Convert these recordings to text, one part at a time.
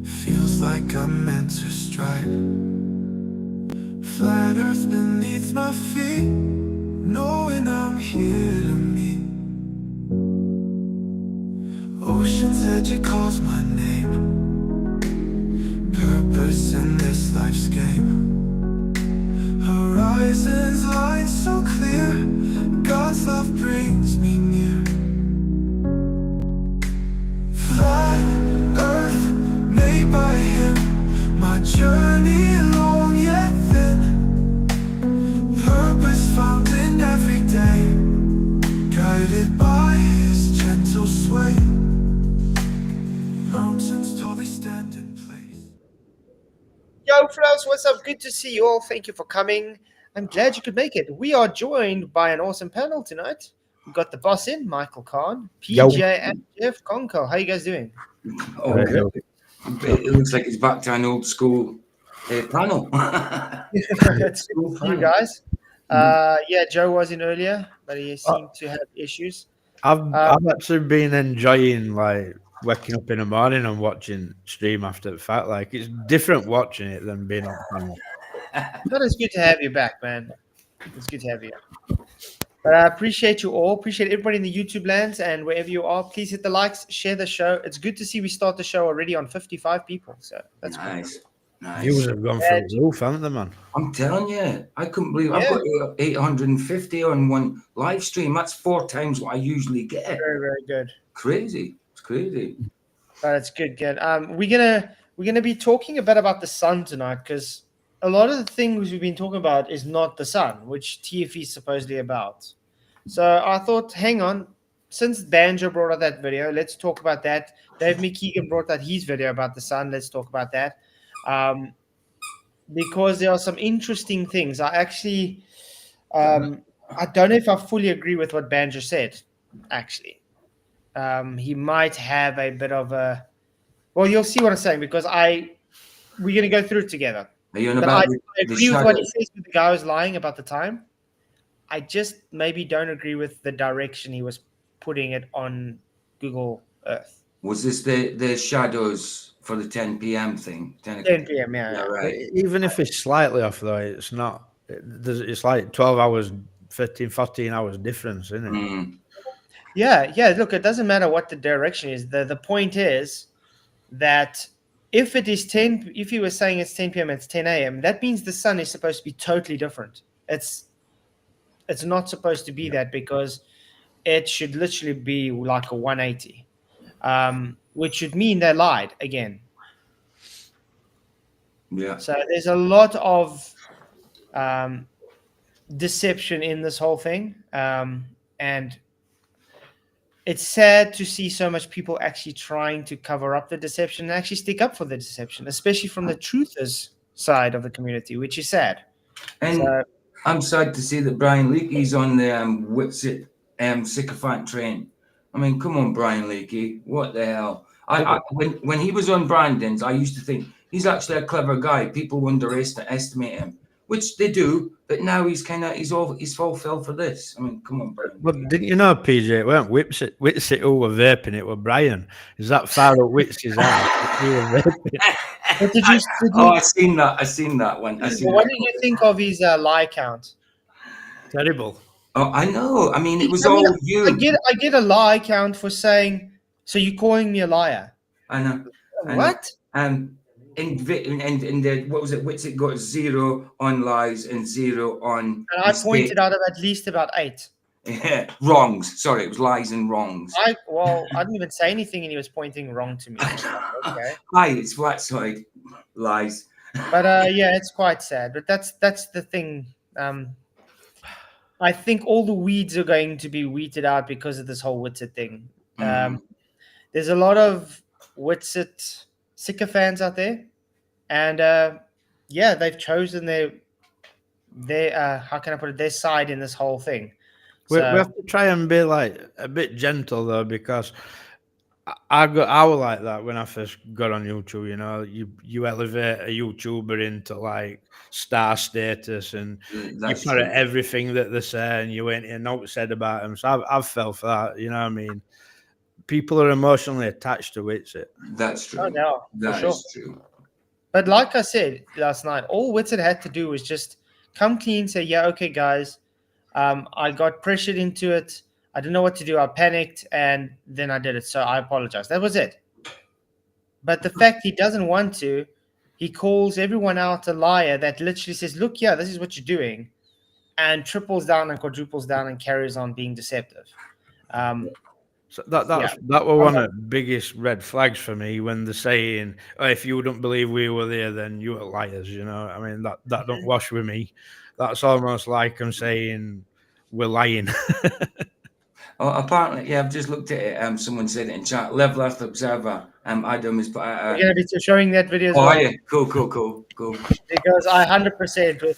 Feels like I'm meant to strike. Flat earth beneath my feet, knowing I'm here to meet. Ocean's edge, it calls my name. Purpose in this life's game. Horizons line so clear, God's love brings me near. Flat earth made by him, my journey long yet thin. Purpose found in every day, guided by his gentle sway. Mountains tallly stand in place. Yo, fellas, what's up? Good to see you all. Thank you for coming. I'm glad you could make it. We are joined by an awesome panel tonight. We've got the boss in, Michael Khan, PJ, and Jeff Conco. How you guys doing? Oh, it looks like it's back to an old school panel. It's good to see you guys. Yeah, Joe was in earlier, but he seemed to have issues. I've actually been enjoying like waking up in the morning and watching stream after the fact. Like it's different watching it than being on panel. But it's good to have you back, man. It's good to have you. But I appreciate you all. Appreciate everybody in the YouTube lands and wherever you are. Please hit the likes, share the show. It's good to see we start the show already on 55 people. So that's nice. Cool. Nice. Viewers have gone through the roof, haven't they, man? I'm telling you, I couldn't believe I've got 850 on one live stream. That's 4 times what I usually get. Very, very good. Crazy. It's crazy. But it's good. We're gonna be talking a bit about the sun tonight because a lot of the things we've been talking about is not the sun, which TFE is supposedly about. So I thought, hang on, since Banjo brought out that video, let's talk about that. Dave McKeegan brought out his video about the sun. Let's talk about that. Because there are some interesting things. I actually, I don't know if I fully agree with what Banjo said, actually. He might have a bit of a, well, you'll see what I'm saying because we're going to go through it together. Are you on But about I agree with what he says with the guy who's lying about the time. I just maybe don't agree with the direction he was putting it on Google Earth. Was this the shadows for the 10 p.m. thing? 10 p.m., yeah. Right. Even if it's slightly off, though, it's not. It's like 12 hours, 14 hours difference, isn't it? Mm. Yeah. Look, it doesn't matter what the direction is. The point is that if it is 10, if you were saying it's 10 p.m., it's 10 a.m., that means the sun is supposed to be totally different. It's not supposed to be that because it should literally be like a 180, which should mean they lied again. Yeah. So there's a lot of deception in this whole thing, and it's sad to see so much people actually trying to cover up the deception and actually stick up for the deception, especially from the truthers side of the community, which is sad. And I'm sad to see that Brian Leakey's on the Whitsit sycophant train. I mean, come on, Brian Leakey, what the hell? When he was on Brandon's, I used to think he's actually a clever guy. People underestimate him, which they do. But now he's all fell for this. I mean, come on, Brian. Well, didn't you know, PJ? It weren't Whitsit who were vaping. It were Brian. Is that far up Whitsit's ass? He was vaping. I seen that one. What did you think of his lie count? Terrible. Oh, I know. I mean, it was all you. I get a lie count for saying. So you're calling me a liar? I know. What? And the what was it? Whitsit got 0 on lies and 0 on. And I pointed out at least about 8. Yeah, wrongs. Sorry, it was lies and wrongs. I didn't even say anything, and he was pointing wrong to me. Okay. Hi, it's Flatzoid. Lies. But yeah, it's quite sad. But that's the thing. I think all the weeds are going to be weeded out because of this whole Whitsit thing. There's a lot of Whitsit sycophants out there, and yeah, they've chosen their how can I put it, their side in this whole thing. We have to try and be like a bit gentle though, because I was like that when I first got on YouTube. You know, you elevate a YouTuber into like star status, and you put everything that they say, and you ain't a note said about them. So I've fell for that. You know what I mean? people are emotionally attached to Witsit. That's true. Oh, no, for That sure. is true. But like I said last night, all Witsit had to do was just come clean, say, yeah, okay, guys, I got pressured into it. I didn't know what to do. I panicked, and then I did it. So I apologize. That was it. But the fact he doesn't want to, he calls everyone out a liar that literally says, look, yeah, this is what you're doing, and triples down and quadruples down and carries on being deceptive. So that was one of the biggest red flags for me when they're saying, oh, if you don't believe we were there, then you are liars. You know, I mean, that don't wash with me. That's almost like I'm saying we're lying. Oh, apparently, yeah, I've just looked at it. Someone said it in chat. Level Earth Observer. Adam is put out. We're going to be showing that video as Oh, well. yeah, cool. Because I 100%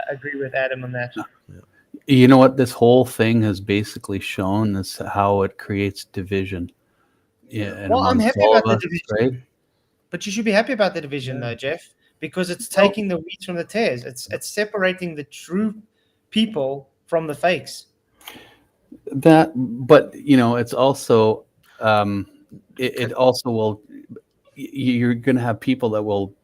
agree with Adam on that. You know what this whole thing has basically shown is how it creates division. Yeah, and Well, I'm amongst happy all about of the us, division. right? But you should be happy about the division, though, Jeff, because it's taking the wheat from the tares. It's separating the true people from the fakes. But you know, it's also it also will. You're going to have people that will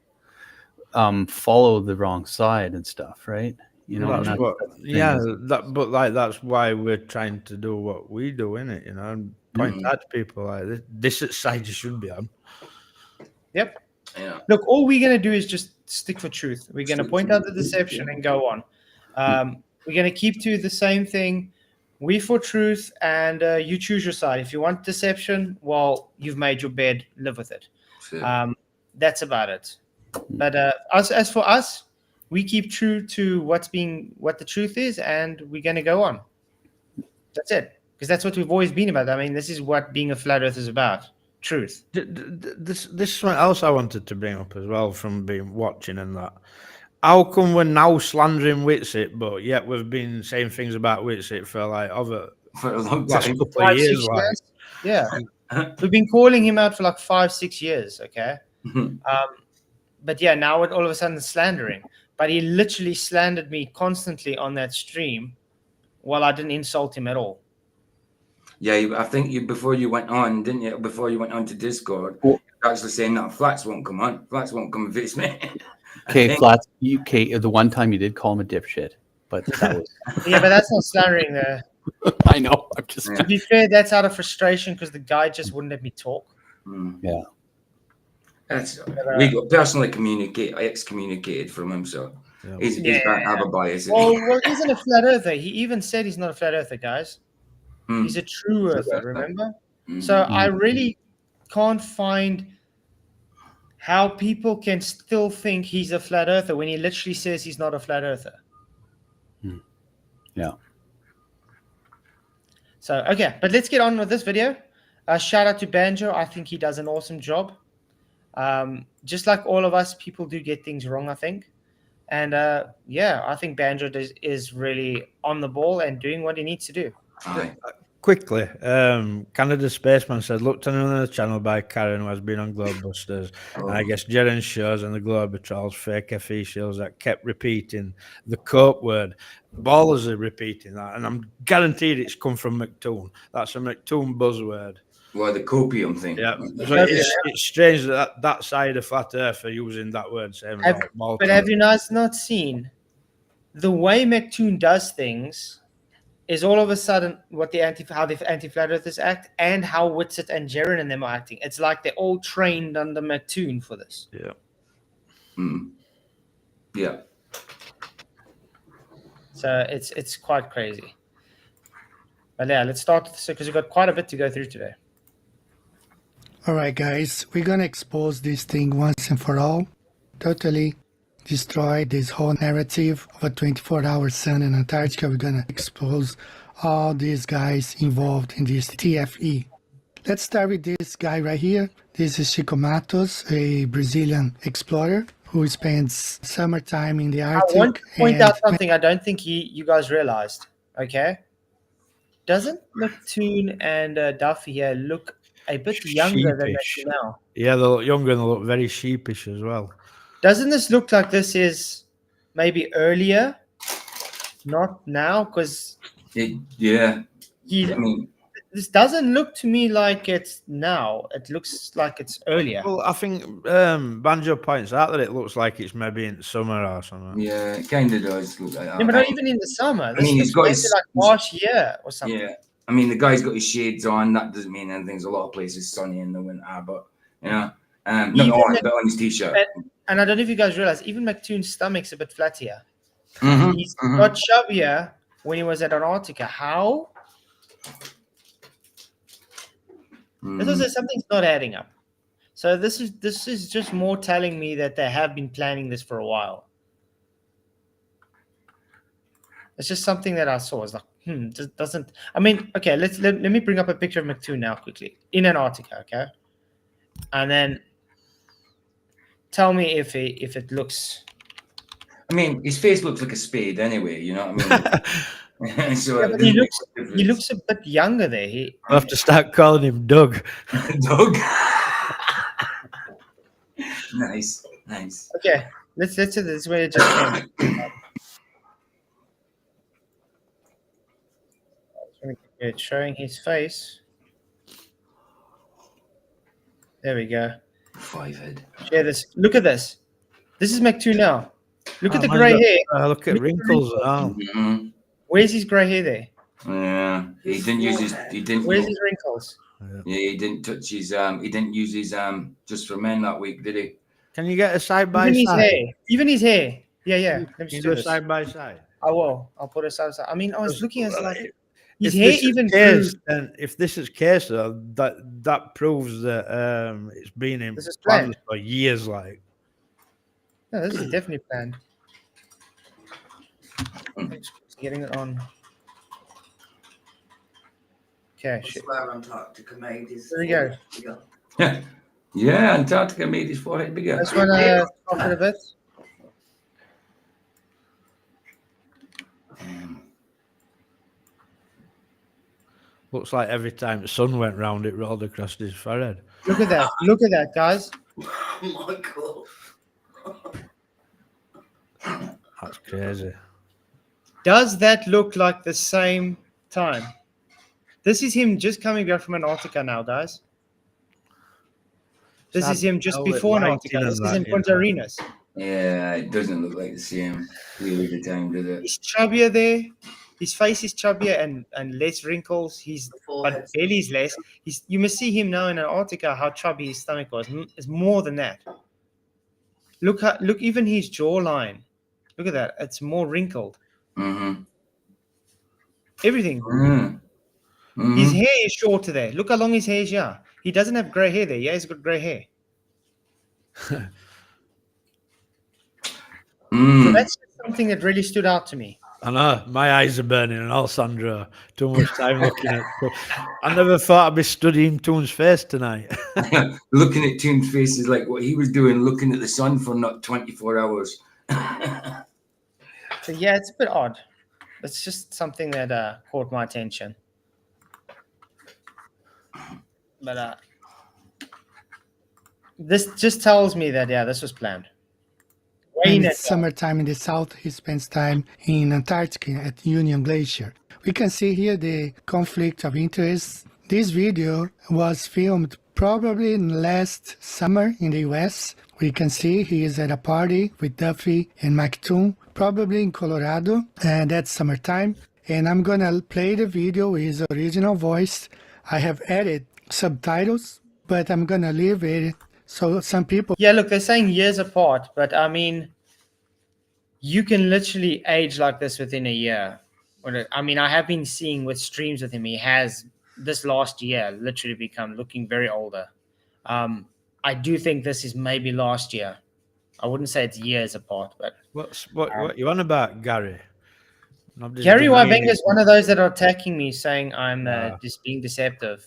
follow the wrong side and stuff, right? You know, That's and what, that's the thing yeah, is- but like that's why we're trying to do what we do, innit? You know, and point out to people like this side you should be on. Yep. Yeah. Look, all we're going to do is just stick for truth. We're going to Stick point for out the truth, deception yeah. and go on. We're going to keep to the same thing. We for truth, and you choose your side. If you want deception, well, you've made your bed. Live with it. So, That's about it. But as for us, we keep true to what the truth is, and we're going to go on. That's it, because that's what we've always been about. I mean, this is what being a flat earth is about: truth. This is something else I wanted to bring up as well from being watching and that. How come we're now slandering Witsit, but yet we've been saying things about Witsit for like over for a long last time. couple of 5-6 years? Like, years. Yeah, we've been calling him out for like 5-6 years. Okay. But yeah, now it all of a sudden slandering. But he literally slandered me constantly on that stream while I didn't insult him at all. Yeah, I think you before you went on, didn't you? Before you went on to Discord, Well- you're actually saying that Flats won't come on. Flats won't come and visit me. Okay, Flats. The one time you did call him a dipshit, but that was. Yeah, but that's not slandering there. I know. I'm just. Yeah. To be fair, that's out of frustration because the guy just wouldn't let me talk. Yeah. That's we got personally excommunicated from him, so he's can't have a bias. Well, he isn't a flat earther. He even said he's not a flat earther, guys. He's a true earther, remember? So I really can't find how people can still think he's a flat earther when he literally says he's not a flat earther. Yeah. So, okay, but let's get on with this video. Shout out to Banjo. I think he does an awesome job. Just like all of us, people do get things wrong, I think. And yeah, I think Banjo is really on the ball and doing what he needs to do. Aye. quickly, Canada Spaceman said, looked on another channel by Karen who has been on Globebusters. And I guess Jeren shows and the Globetrotters fake FE shows that kept repeating the cope word. Ballers are repeating that, and I'm guaranteed it's come from McToon. That's a McToon buzzword. Well, the copium thing. Yeah, so it's strange that side of Flat Earth are using that word. Same But have you guys not seen the way McToon does things? Is all of a sudden what how the anti-flat earthers act and how Witsit and Jeren and them are acting. It's like they're all trained under McToon for this. Yeah. Mm. Yeah. So it's quite crazy. But yeah, let's start because we've got quite a bit to go through today. All right, guys, we're going to expose this thing once and for all. Totally destroy this whole narrative of a 24-hour sun in Antarctica. We're going to expose all these guys involved in this TFE. Let's start with this guy right here. This is Chico Matos, a Brazilian explorer who spends summertime in the Arctic. I want to point out something I don't think you guys realized, okay? Doesn't McToon and Duffy here look a bit younger than they do now? Yeah, they look younger and they look very sheepish as well. Doesn't this look like this is maybe earlier, not now? Because Yeah. I mean, this doesn't look to me like it's now. It looks like it's earlier. Well, I think Banjo points out that it looks like it's maybe in summer or something. Yeah, it kind of does look like that. Yeah, but not even in the summer. This mean, he's looks got maybe his- like last year or something. Yeah, I mean, the guy's got his shades on. That doesn't mean anything. There's a lot of places sunny in the winter, but you know, not Even on, the- but on his t-shirt. And I don't know if you guys realize, even McToon's stomach's a bit flat here. Mhm, He's mhm. got chubbier when he was at Antarctica. How? This is something's not adding up. So this is just more telling me that they have been planning this for a while. It's just something that I saw. It's like, just doesn't. I mean, okay, let me bring up a picture of McToon now quickly in Antarctica, okay, and then tell me if it looks. I mean, his face looks like a spade anyway. You know what I mean? So Yeah, but he looks a bit younger there. I have to start calling him Doug. Doug. Nice. Okay, let's do this way it just came. It's showing his face. There we go. 5 head. Share this. Look at this. This is McToon now. Look at the man, grey look- hair. Look at wrinkles now. Mhm. Where's his grey hair there? Yeah, he didn't use his. He didn't. Where's his wrinkles? Yeah, he didn't touch his. He didn't use his just for men that week, did he? Can you get a side by Even his side? hair. Even his hair. Yeah. Let me Can you just do do a this. side by side? I will. I'll put it side by side. I mean, I was looking at like his If hair this is even case, grew. then if this is case, though, that proves that it's been in This is plans planned. for years. Like, No, this is definitely planned. Just getting it on. Okay, shit. Where Antarctica made his. There we go. Yeah, Antarctica made his forehead bigger. I just want to talk it a bit. looks like every time the sun went round, it rolled across his forehead. Look at that. Look at that, guys. Michael. That's crazy. Does that look like the same time? This is him just coming back from Antarctica now, guys. This is him just Oh, it before lighting Antarctica. and This is that, in yeah. Punta Arenas. Yeah, it doesn't look like the same period of time, does it? He's chubbier there. His face is chubbier and less wrinkles. But belly's less. You must see him now in Antarctica how chubby his stomach was. It's more than that. Look even his jawline. Look at that. It's more wrinkled. Mm-hmm. Everything. Mm-hmm. His hair is shorter there. Look how long his hair is here. He doesn't have grey hair there. Yeah, he's got grey hair. So that's just something that really stood out to me. I know my eyes are burning, and all Sandro. Too much time looking at. I never thought I'd be studying Toon's face tonight. Looking at Toon's face is like what he was doing, looking at the sun for not 24 hours. So yeah, it's a bit odd. It's just something that caught my attention. But this just tells me that this was planned. Way in In advance. summertime in the south, he spends time in Antarctica at Union Glacier. We can see here the conflict of interests. This video was filmed probably in last summer in the US. We can see he is at a party with Duffy and McToon, probably in Colorado, and that's summertime. And I'm gonna play the video with his original voice. I have added subtitles, but I'm gonna leave it so some people Yeah, look, they're saying years apart, but I mean, you can literally age like this within a year. I mean, I have been seeing with streams with him, he has this last year literally become looking very older. I do think this is maybe last year. I wouldn't say it's years apart, but What you on about, Gary? Nobody's Gary denying Wybank it. is one of those that are attacking me, saying I'm Ah. just being deceptive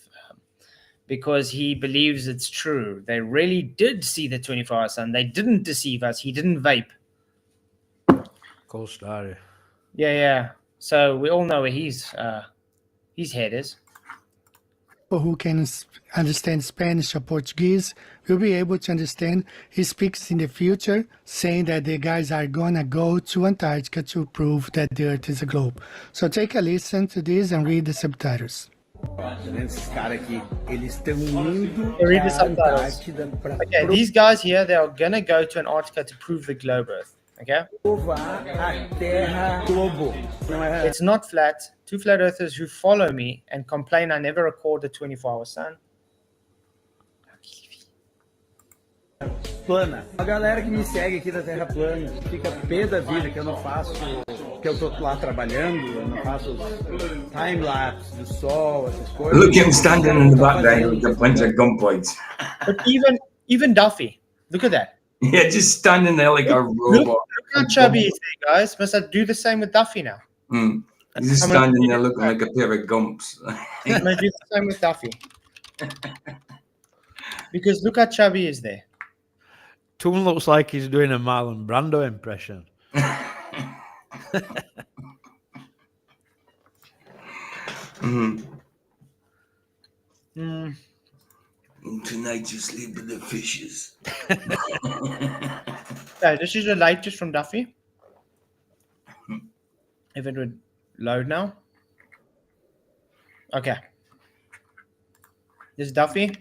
because he believes it's true. They really did see the 24-hour sun. They didn't deceive us. He didn't vape. Cool story. Yeah. So we all know where his head is. who can understand Spanish or Portuguese will be able to understand. He speaks in the future, saying that the guys are gonna go to Antarctica to prove that the Earth is a globe. So take a listen to this and read the subtitles. Esses caras aqui, eles estão indo Yeah, read the pra subtitles. Antártida pra Okay, these guys here, they are gonna go to Antarctica to prove the globe Earth. Okay, provar a Terra globo. Não é it's not flat. Two flat earthers who follow me and complain I never record the 24-hour sun. plana. A galera que me segue aqui da Terra plana fica pé da vida que eu não faço, que eu tô lá trabalhando, eu não faço time-lapse do sol, essas coisas. Look at him standing in the background with a bunch of gunpoints. But even Duffy, look at that. Yeah, just standing there like a robot. Look how chubby he is there, guys. Must I do the same with Duffy now? Mm. He's just standing there looking like a pair of gumps. I'm gonna do the same with Duffy. Because look how chubby he is there. Toon looks like he's doing a Marlon Brando impression. Tonight you sleep with the fishes. So this is the latest from Duffy. If it would load now. Okay. This is Duffy.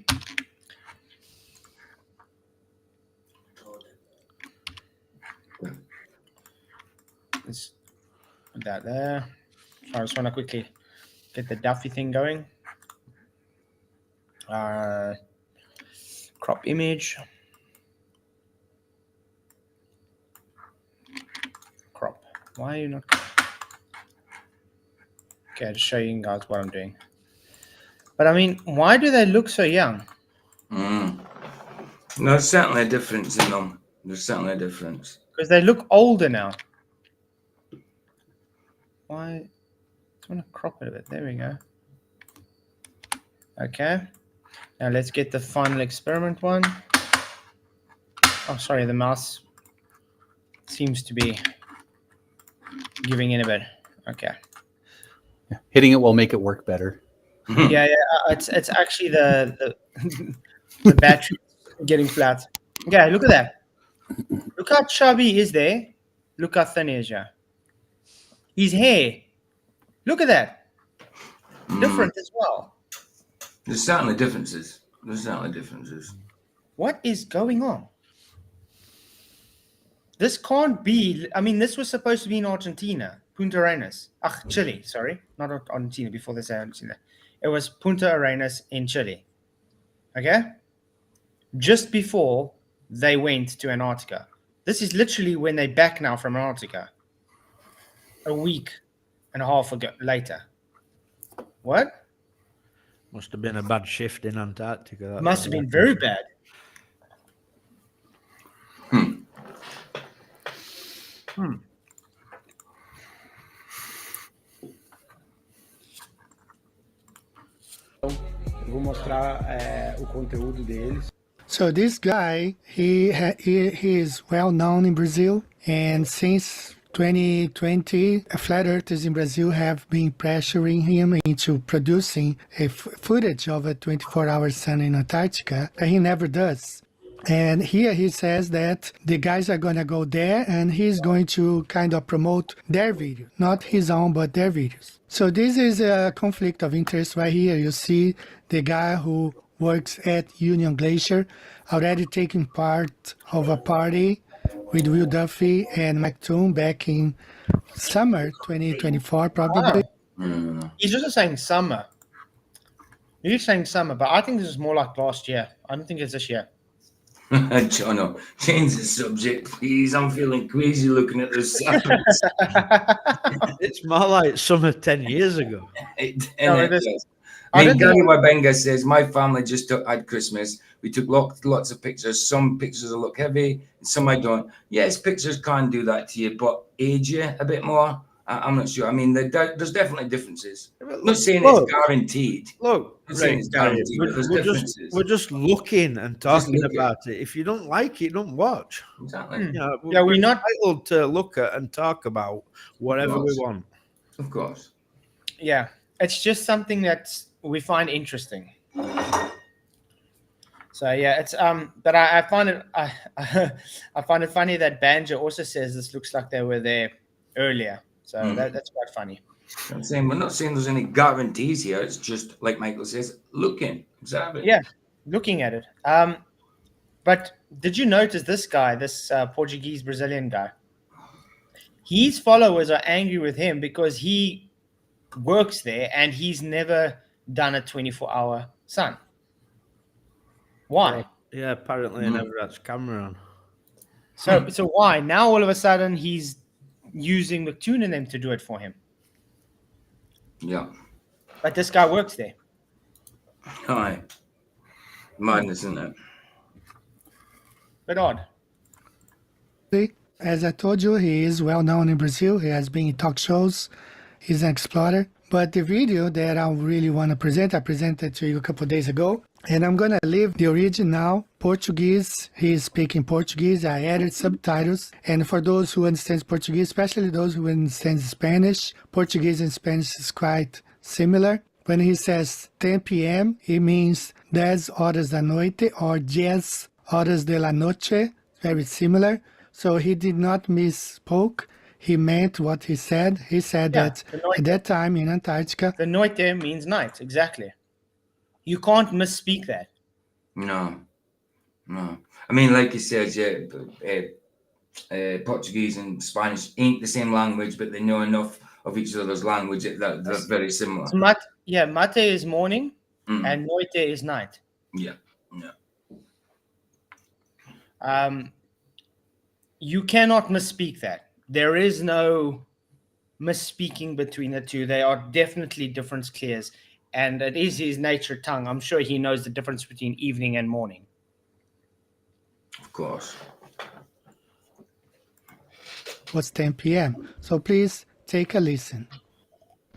Let's put that there. So I just want to quickly get the Duffy thing going. Crop image. Crop. Why are you not? Okay, I'll just show you guys what I'm doing. But I mean, why do they look so young? No, there's certainly a difference in them. There's certainly a difference. Because they look older now. Why? I want to crop it a bit. There we go. Okay. Now let's get the final experiment one. Oh, sorry, the mouse seems to be giving in a bit. Okay. Hitting it will make it work better. Yeah. It's actually the the battery getting flat. Okay, look at that. Look how chubby he is there. Look how thin he is, yeah. His hair. Look at that. Different as well. There's certainly differences. There's certainly differences. What is going on? This can't be. I mean, this was supposed to be in Argentina, Punta Arenas. Chile, sorry. Not Argentina, before they say Argentina. It was Punta Arenas in Chile. Okay? Just before they went to Antarctica. This is literally when they're back now from Antarctica. A week and a half ago later. What? Must have been a bad shift in Antarctica. That Must have been very bad. Eu vou mostrar o conteúdo deles. So this guy, he is well known in Brazil, and since 2020, flat earthers in Brazil have been pressuring him into producing a footage of a 24-hour sun in Antarctica, but he never does. And here he says that the guys are going to go there and he's going to kind of promote their video, not his own, but their videos. So this is a conflict of interest right here. You see the guy who works at Union Glacier already taking part of a party with Will Duffy and Mike Toon back in summer 2024, probably. He's just saying summer. He's saying summer, but I think this is more like last year. I don't think it's this year. Jono, change the subject, please. I'm feeling queasy looking at this. It's more like summer 10 years ago. It is. I mean, Gary Wabenga says, my family just had Christmas. We took lots of pictures. Some pictures will look heavy, some I don't. Yes, pictures can do that to you, but age you a bit more. I'm not sure. I mean, there's definitely differences. I'm not saying it's guaranteed. Look, It's guaranteed, but there's differences. we're just looking and talking look about it. If you don't like it, don't watch. Exactly. Yeah, We're not entitled to look at and talk about whatever we want. Of course. Yeah, it's just something that we find interesting. So yeah, it's but I find it I find it funny that Banjo also says this looks like they were there earlier. So that's quite funny. I'm saying we're not saying there's any guarantees here. It's just like Michael says, looking, observing. Yeah, looking at it. But did you notice this guy, this Portuguese Brazilian guy? His followers are angry with him because he works there and he's never done a 24-hour sun. Why? Yeah, apparently he never had his camera on. So why? Now all of a sudden he's using McToon and them to do it for him. Yeah. But this guy works there. Aye. Madness, isn't it? Bit odd. As I told you, he is well known in Brazil. He has been in talk shows. He's an explorer. But the video that I really want to present, I presented to you a couple of days ago. And I'm going to leave the original Portuguese. He is speaking Portuguese. I added subtitles. And for those who understand Portuguese, especially those who understand Spanish, Portuguese and Spanish is quite similar. When he says 10 p.m., it means 10 horas da noite or 10 horas de la noche. Very similar. So he did not misspoke. He meant what he said. He said that at that time in Antarctica, the noite there means night, exactly. You can't misspeak that. No. I mean, like he says, Portuguese and Spanish ain't the same language, but they know enough of each other's language that they're very similar. So mate is morning and noite is night. Yeah. You cannot misspeak that. There is no misspeaking between the two. They are definitely different clears. And it is his nature tongue. I'm sure he knows the difference between evening and morning. Of course. was 10 p.m. So please take a listen.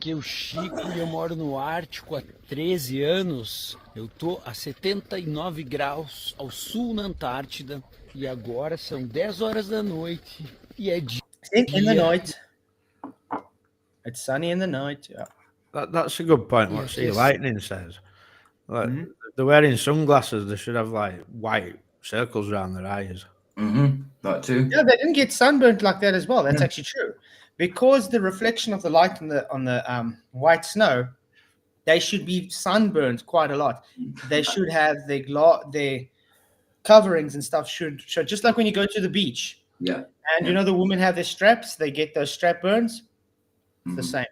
Que o Chico e eu moro no Ártico há 13 anos. Eu tô a 79 graus ao sul na Antártida e agora são 10 horas da noite e é dia. In the night. It's sunny in the night. Yeah. That's a good point. What Sea Lightning says. Like, they're wearing sunglasses. They should have like white circles around their eyes. That too. Yeah, they didn't get sunburnt like that as well. That's actually true, because the reflection of the light on the white snow, they should be sunburned quite a lot. They should have their coverings and stuff should show, just like when you go to the beach. Yeah. And you know the women have their straps. They get those strap burns. It's the same.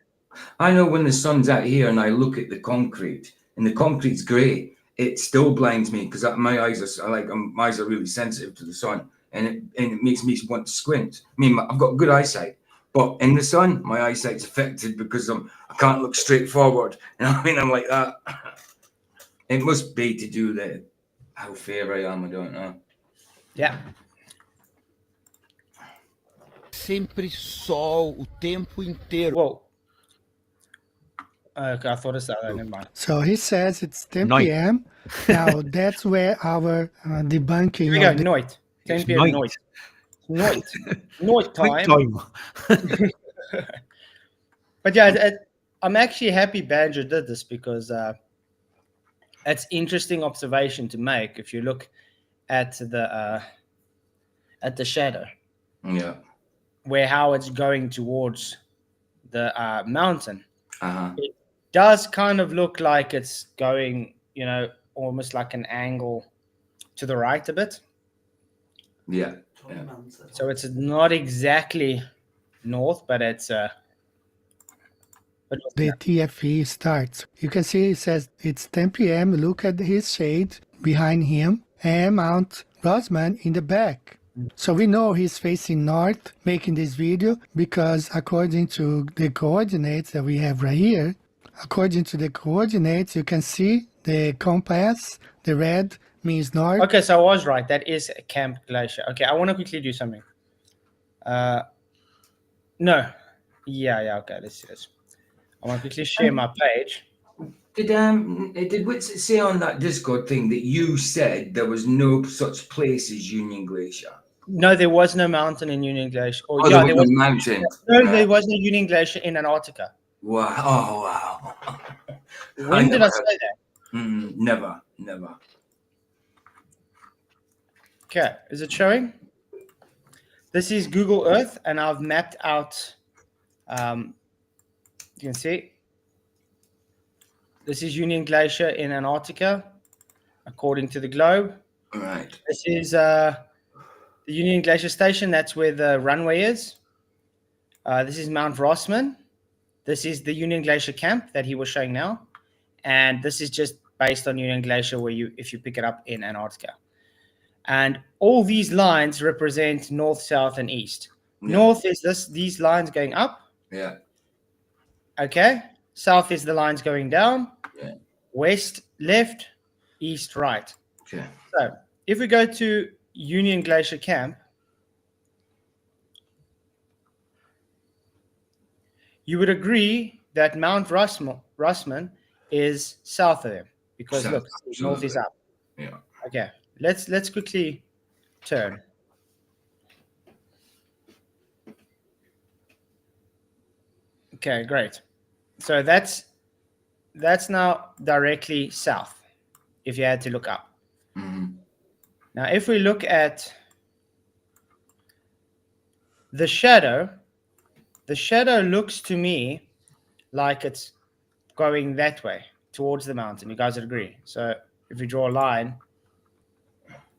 I know when the sun's out here and I look at the concrete and the concrete's grey, it still blinds me because my eyes are really sensitive to the sun, and it makes me want to squint. I mean, I've got good eyesight, but in the sun, my eyesight's affected because I can't look straight forward. You know what I mean? I'm like that. It must be to do with how fair I am. I don't know. Yeah. Sempre sol o tempo inteiro. Whoa. Okay, I thought it's that. Never mind. So he says it's 10 p.m. Now that's where our debunking. Here we go. Noit. 10 p.m. Noit. Noit time. But yeah, I'm actually happy Banjo did this because it's interesting observation to make if you look at the shadow. Yeah. Where how it's going towards the mountain. It does kind of look like it's going, almost like an angle to the right a bit. Yeah. So it's not exactly north, but it's the TFE starts. You can see it says it's 10 p.m. Look at his shade behind him and Mount Rosman in the back. So we know he's facing north making this video because according to the coordinates that we have right here, according to the coordinates, you can see the compass, the red means north. Okay, so I was right. That is Camp Glacier. Okay, I want to quickly do something. No. Yeah, okay, let's do this. I want to quickly share my page. Did Witsit say on that Discord thing that you said there was no such place as Union Glacier? No, there was no mountain in Union Glacier. There was a mountain. No, there was no Union Glacier in Antarctica. Wow! Oh, wow! When did I say that? Never. Okay, is it showing? This is Google Earth, and I've mapped out You can see. This is Union Glacier in Antarctica, according to the globe. All right. This is the Union Glacier Station. That's where the runway is. This is Mount Rossman. This is the Union Glacier camp that he was showing now. And this is just based on Union Glacier, where if you pick it up in Antarctica. And all these lines represent north, south, and east. Yeah. North is these lines going up. Yeah. Okay. South is the lines going down. Yeah. West, left, east, right. Okay. So if we go to Union Glacier camp, you would agree that Mount Rossman is south of him, because South, look, north is up. Yeah. Okay, let's quickly turn. Okay, great. So that's now directly south, if you had to look up. Mm-hmm. Now, if we look at the shadow looks to me like it's going that way towards the mountain. You guys would agree? So if we draw a line,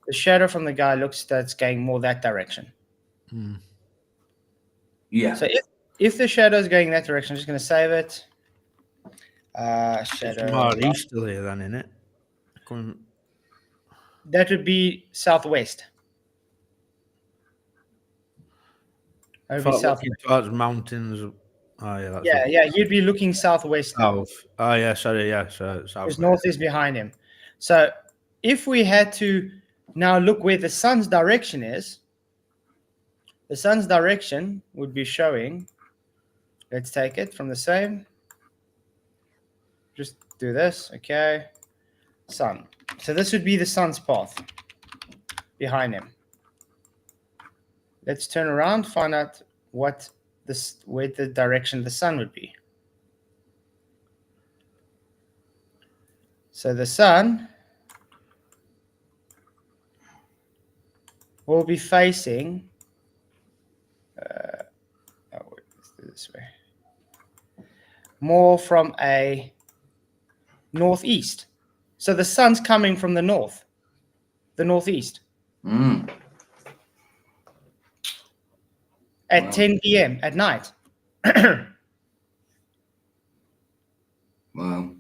the shadow from the guy looks that's going more that direction. Yeah. So if the shadow is going that direction, I'm just going to save it. Shadow. It's more easterly than in it. That would be southwest. That would be south. Towards mountains. Oh yeah. That's Yeah. You'd be looking southwest. South. Oh yeah. Sorry. Yeah. So south. Because north is behind him. So if we had to now look where the sun's direction is, the sun's direction would be showing. Let's take it from the same. Just do this. Okay. Sun. So this would be the sun's path behind him. Let's turn around, find out where the direction of the sun would be. So the sun will be facing. Let's do this way. More from a northeast. So the sun's coming from the north, the northeast. Mm. At 10 p.m. at night. Wow.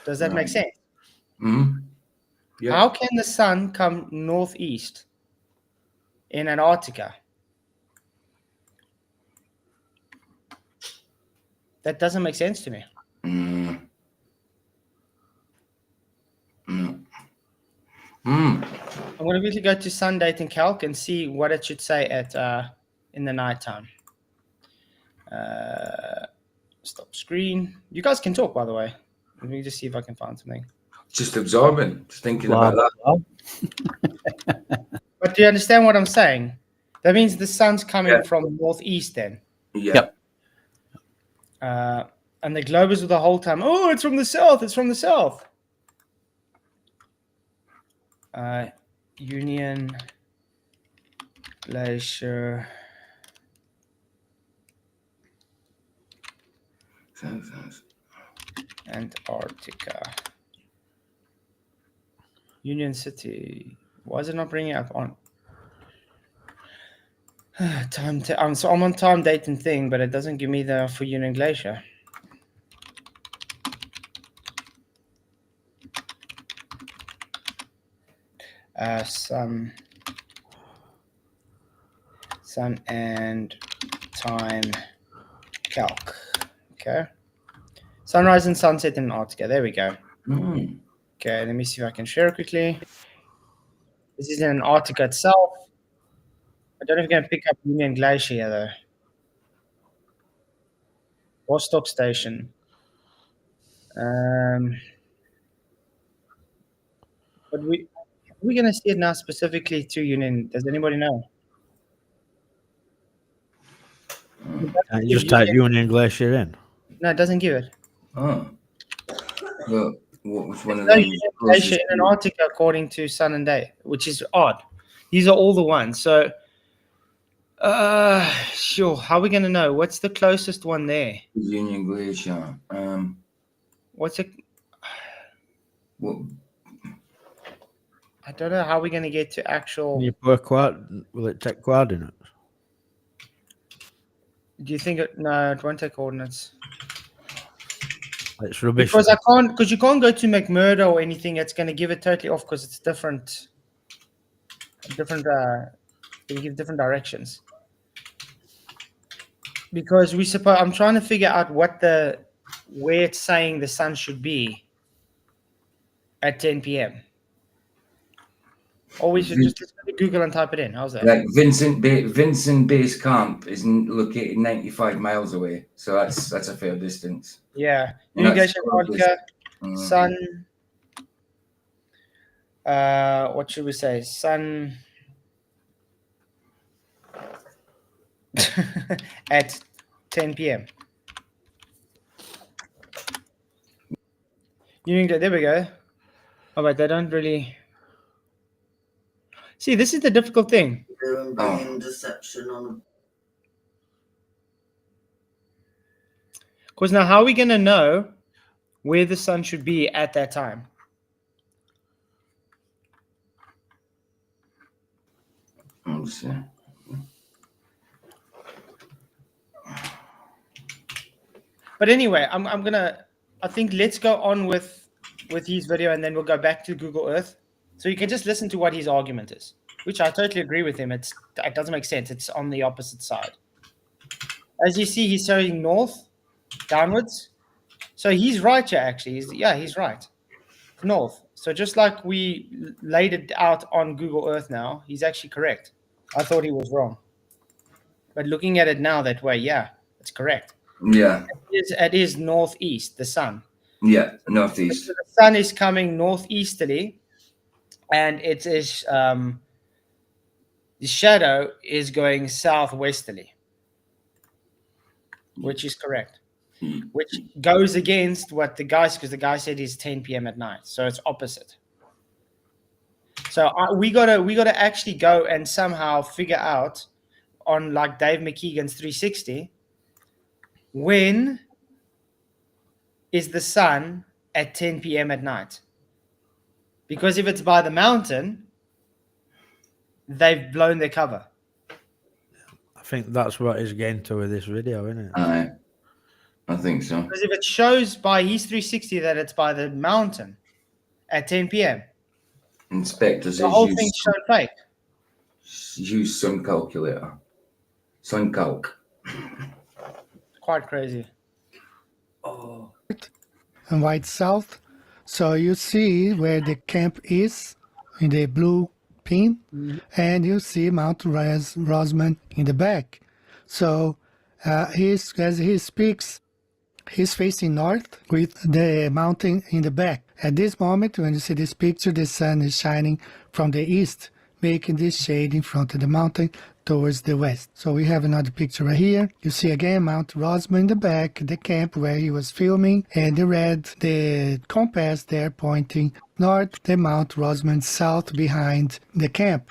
Does that make sense? Mm-hmm. Yeah. How can the sun come northeast in Antarctica? That doesn't make sense to me. Mm. Mm. Mm. I'm going to quickly go to sun date and calc and see what it should say at in the nighttime. Stop screen. You guys can talk, by the way. Let me just see if I can find something. Just absorbing, just thinking about that. But do you understand what I'm saying? That means the sun's coming from northeast then. Yeah. Yep. And the globe is the whole time, oh, it's from the south, it's from the south. Union Glacier. Antarctica. Union City. Why is it not bringing it up on time? So I'm on time, date, and thing, but it doesn't give me the for Union Glacier. Sun and time calc. Okay. Sunrise and sunset in Antarctica. There we go. Mm. Okay, let me see if I can share it quickly. This is in Antarctica itself. I don't know if you're going to pick up Union Glacier here, though. Vostok Station. But we're going to see it now specifically to Union. Does anybody know? Can't you just type Union Glacier in? No, it doesn't give it. Oh. Well, what was one of No them? Union Glacier in Antarctica according to Sun and Day, which is odd. These are all the ones. So Sure. How are we going to know? What's the closest one there? Union Glacier. What's it? What? I don't know how we're going to get to actual. Can you put will it take coordinates? Do you think it? No, it won't take coordinates. It's rubbish. Because I can't. Because you can't go to McMurdo or anything. It's going to give it totally off because it's different. Different. They give different directions. Because I'm trying to figure out where it's saying the sun should be at 10 p.m. Or we should just go to Google and type it in. How's that? Like Vincent Base Camp is located 95 miles away, so that's a fair distance. Yeah. And Union that's Glacier, closest. Sun. What should we say? Sun at 10 p.m. There we go. Oh, but they don't really. See, this is the difficult thing. Doing bringing deception on. Because now, how are we going to know where the sun should be at that time? Let's see. But anyway, I'm gonna. I think let's go on with his video, and then we'll go back to Google Earth, so you can just listen to what his argument is, which I totally agree with him. It doesn't make sense. It's on the opposite side. As you see, he's showing north, downwards. So he's right here. Actually, he's right. North. So just like we laid it out on Google Earth, now he's actually correct. I thought he was wrong, but looking at it now that way, yeah, it's correct. Yeah. It is northeast, the sun. Yeah, northeast. So the sun is coming northeasterly, and it is the shadow is going southwesterly, which is correct. Which goes against what because the guy said is 10 p.m. at night, so it's opposite. So we gotta actually go and somehow figure out on like Dave McKeegan's 360. When is the sun at 10 p.m. at night? Because if it's by the mountain, they've blown their cover. I think that's what he's getting to with this video, isn't it? I think so. Because if it shows by his 360 that it's by the mountain at 10 p.m., Inspector says the whole thing's shown fake. Use sun calculator. Sun calc. quite crazy. Oh. And right south. So you see where the camp is in the blue pin, and you see Mount Rosman in the back. So as he speaks, he's facing north with the mountain in the back. At this moment, when you see this picture, the sun is shining from the east, making this shade in front of the mountain towards the west. So we have another picture right here. You see again Mount Rosman in the back, the camp where he was filming, and the compass there pointing north, the Mount Rosman south behind the camp.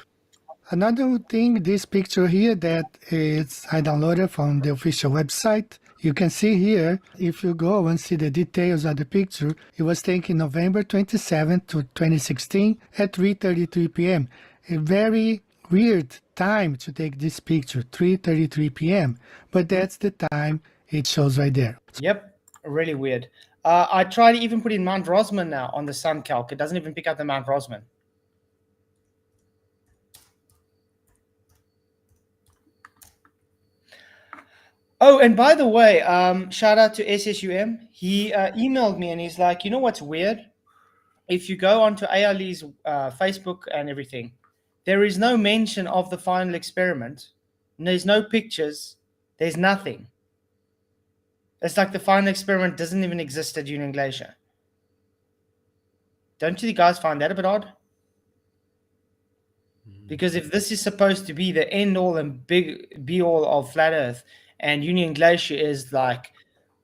Another thing, this picture here that I downloaded from the official website. You can see here, if you go and see the details of the picture, it was taken November 27, 2016 at 3:33 p.m. A very weird time to take this picture, 3:33 p.m. But that's the time it shows right there. Yep, really weird. I tried to even put in Mount Rosman now on the sun calc. It doesn't even pick up the Mount Rosman. Oh, and by the way, shout out to SSUM. He emailed me and he's like, you know what's weird? If you go onto ALE's Facebook and everything, there is no mention of the final experiment. There's no pictures. There's nothing. It's like the final experiment doesn't even exist at Union Glacier. Don't you guys find that a bit odd? Because if this is supposed to be the end all and be all of Flat Earth, and Union Glacier is like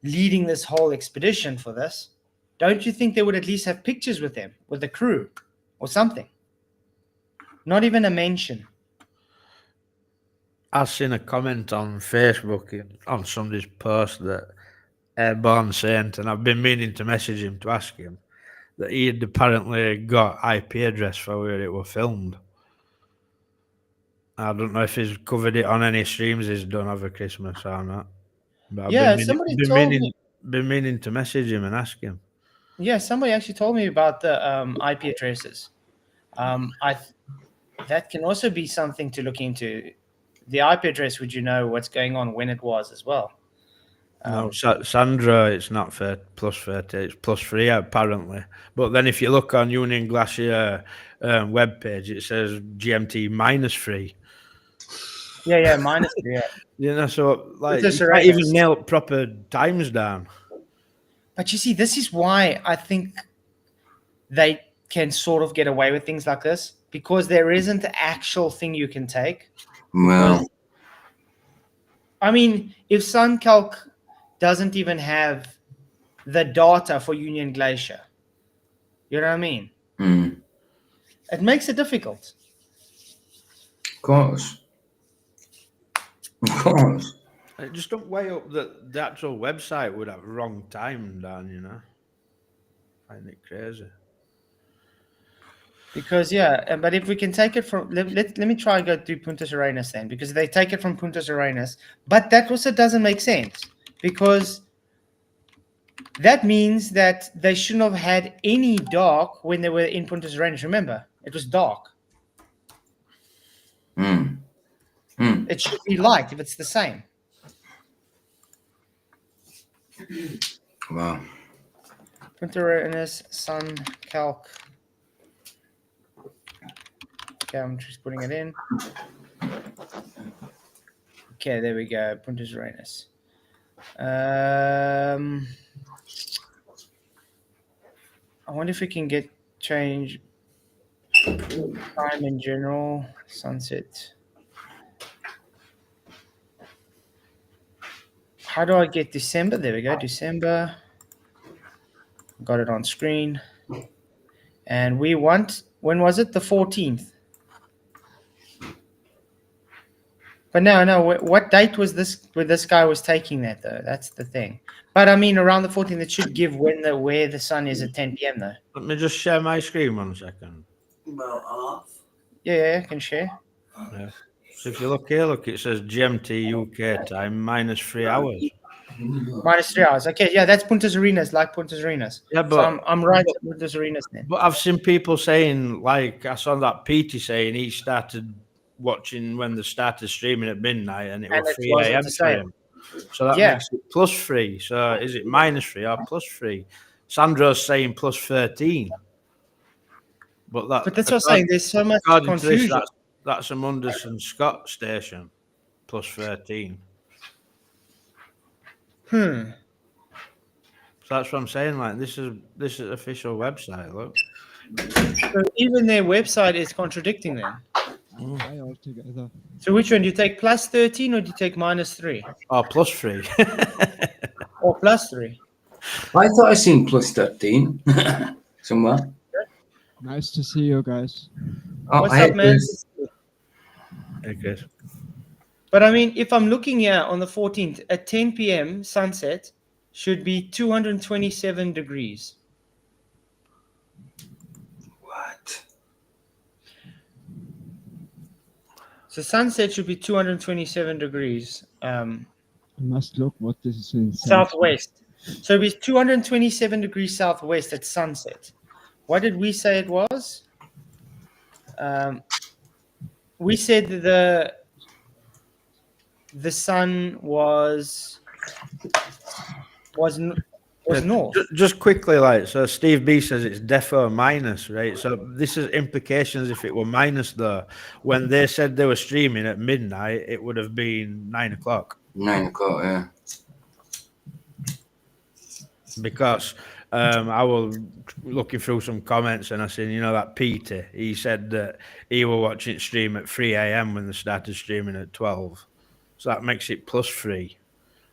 leading this whole expedition for this, don't you think they would at least have pictures with them, with the crew or something? Not even a mention. I've seen a comment on Facebook on somebody's post that Airborne Saint, and I've been meaning to message him to ask him that he had apparently got IP address for where it was filmed. I don't know if he's covered it on any streams he's done over Christmas or not. But I've Yeah, somebody told me. been meaning to message him and ask him. Yeah, somebody actually told me about the IP addresses. That can also be something to look into. The IP address, would you know what's going on when it was as well? No, Sandra, it's not plus 30, it's plus 3 apparently. But then if you look on Union Glacier webpage, it says GMT -3. Yeah, minus 3. Yeah. You know, so like It's you a can't even Uranus. nail proper times down. But you see, this is why I think they can sort of get away with things like this, because there isn't an actual thing you can take. Well, I mean, if SunCalc doesn't even have the data for Union Glacier, you know what I mean? mm, It makes it difficult. of course. Of course. Just don't weigh up that the actual website would have wrong time down, you know. I find it crazy. Because but if we can take it from let me try and go do Punta Serenas then, because they take it from Punta Serenas, but that also doesn't make sense, because that means that they shouldn't have had any dark when they were in Punta Serenas. Remember, it was dark. Mm. Mm. It should be light if it's the same. Wow. Punta Serenas, Sun, Calc. Okay, I'm just putting it in. Okay, there we go. Punta Serenas. I wonder if we can get change time in general. Sunset. How do I get December? There we go. December. Got it on screen. And we want, when was it? The 14th. But no. What date was this where this guy was taking that though? That's the thing. But I mean, around the 14th, it should give where the sun is at 10 p.m. though. Let me just share my screen 1 second. About half. Yeah, I can share. Yeah. So if you look here, it says GMT UK time -3 hours. -3 hours. Okay, yeah, that's Punta Serenas, like Punta Serenas. Yeah, So but I'm right at Punta Serenas then. But I've seen people saying, like I saw that Petey saying he started watching when they started streaming at midnight and it And was it 3 wasn't a.m. the for same. him. So that Yeah. makes it +3. So is it -3 or +3? Sandro's saying +13. But that's what I'm saying. There's so much according to this, confusion. that's a Munderson Scott station, +13. So that's what I'm saying. Like this is official website. Look. So even their website is contradicting them. Altogether. So which one do you take, +13 or do you take -3 Oh, +3. or +3? I thought I seen +13 somewhere. Nice to see you guys. Oh, What's I up, had man? this. Okay. But I mean, if I'm looking here on the 14th at 10 p.m. sunset should be 227 degrees. What? So sunset should be 227 degrees I must look what this is in southwest. So it'd be 227 degrees southwest at sunset. What did we say it was? We said that the sun was north. Just quickly, like, so Steve B says it's defo minus, right? So this is implications if it were minus though. When they said they were streaming at midnight, it would have been 9 o'clock. 9 o'clock, yeah. Because I was looking through some comments and I seen, you know, that Peter, he said that he was watching it stream at 3 a.m. when they started streaming at 12. So that makes it +3.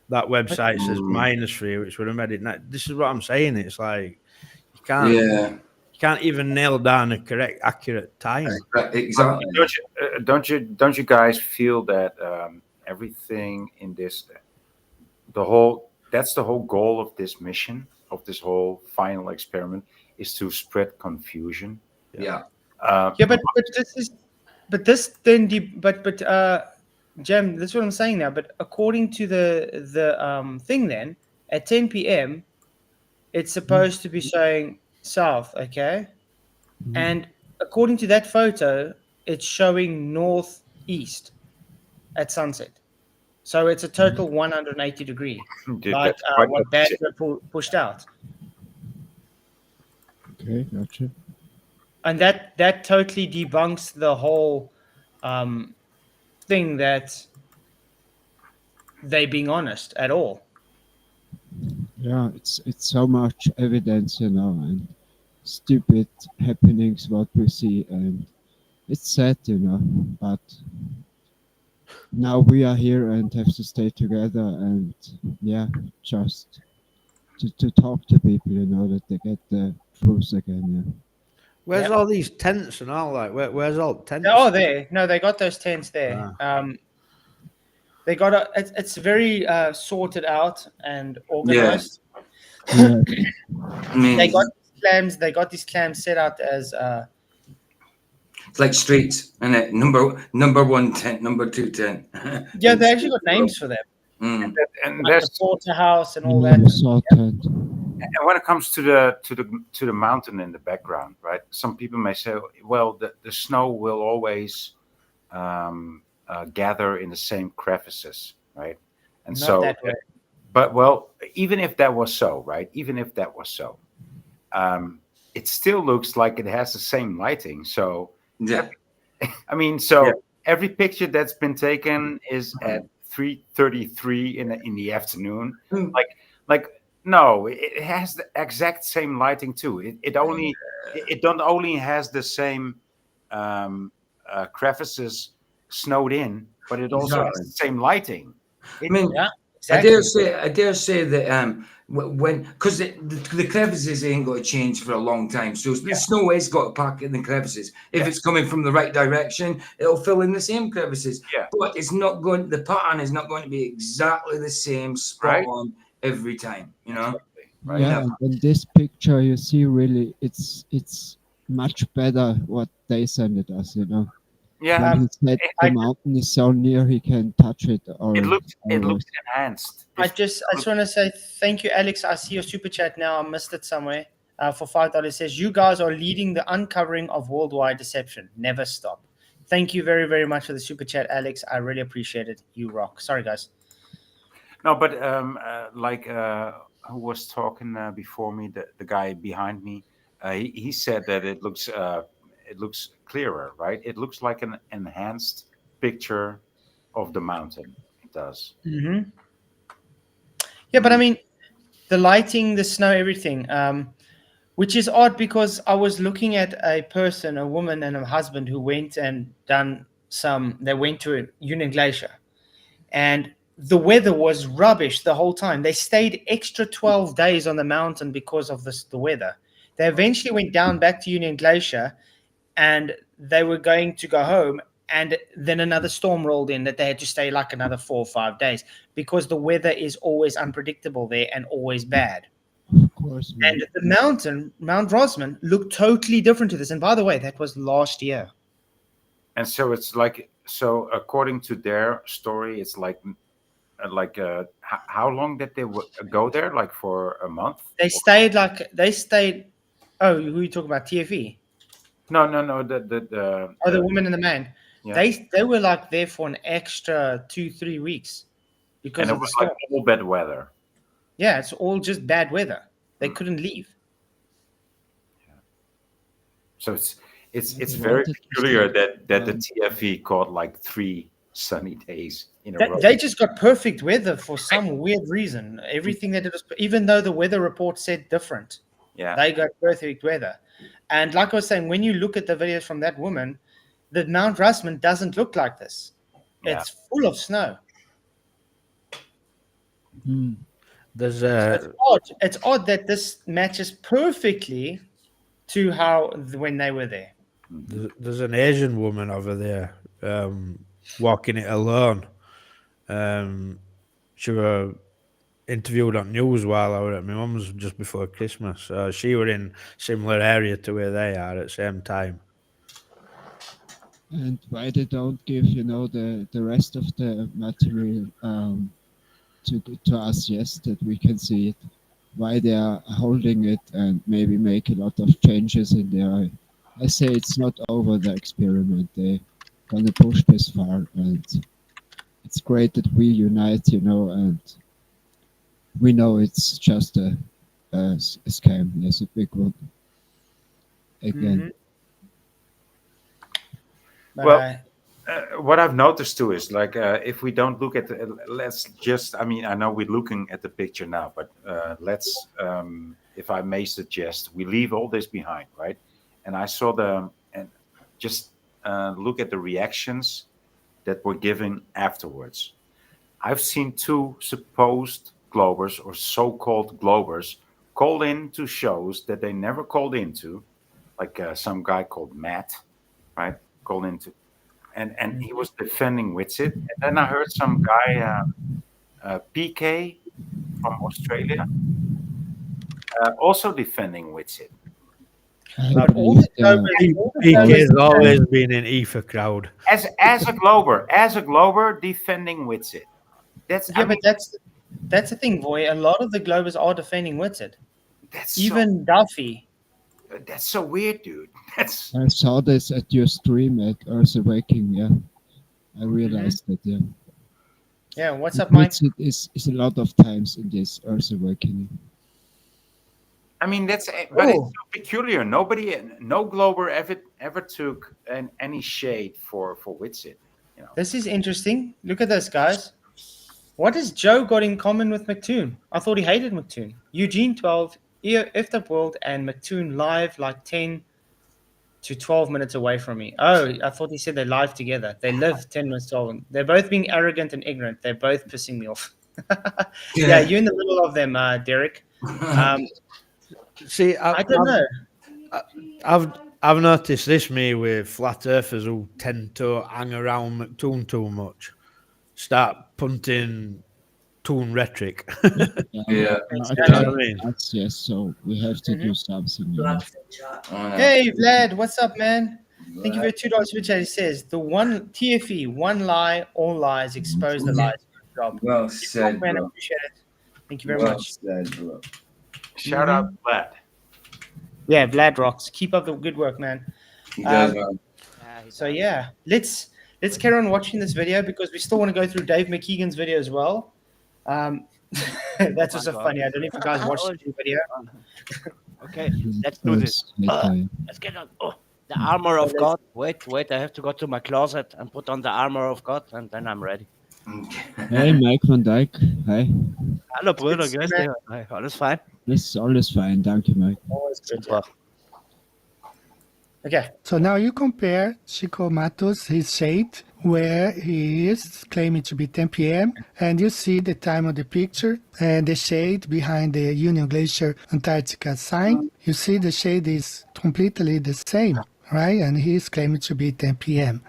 That website says -3, which would have made it. This is what I'm saying. It's like you can't can't even nail down a correct, accurate time. Exactly. Don't you guys feel that everything in this, that's the whole goal of this mission, of this whole final experiment, is to spread confusion. Yeah. Yeah, but this then Jem, that's what I'm saying now. But according to the thing, then at 10 p.m. it's supposed to be showing south, okay? And according to that photo, it's showing northeast at sunset. So it's a total 180 degree, Dude, like that's quite what opposite. Badger pushed out. Okay, gotcha. And that totally debunks the whole thing that they being honest at all. Yeah, it's so much evidence, and stupid happenings what we see, and it's sad, but now we are here and have to stay together and just to talk to people, that they get the truth again. Where's all these tents and all that? Where's all tents? Oh, there. No, they got those tents there. They got it's very sorted out and organized. Yeah. I mean, They got these clams set out as it's like streets, and it number 1 tent, number 2 tent. yeah, they actually got names for them. Mm. And Like the there's porterhouse and all Never that. saw tent. and when it comes to the mountain in the background, right? Some people may say, well, the snow will always gather in the same crevices, right? And Not so, that way. but well, even if that was so, right? Even if that was so, it still looks like it has the same lighting. So, Yeah. I mean, so Yeah. every picture that's been taken is at 3:33 in the afternoon. Mm. Like no, it has the exact same lighting too. It don't only has the same crevices snowed in, but it also has the same lighting. I mean, Yeah, I exactly. dare say that when because the crevices ain't going to change for a long time, so the snow has got to pack in the crevices. If it's coming from the right direction, it'll fill in the same crevices. Yeah. But it's not going. The pattern is not going to be exactly the same spot Right. on every time. Right. Yeah, and in this picture you see really it's much better what they send it us, Yeah. When he said the mountain is so near he can touch it, or It looks enhanced. I just want to say thank you, Alex. I see your super chat now. I missed it somewhere. For $5, it says you guys are leading the uncovering of worldwide deception. Never stop. Thank you very, very much for the super chat, Alex. I really appreciate it. You rock. Sorry, guys. No, but who was talking before me? The guy behind me. He said that it looks clearer, right? It looks like an enhanced picture of the mountain. It does. Mm-hmm. Yeah, but I mean, the lighting, the snow, everything. Which is odd because I was looking at a woman and a husband who went and they went to Union Glacier, and the weather was rubbish the whole time. They stayed extra 12 days on the mountain because of the weather. They eventually went down back to Union Glacier, and they were going to go home, and then another storm rolled in that they had to stay like another 4 or 5 days because the weather is always unpredictable there and always bad. of course. And the mountain, Mount Rosman, looked totally different to this. And by the way, that was last year. And so it's according to their story, it's like how long did they go there? Like for a month? They stayed. Oh, who are you talking about? TFE? No. The woman and the man. Yeah. They were like there for an extra 2-3 weeks because And it of the was storm. like all bad weather. Yeah, it's all just bad weather. They couldn't leave. So it's they very wanted to peculiar stay. that the TFE caught like 3 sunny days in a row. They just got perfect weather for some weird reason. Everything that it was, even though the weather report said different, Yeah. they got perfect weather. And like I was saying, when you look at the videos from that woman, the Mount Rushmore doesn't look like this. Yeah. It's full of snow. There's It's odd that this matches perfectly to how when they were there. There's an Asian woman over there walking it alone. She were interviewed on news while I were at my mum's just before Christmas. She were in similar area to where they are at the same time. And why they don't give, the rest of the material to us, yes, that we can see it. Why they are holding it and maybe make a lot of changes in there. I say it's not over the experiment. They're gonna push this far, and it's great that we unite, and we know it's just a scam. Yes, a big one. Again. Well, what I've noticed too is like if we don't look at let's just, I mean, I know we're looking at the picture now, but let's if I may suggest, we leave all this behind, right? And I saw and just look at the reactions that were given afterwards. I've seen two supposed Globers or so-called Globers called into shows that they never called into, like some guy called Matt, right? Called into, and he was defending Witsit. And then I heard some guy, PK from Australia, also defending Witsit. But all the PK has always been an EFA crowd. As a Glober defending Witsit. That's that's the thing, boy. A lot of the Globers are defending Witsit. That's even Duffy. That's so weird, dude. I saw this at your stream at Earth Awakening, yeah. I realized that, yeah. Yeah, what's up, Mike? It is a lot of times in this Earth Awakening. I mean, but it's so peculiar. No Glober ever took any shade for Witsit. This is interesting. Look at this, guys. What has Joe got in common with McToon? I thought he hated McToon. Eugene 12, Effed Up World, and McToon live like 10 to 12 minutes away from me. Oh, I thought he said they live together. They live 10 minutes 12. They're both being arrogant and ignorant. They're both pissing me off. Yeah, you're in the middle of them, Derek. See, I don't know. I've noticed this, me, with flat earthers who tend to hang around McToon too much. Start punting Toon rhetoric. Yeah. Yes, so we have to do something. Hey, Vlad, what's up, man? Thank you for $2 for chat. He says, the one TFE, one lie, all lies, expose the lies. Good job. Well said, man, bro. I appreciate it. Thank you very much. Said, bro. Shout out Vlad. Yeah, Vlad rocks. Keep up the good work, man. He does, man. So yeah, let's carry on watching this video because we still want to go through Dave McKeegan's video as well. That's also funny. I don't know if you guys watched the video. Okay, let's do this. Let's get on. Oh, the armor of God. Wait, I have to go to my closet and put on the armor of God, and then I'm ready. Hey, Mike van Dijk. Hi. Hallo, Brüder. Grüß dich. Hi, alles fein? Yes, alles fine. Danke, Mike. Always good. Okay. So now you compare Chico Matos, his shade, where he is claiming to be 10 p.m. and you see the time of the picture and the shade behind the Union Glacier Antarctica sign. You see the shade is completely the same, right? And he's claiming to be 10 p.m.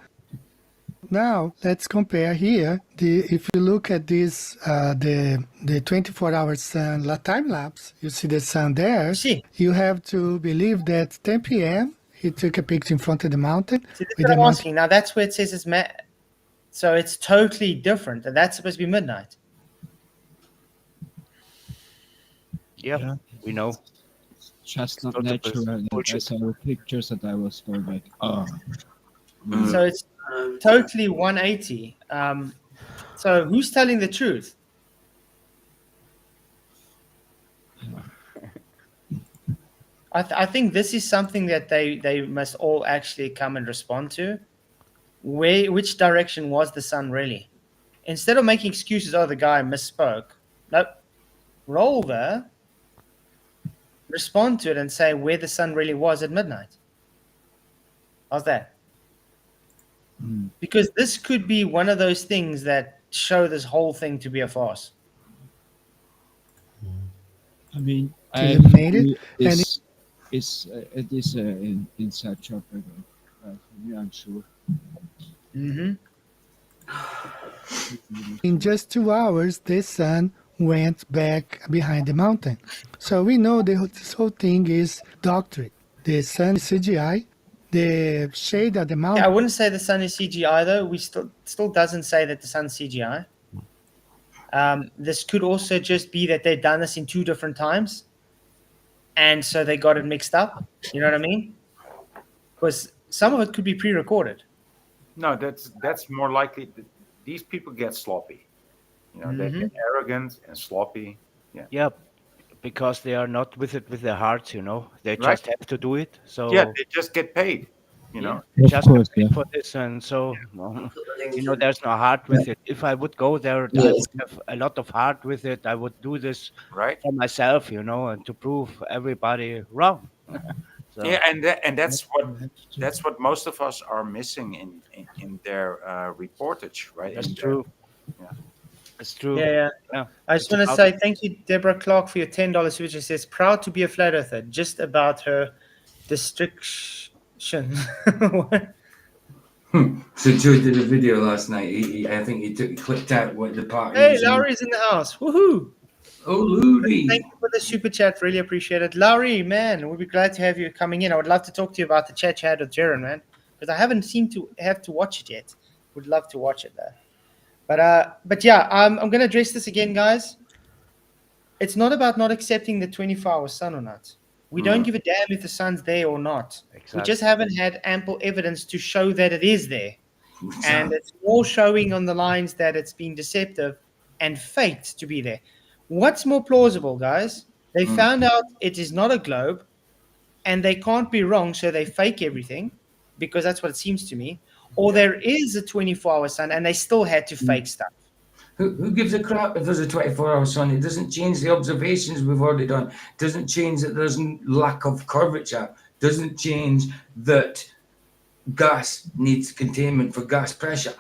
Now let's compare here. If you look at this, the 24-hour sun time lapse, you see the sun there. You have to believe that 10 p.m. he took a picture in front of the mountain. See, that's what I'm asking. Now that's where it says it's so it's totally different, and that's supposed to be midnight. Yeah, we know. Just not natural. I saw pictures and I was going like, oh. So it's totally 180. So who's telling the truth? I think this is something that they must all actually come and respond to. Which direction was the sun really? Instead of making excuses, oh, the guy misspoke. Nope. Roll over, respond to it, and say where the sun really was at midnight. How's that? Because this could be one of those things that show this whole thing to be a farce. I mean, eliminated. it is in such a for me, I'm sure. Mm-hmm. In just 2 hours, the sun went back behind the mountain. So we know this whole thing is doctored. The sun is CGI. The shade of the Yeah, I mountain. wouldn't say the sun is CGI though. We still doesn't say that the sun's CGI. This could also just be that they've done this in 2 different times, and so they got it mixed up. You know what I mean? Because some of it could be pre-recorded. No, that's more likely. These people get sloppy. They get arrogant and sloppy. Yeah. Yeah, because they are not with it with their hearts, They Right. just have to do it. So Yeah, they just get paid. yeah, Of just course, pay yeah. for this, and so there's no heart with it. If I would go there, I Yes. would have a lot of heart with it. I would do this Right. for myself, and to prove everybody wrong. So Yeah, and that's what most of us are missing in their reportage, right? that's In their- true. yeah. It's true. Yeah. Yeah. I just It's want to about- say thank you, Deborah Clark, for your $10 switch. It says proud to be a flat earther. Just about her distriction. So Joe did a video last night. I think he clipped out what the part. Hey, Lowry's in the house. Woohoo! Oh, Lowry. Thank you for the super chat. Really appreciate it. Lowry, man, we'll be glad to have you coming in. I would love to talk to you about the chat you had with Jaron, man, because I haven't seemed to have to watch it yet. Would love to watch it though. But yeah, I'm going to address this again, guys. It's not about not accepting the 24-hour sun or not. We don't give a damn if the sun's there or not. We just haven't had ample evidence to show that it is there. And it's more showing on the lines that it's been deceptive and faked to be there. What's more plausible, guys? They found out it is not a globe and they can't be wrong, so they fake everything because that's what it seems to me. Or there is a 24-hour sun and they still had to fake stuff. Who gives a crap if there's a 24-hour sun? It doesn't change the observations we've already done. It doesn't change that there's lack of curvature. It doesn't change that gas needs containment for gas pressure.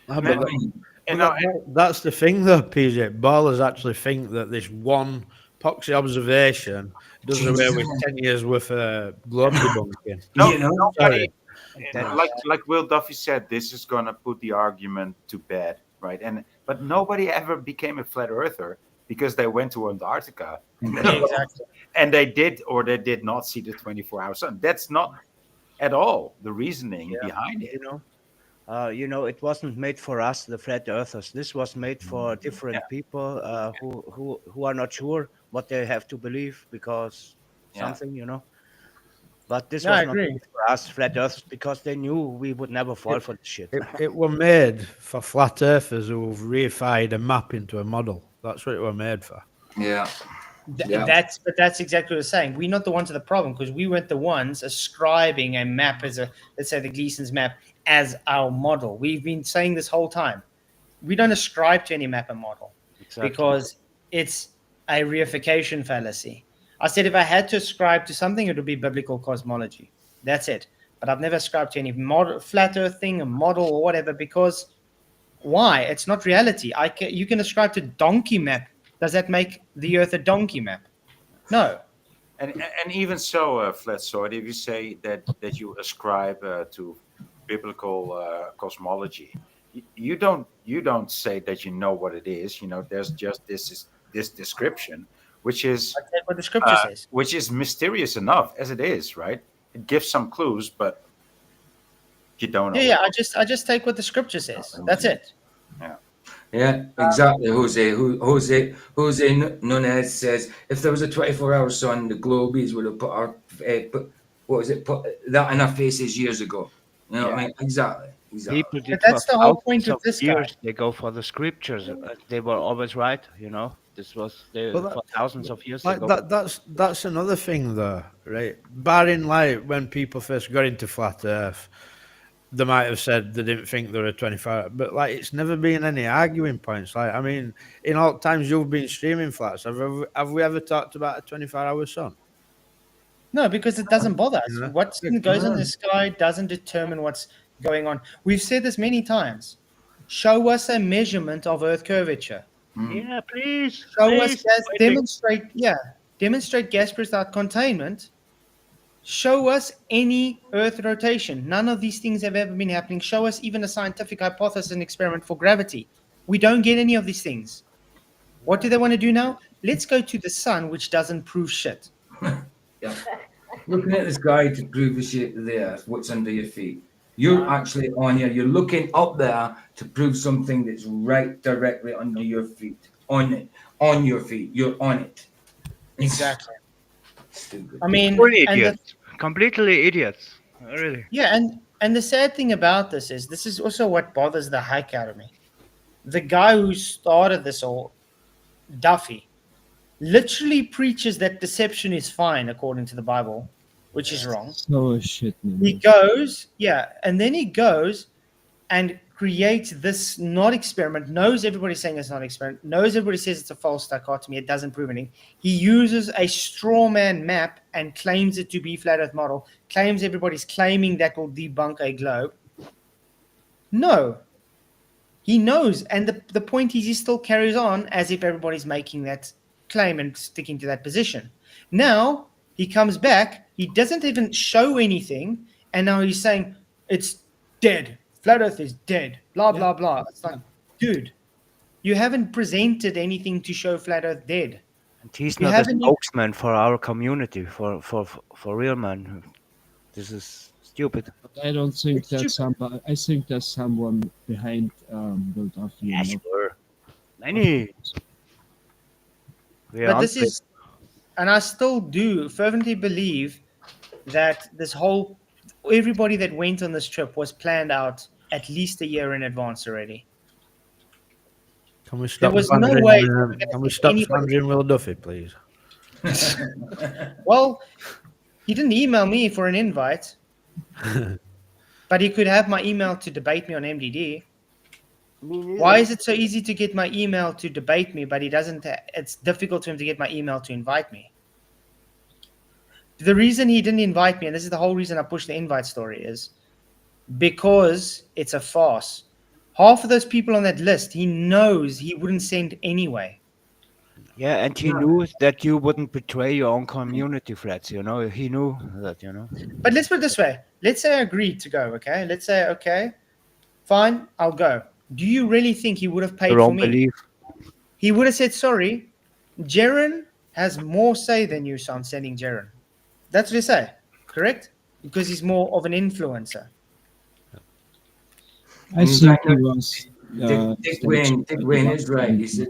That's the thing, though, PJ. Ballers actually think that this one poxy observation does away with 10 years worth of globe debunking. Nobody, like Will Duffy said, this is going to put the argument to bed, right? But nobody ever became a flat earther because they went to Antarctica and they did or they did not see the 24-hour sun. That's not at all the reasoning behind it. It wasn't made for us, the flat earthers. This was made for different people who are not sure what they have to believe because something. But this was not made for us, flat earthers, because they knew we would never fall for the shit. It were made for flat earthers who've reified a map into a model. That's what it were made for. Yeah. That's exactly what I'm saying. We're not the ones to the problem because we weren't the ones ascribing a map as let's say the Gleason's map as our model. We've been saying this whole time. We don't ascribe to any map and model because it's a reification fallacy. I said if I had to ascribe to something, it would be biblical cosmology. That's it. But I've never ascribed to any model, flat earth thing, a model or whatever, because why? It's not reality. You can ascribe to donkey map. Does that make the earth a donkey map? No. And even so, Flatzoid, if you say that you ascribe to biblical cosmology, you don't say that you know what it is. There's just this description, which is what the scripture says, which is mysterious enough as it is, right? It gives some clues, but you don't know. Yeah. I just take what the scripture says. That's it. Yeah, exactly, Jose. Jose Nunez says if there was a 24-hour sun, the Globies would have put that in our faces years ago. You know what I mean? Exactly. People did that's the whole point of this years. guy. They go for the scriptures. They were always right. This was for thousands of years ago. That's another thing, though, right? Barring when people first got into flat Earth, they might have said they didn't think there were 24, but it's never been any arguing points. In all times you've been streaming flats, have we ever talked about a 24-hour sun? No, because it doesn't bother us. What goes in the sky doesn't determine what's going on. We've said this many times. Show us a measurement of Earth curvature. Yeah, please. Show us gas. Demonstrate gas without containment, Show us any Earth rotation. None of these things have ever been happening. Show us even a scientific hypothesis and experiment for gravity. We don't get any of these things. What do they want to do now? Let's go to the sun, which doesn't prove shit. Yeah. Looking at the sky to prove the shape of the earth, what's under your feet. You're actually on here. You're looking up there to prove something that's right directly under your feet. On your feet. You're on it. Exactly. Stupid. I mean, We're and idiots. Completely idiots. Really. yeah, and the sad thing about this is also what bothers the heck out of me. The guy who started this all, Duffy, literally preaches that deception is fine according to the Bible, which is wrong. So shit, man. He goes, and then he goes and creates this not experiment, knows everybody's saying it's not an experiment, knows everybody says it's a false dichotomy, it doesn't prove anything. He uses a straw man map and claims it to be flat earth model, claims everybody's claiming that will debunk a globe. No. He knows, and the point is he still carries on as if everybody's making that claim and sticking to that position. Now, he comes back, he doesn't even show anything, and now he's saying it's dead. Flat Earth is dead. Blah, blah, blah. It's like, dude, you haven't presented anything to show Flat Earth dead. And he's You not a haven't even- spokesman for our community, for real, man. This is stupid. But I don't think It's there's stupid. somebody. I think there's someone behind Will Duffy. Yeah, you know. sure. Many. But this is, and I still do fervently believe that this whole, everybody that went on this trip was planned out at least a year in advance already. Can we There stop was no slandering, way. can we stop slandering Will Duffy, please? Well, he didn't email me for an invite, but he could have my email to debate me on MDD. Why is it so easy to get my email to debate me, but he doesn't? It's difficult for him to get my email to invite me. The reason he didn't invite me, and this is the whole reason I pushed the invite story, is because it's a farce. Half of those people on that list, he knows he wouldn't send anyway. Yeah, and he knew that you wouldn't betray your own community, Freds. You know, he knew that. You know. But let's put it this way. Let's say I agreed to go, okay? Let's say, okay, fine, I'll go. Do you really think he would have paid Your for own me? belief. He would have said, sorry, Jaren has more say than you, so I'm sending Jaren. That's what they say, correct? Because he's more of an influencer. I think he was. Dick Wayne is right. He said,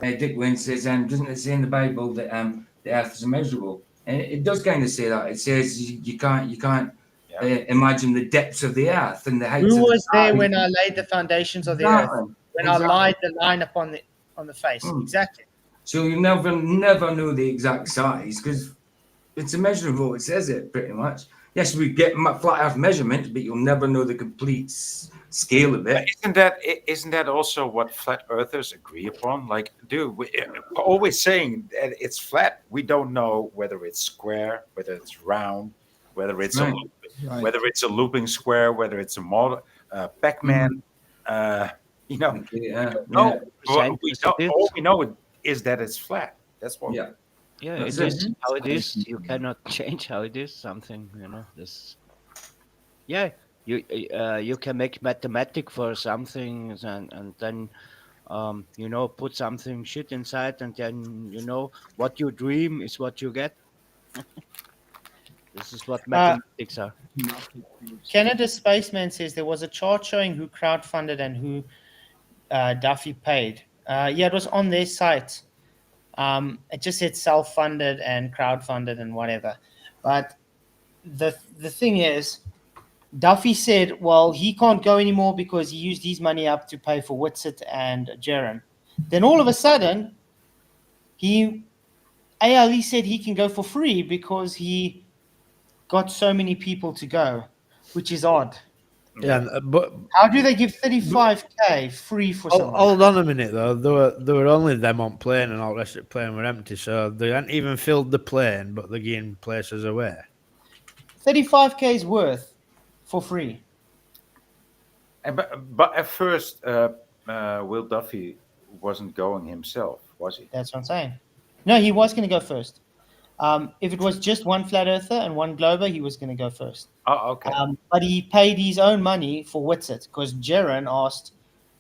Dick Wayne says, doesn't it say in the Bible that the earth is immeasurable? And it does kind of say that. It says you can't imagine the depths of the earth and the heights. Who of was the there sky. when I laid the foundations of the earth? When I lied the line upon the face. Exactly. So you never know the exact size because it's immeasurable. It says it pretty much. Yes, we get flat Earth measurements, but you'll never know the complete scale of it. Isn't that also what flat earthers agree upon? Like, dude, we're always saying that it's flat. We don't know whether it's square, whether it's round, whether it's whether it's a looping square, whether it's a model Pac-Man. You know, no. All we know is that it's flat. That's what. Yeah. Yeah, That's it is it. how it is. You cannot change how it is. Something, you know. This. Yeah, you can make mathematic for something and then you know, put something shit inside, and then you know what you dream is what you get. This is what mathematics are. Canada Spaceman says there was a chart showing who crowdfunded and who Duffy paid. Yeah, it was on their site. It just said self-funded and crowdfunded and whatever. But the thing is, Duffy said, well, he can't go anymore because he used his money up to pay for Whitsitt and Jaren. Then all of a sudden, ALE said he can go for free because he got so many people to go, which is odd. Yeah, but how do they give 35k free for someone? Hold on a minute though. There were only them on plane, and all the rest of the plane were empty, so they hadn't even filled the plane, but they're getting places away. 35k's worth for free. But at first, Will Duffy wasn't going himself, was he? That's what I'm saying. No, he was going to go first. If it was just one flat earther and one glober, he was going to go first. Oh, okay. But he paid his own money for Whitsett because Jaron asked.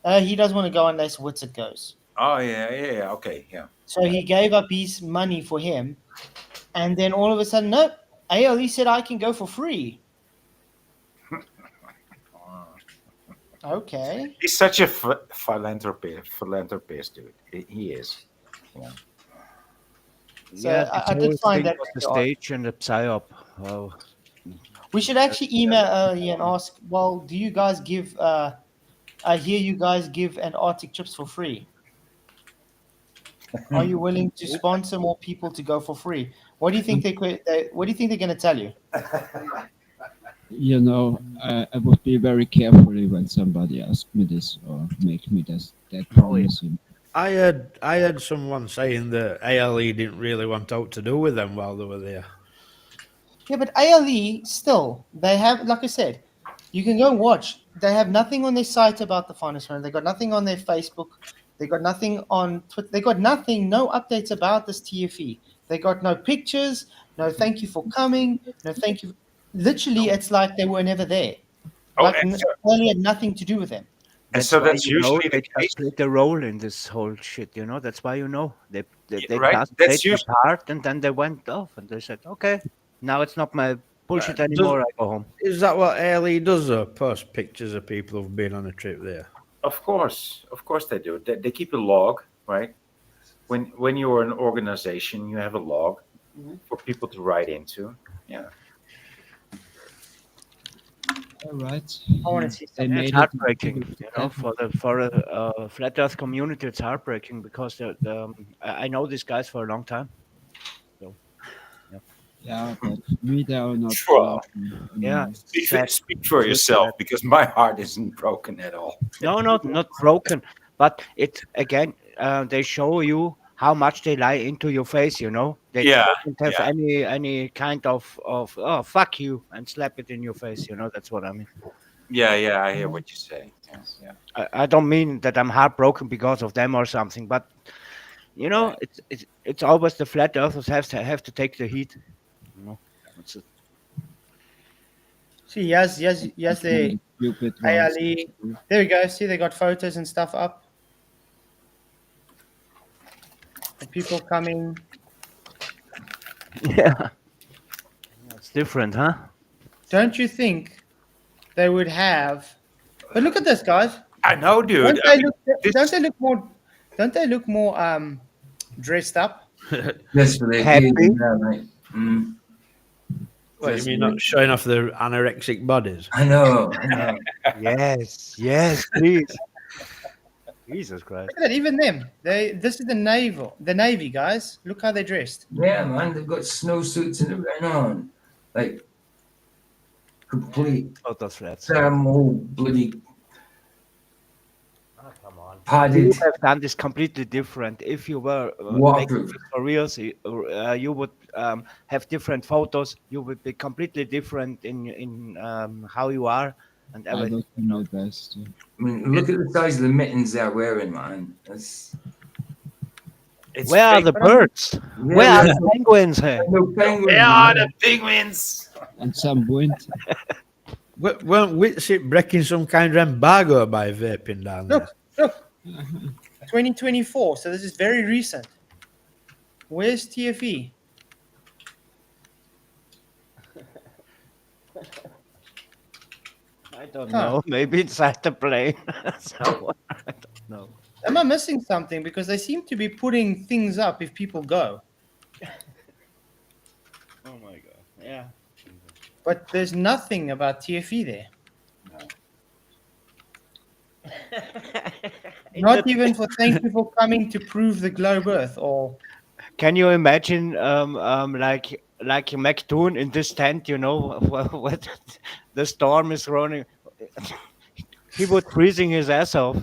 He doesn't want to go unless Whitsett goes. Oh, yeah. Okay, yeah. So he gave up his money for him, and then all of a sudden, nope. ALE said I can go for free. Okay. He's such a philanthropist, dude. He is. Yeah. So yeah, I did find that was the very odd. stage and the psyop. Oh, We should actually email Ali and ask. Well, do you guys give? I hear you guys give Antarctic trips for free. Are you willing to sponsor more people to go for free? What do you think what do you think they're going to tell you? You know, I would be very carefully when somebody asks me this or make me that promise. I heard someone saying that ALE didn't really want out to do with them while they were there. Yeah, but ALE still, they have, like I said, you can go and watch. They have nothing on their site about the finest run. They got nothing on their Facebook. They got nothing on Twitter. They got nothing, no updates about this TFE. They got no pictures, no thank you for coming, no thank you. Literally, it's like they were never there. Like ALE had nothing to do with them. And so that's you know, usually they the case. just played the role in this whole shit. You know, that's why they right, just that's played usually- the part, and then they went off and they said, okay, now it's not my bullshit anymore. I go home. Is that what ALE does, though? Post pictures of people who've been on a trip there? Of course they do. They keep a log, right? When you're an organization, you have a log for people to write into. Yeah. All right. I want to see They something. made It's it heartbreaking, you know, for a flat Earth community. It's heartbreaking because I know these guys for a long time. So, Yeah, but me, they are not. Wow. yeah, Speak for yourself, because my heart isn't broken at all. No, not broken, but it again. They show you how much they lie into your face. You know, they don't have any kind of oh fuck you and slap it in your face. You know, that's what I mean. Yeah, I hear what you say. Yeah. I don't mean that I'm heartbroken because of them or something, but you know, it's always the flat earthers have to take the heat. You know, that's it. See, yes, the Stupid ALE. There we go. See, they got photos and stuff up. The people coming. Yeah, it's different, huh? Don't you think they would have? But look at this, guys. I know, dude. Don't they look more dressed up? Yes, for their Happy. kids, yeah, mate. What, you mean not showing off their anorexic bodies? I know. Yes, please. Jesus Christ. Look at that, even them. This is the Navy guys. Look how they're dressed. Yeah, man, they've got snowsuits and everything on. Like, complete Photo threats. thermal bloody Come on. You padded. would have done this completely different. If you were making Waterproof. this for real, you would have different photos. You would be completely different in how you are and I everything. don't do my best. I mean, look at the size of the mittens they're wearing, man. That's, Where are fake. the birds? yeah, Where are yeah. the penguins here? No penguins, Where are man. the penguins? And some wind. Weren't Whitsitt breaking some kind of embargo by vaping down there? Look. 2024. So this is very recent. Where's TFE? I don't know. Maybe inside the plane. So, I don't know. Am I missing something? Because they seem to be putting things up if people go. Oh my god. Yeah. But there's nothing about TFE there. Not even for thank you for coming to prove the globe Earth or Can you imagine, like McToon in this tent? You know, what the storm is running. He was freezing his ass off.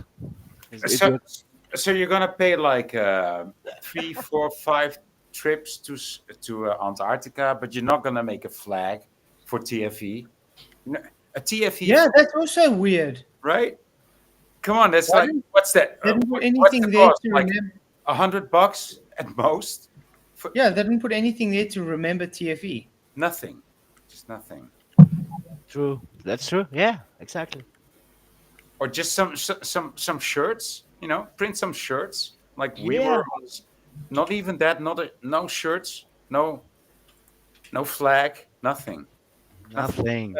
So you're gonna pay like 3, 4, 5 trips to Antarctica, but you're not gonna make a flag for TFE. No, a TFE. yeah, that's also weird. Right. Come on, that's Why like what's that? Didn't do What's anything the there cost? to Like remember. $100 at most Yeah, they didn't put anything there to remember TFE. Nothing, just nothing. True. That's true. Yeah, exactly. Or just some shirts. Print some shirts like we Yeah. were. Not even that. No shirts. No flag. Nothing. Nothing.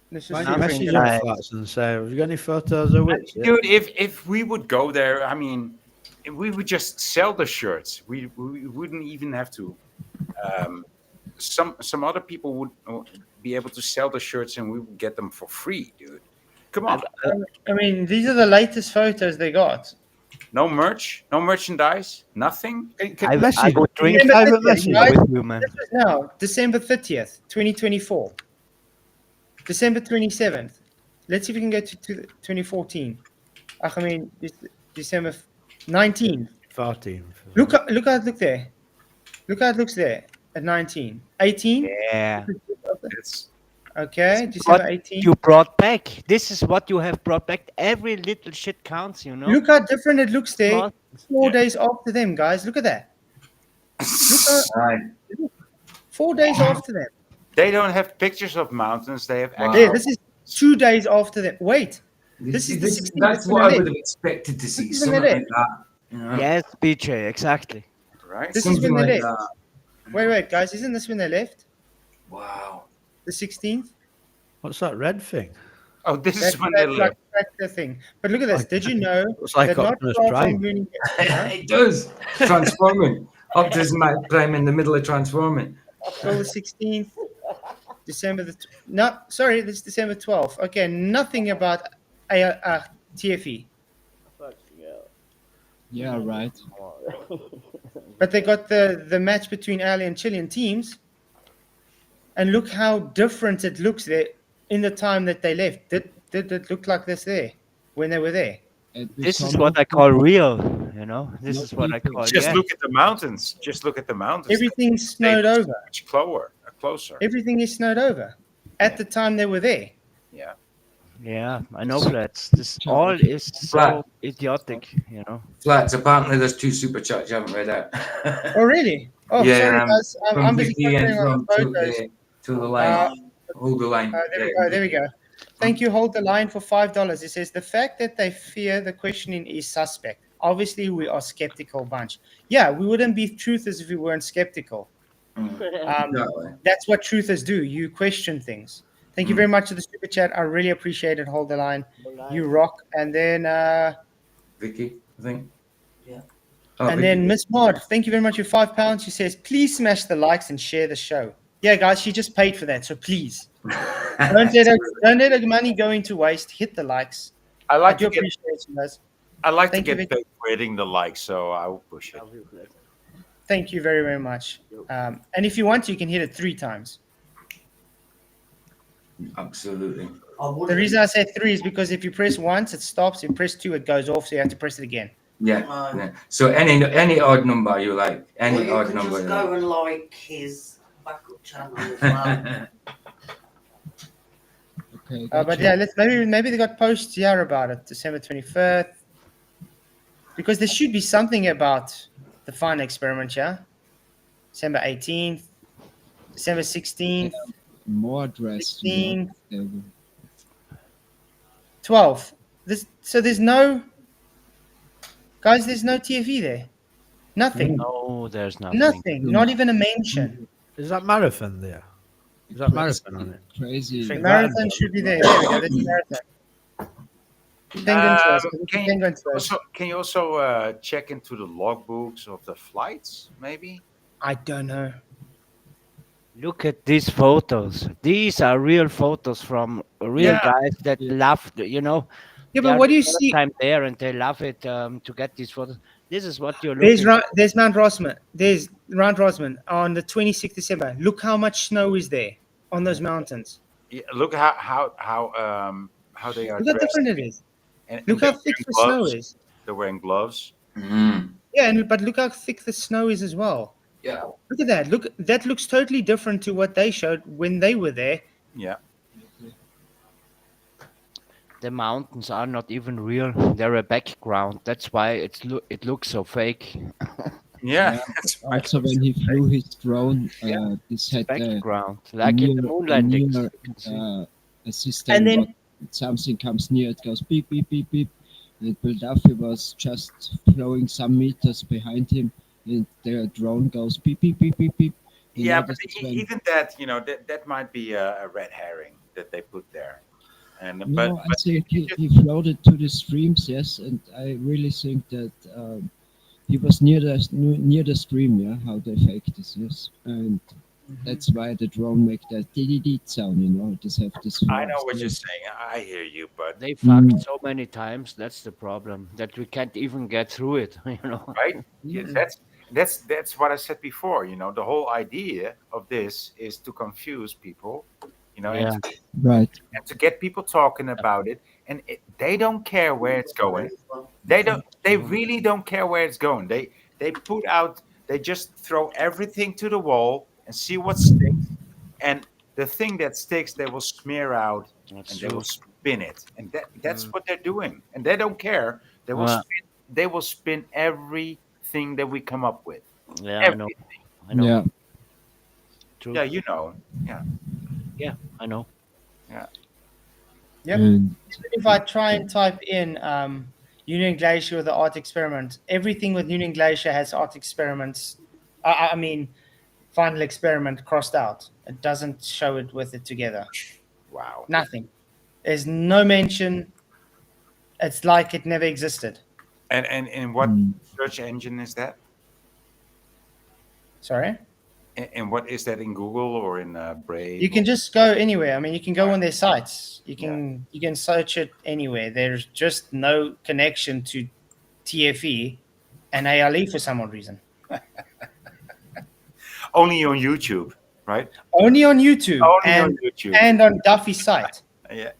This Why is don't you message different. on Flats and say, have you got any photos of it? Dude, if we would go there, I mean, we would just sell the shirts. We wouldn't even have to. Some other people would be able to sell the shirts, and we would get them for free, dude. Come on. I mean, these are the latest photos they got. No merch, no merchandise, nothing. I would drink December private 30th, message guys. with you, man. This was now December 30th, 2024. December 27th. Let's see if we can go to 2014. I mean, December 19th. 14th. Look how it looked there. Look how it looks there at 19. 18. Yeah. It's Okay, What December 18. you brought back. This is what you have brought back. Every little shit counts, you know. Look how different it looks there. Smart. 4 days after them, guys. Look at that. Right. 4 days after them. They don't have pictures of mountains. They have Wow. Yeah, this is 2 days after them. Wait, this is the 16th. That's what I would have expected to see. This is when Something they like that. You know? Yes, BJ, exactly. right. This is Something when they like left. that. Wait, guys. Isn't this when they left? Wow. The 16th? What's that red thing? Oh, this That's is when they like left. tractor thing. But look at this. Did you know It's like that not Optimus far Prime. from Union Glacier, It does. Transforming. Optimus Prime in the middle of transforming. October 16th, December no, sorry, this is December 12th. Okay, nothing about TFE. Yeah, right. But they got the match between Ali and Chilean teams. And look how different it looks there in the time that they left. Did it look like this there when they were there? This is what I call real, you know. This is what I call. Just yeah. look at the mountains. Just look at the mountains. Everything's snowed They- over. Much closer. Everything is snowed over at the time they were there. Yeah. Yeah, I know, Flats. This all is so Flat. idiotic, you know. Flats, apparently there's 2 super chats you haven't read out. Oh, really? Oh, sorry, guys. from I'm busy Vicky and concentrating on from the photos. to the line. Hold the line. There we go. Thank you. Hold the line for $5. It says the fact that they fear the questioning is suspect. Obviously, we are skeptical bunch. Yeah, we wouldn't be truthers if we weren't skeptical. Exactly. That's what truthers do. You question things. Thank you very much for the super chat. I really appreciate it. Hold the line. You rock. And then Vicky, I think. Yeah. Oh, and Vicky. then Miss Maud, thank you very much for £5. She says, please smash the likes and share the show. Yeah, guys, she just paid for that, so please. don't let her money go into waste. Hit the likes. I I like do to get. appreciate you guys. I like Thank to you, get Vicky. paid for hitting the like, so I will push it. Thank you very, very much. And if you want to, you can hit it 3 times. Absolutely. The reason I say 3 is because if you press once, it stops. If you press 2, it goes off, so you have to press it again. Yeah. yeah. So any odd number you like, any Well, you odd can number. just you go like. and like his backup channel as well. Okay, But yeah, maybe they got posts here about it, December 21st. Because there should be something about the fun experiment, yeah? December 18th, December 16th, more dress. 16th, 12th. So there's no... Guys, there's no TFE there. Nothing. No, there's nothing. Nothing. Not even a mention. Is that marathon there? Is that marathon on it? Crazy. Think Marathon should be there. There we go. That's marathon. Penguin Tours. Penguin Tours. Can you also check into the logbooks of the flights, maybe? I don't know. Look at these photos. These are real photos from real Yeah. guys that love, you know. Yeah, they but are what do you the first see? time there and they love it to get these photos. This is what you're looking There's Mount Rossman. There's Mount Rossman on the 26th December. Look how much snow is there on those mountains. Yeah, look how they are Look how dressed. different it is. And Look they're how thick wearing the snow gloves. is. They're wearing gloves. Yeah, but look how thick the snow is as well. Yeah. Look at that. Look, that looks totally different to what they showed when they were there. Yeah. The mountains are not even real. They're a background. That's why it looks so fake. Yeah, that's right. Also, when he flew his drone, this had Background, a like in the near, moon a landings. near You can see. a system. And then What something comes near, it goes beep beep beep beep. And Philadelphia was just flowing some meters behind him, and the drone goes beep beep beep beep beep. Yeah, but This is when even that, that might be a red herring that they put there. And no, I but think you just, he floated to the streams, yes, and I really think that he was near the stream, yeah, how they faked this, yes, and that's why the drone make that dee sound, just have this. I know what you're saying. I hear you, but They fucked so many times. That's the problem. That we can't even get through it. right? Yes, that's what I said before. The whole idea of this is to confuse people, Yeah. Right. and to get people talking about it, and they don't care where it's going. They really don't care where it's going. They just throw everything to the wall and see what sticks, and the thing that sticks they will smear out, That's and they true. will spin it, and that's what they're doing, and they don't care. Yeah. They will spin everything that we come up with. Yeah, I know. Everything. I know. Yeah. True. Yeah, you know. Yeah. Yeah, I know. Yeah. Yep. And If I try and type in Union Glacier or the art experiment, everything with Union Glacier has art experiments. I mean, final experiment crossed out. It doesn't show it with it together. Wow. Nothing. There's no mention. It's like it never existed. And what search engine is that? Sorry? And what is that in Google or in Brave? You can just go anywhere. I mean, you can go on their sites. You can search it anywhere. There's just no connection to TFE and ALE for some odd reason. Only on YouTube, right? Only on YouTube. Only and, on YouTube. And on Duffy's site. Yeah.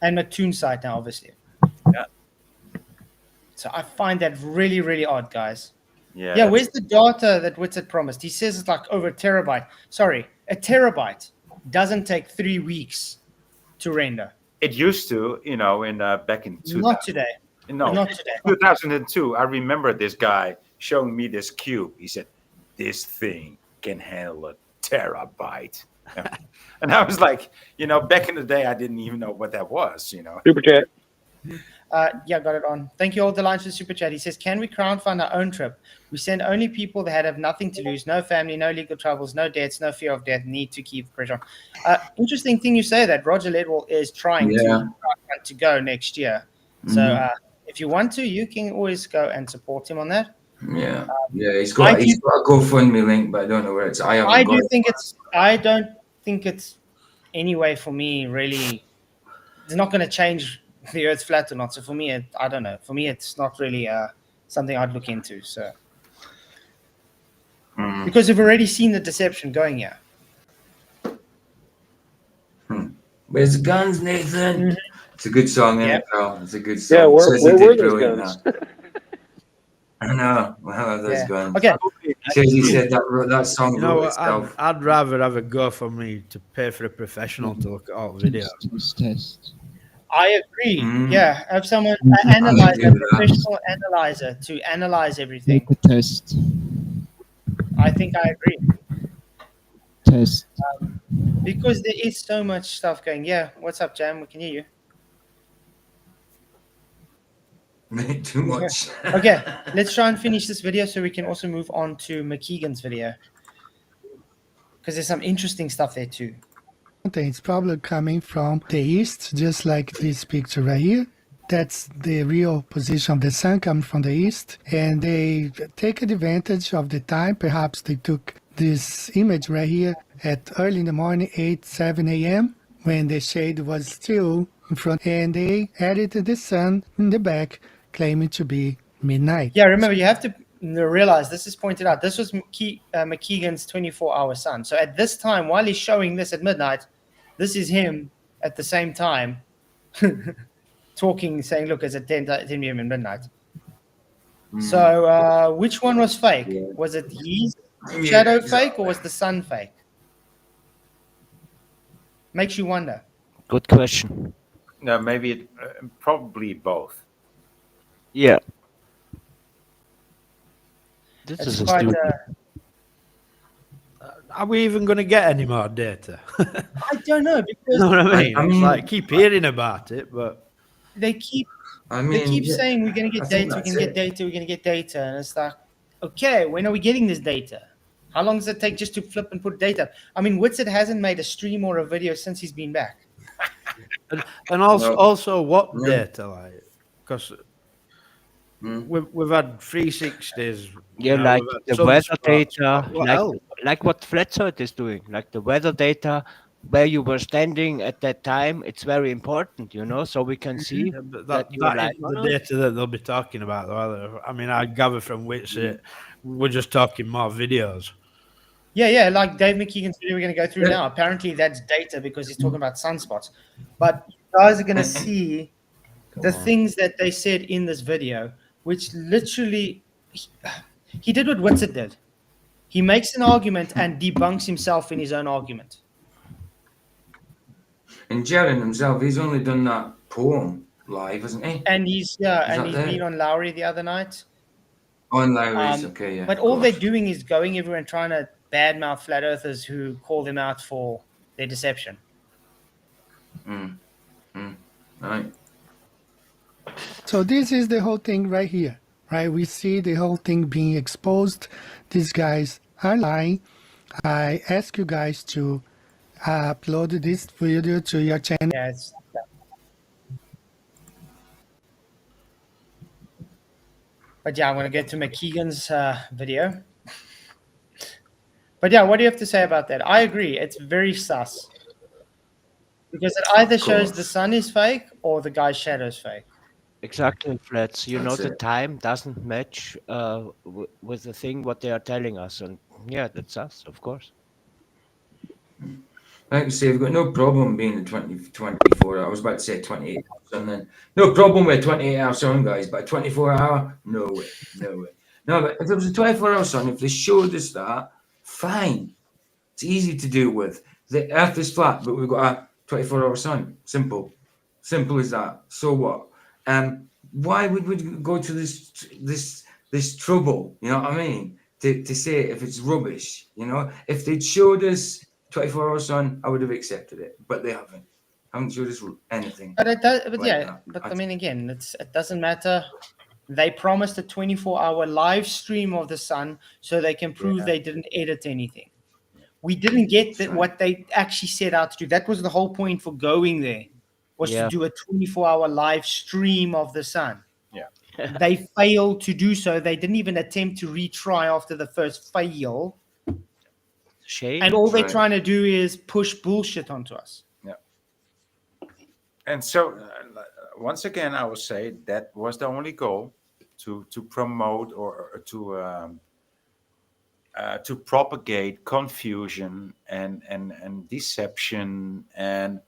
And McToon's site now, obviously. Yeah. So I find that really, really odd, guys. Yeah. Yeah, where's the data that Witsit promised? He says it's like over a terabyte. Sorry, a terabyte doesn't take 3 weeks to render. It used to, in back in 2000. Not today. No, Not today. 2002. I remember this guy showing me this cube. He said, "This thing can handle a terabyte." And I was like, back in the day, I didn't even know what that was. Super chat. Yeah, got it on. Thank you all the lines for the super chat. He says, can we crowdfund our own trip? We send only people that have nothing to lose, no family, no legal troubles, no debts, no fear of death, need to keep pressure on. Interesting thing you say that Roger Ledwell is trying to go next year. So if you want to, you can always go and support him on that. Yeah, he's got a GoFundMe link, but I don't know where it's. I don't think it's anyway for me really. It's not going to change the Earth's flat or not. So for me, I don't know. For me, it's not really something I'd look into. So because we've already seen the deception going here. Where's the guns, Nathan? It's a good song, isn't it, pal? It's a good song. Yeah, where were those guns? I know. Wow, those guns. Okay. He said that song. I'd rather have a GoFundMe to pay for a professional to look at all the videos. Test. I agree. Yeah, have someone analyze a professional analyzer to analyze everything. Take a test. I think I agree. Test. Because there is so much stuff going. Yeah, what's up, Jam? We can hear you. Too much. Okay, let's try and finish this video so we can also move on to McKeegan's video. Because there's some interesting stuff there too. It's probably coming from the east, just like this picture right here. That's the real position of the sun coming from the east. And they take advantage of the time. Perhaps they took this image right here at early in the morning, 7 a.m., when the shade was still in front. And they added the sun in the back, claiming to be midnight. Yeah, remember, you have to realize, this is pointed out, this was McKeegan's 24-hour sun. So at this time, while he's showing this at midnight, this is him at the same time talking, saying, look, it's at 10 p.m. in midnight. So which one was fake? Was it his shadow fake or was the sun fake? Makes you wonder. Good question. No, maybe probably both. Yeah. This It's is a quite. stupid. Are we even going to get any more data? I don't know You because know what I mean? I It's mean, like keep hearing about it, but they keep I they mean, keep yeah, saying we're going to I get think data, we're that's going to get it. data, we're going to get data, and it's like, okay, when are we getting this data? How long does it take just to flip and put data? I mean, Witsit hasn't made a stream or a video since he's been back. and also Well, also what yeah. data like because Mm. we've had 360s. Yeah, You know, like we've had the some weather spots, data, but what else? like what Flatzoid is doing, like the weather data, where you were standing at that time. It's very important, you know, so we can see Yeah, but that that you're that lying isn't or the not. data that they'll be talking about, though. I mean, I gather from Witsit, we're just talking more videos. Yeah, like Dave McKeegan's video we're going to go through Yeah. now. Apparently, that's data because he's talking about sunspots. But you guys are going to And- see the things that they said in this video, which literally he did what Witsit did. He makes an argument and debunks himself in his own argument. And Jaron himself, he's only done that poem live, hasn't he? And he's Is that he's there? been on Lowry the other night. On Larry's, okay, yeah. But of all they're course. doing is going everywhere and trying to badmouth flat earthers who call them out for their deception. Right. So this is the whole thing right here, right? We see the whole thing being exposed. These guys are lying. I ask you guys to upload this video to your channel. Yeah, but yeah, I'm going to get to McKeegan's video. But yeah, what do you have to say about that? I agree. It's very sus. Because it either shows the course. sun is fake or the guy's shadow is fake. Exactly, Flats. You know, That's the it. time doesn't match with the thing what they are telling us, and yeah, that's us, of course. Like I say, I've got no problem being a 24 hours. I was about to say 28 hour sun then. No problem with 28-hour sun, guys, but 24-hour? No way. No way. No, but if it was a 24-hour sun, if they showed us that, fine. It's easy to deal with. The earth is flat, but we've got a 24-hour sun. Simple. Simple as that. So what? Why would we go to this trouble? You know what I mean? To say if it's rubbish, you know? If they'd showed us 24-hour sun, I would have accepted it. But they haven't. Haven't showed us anything. But it does. But like yeah, that. but I mean, again, it doesn't matter. They promised a 24-hour live stream of the sun so they can prove they didn't edit anything. We didn't get that what they actually set out to do. That was the whole point for going there, was to do a 24-hour live stream of the sun. Yeah. They failed to do so. They didn't even attempt to retry after the first fail. Shame. And all they're trying to do is push bullshit onto us. Yeah. And so, once again, I will say that was the only goal, to promote or to propagate confusion and deception and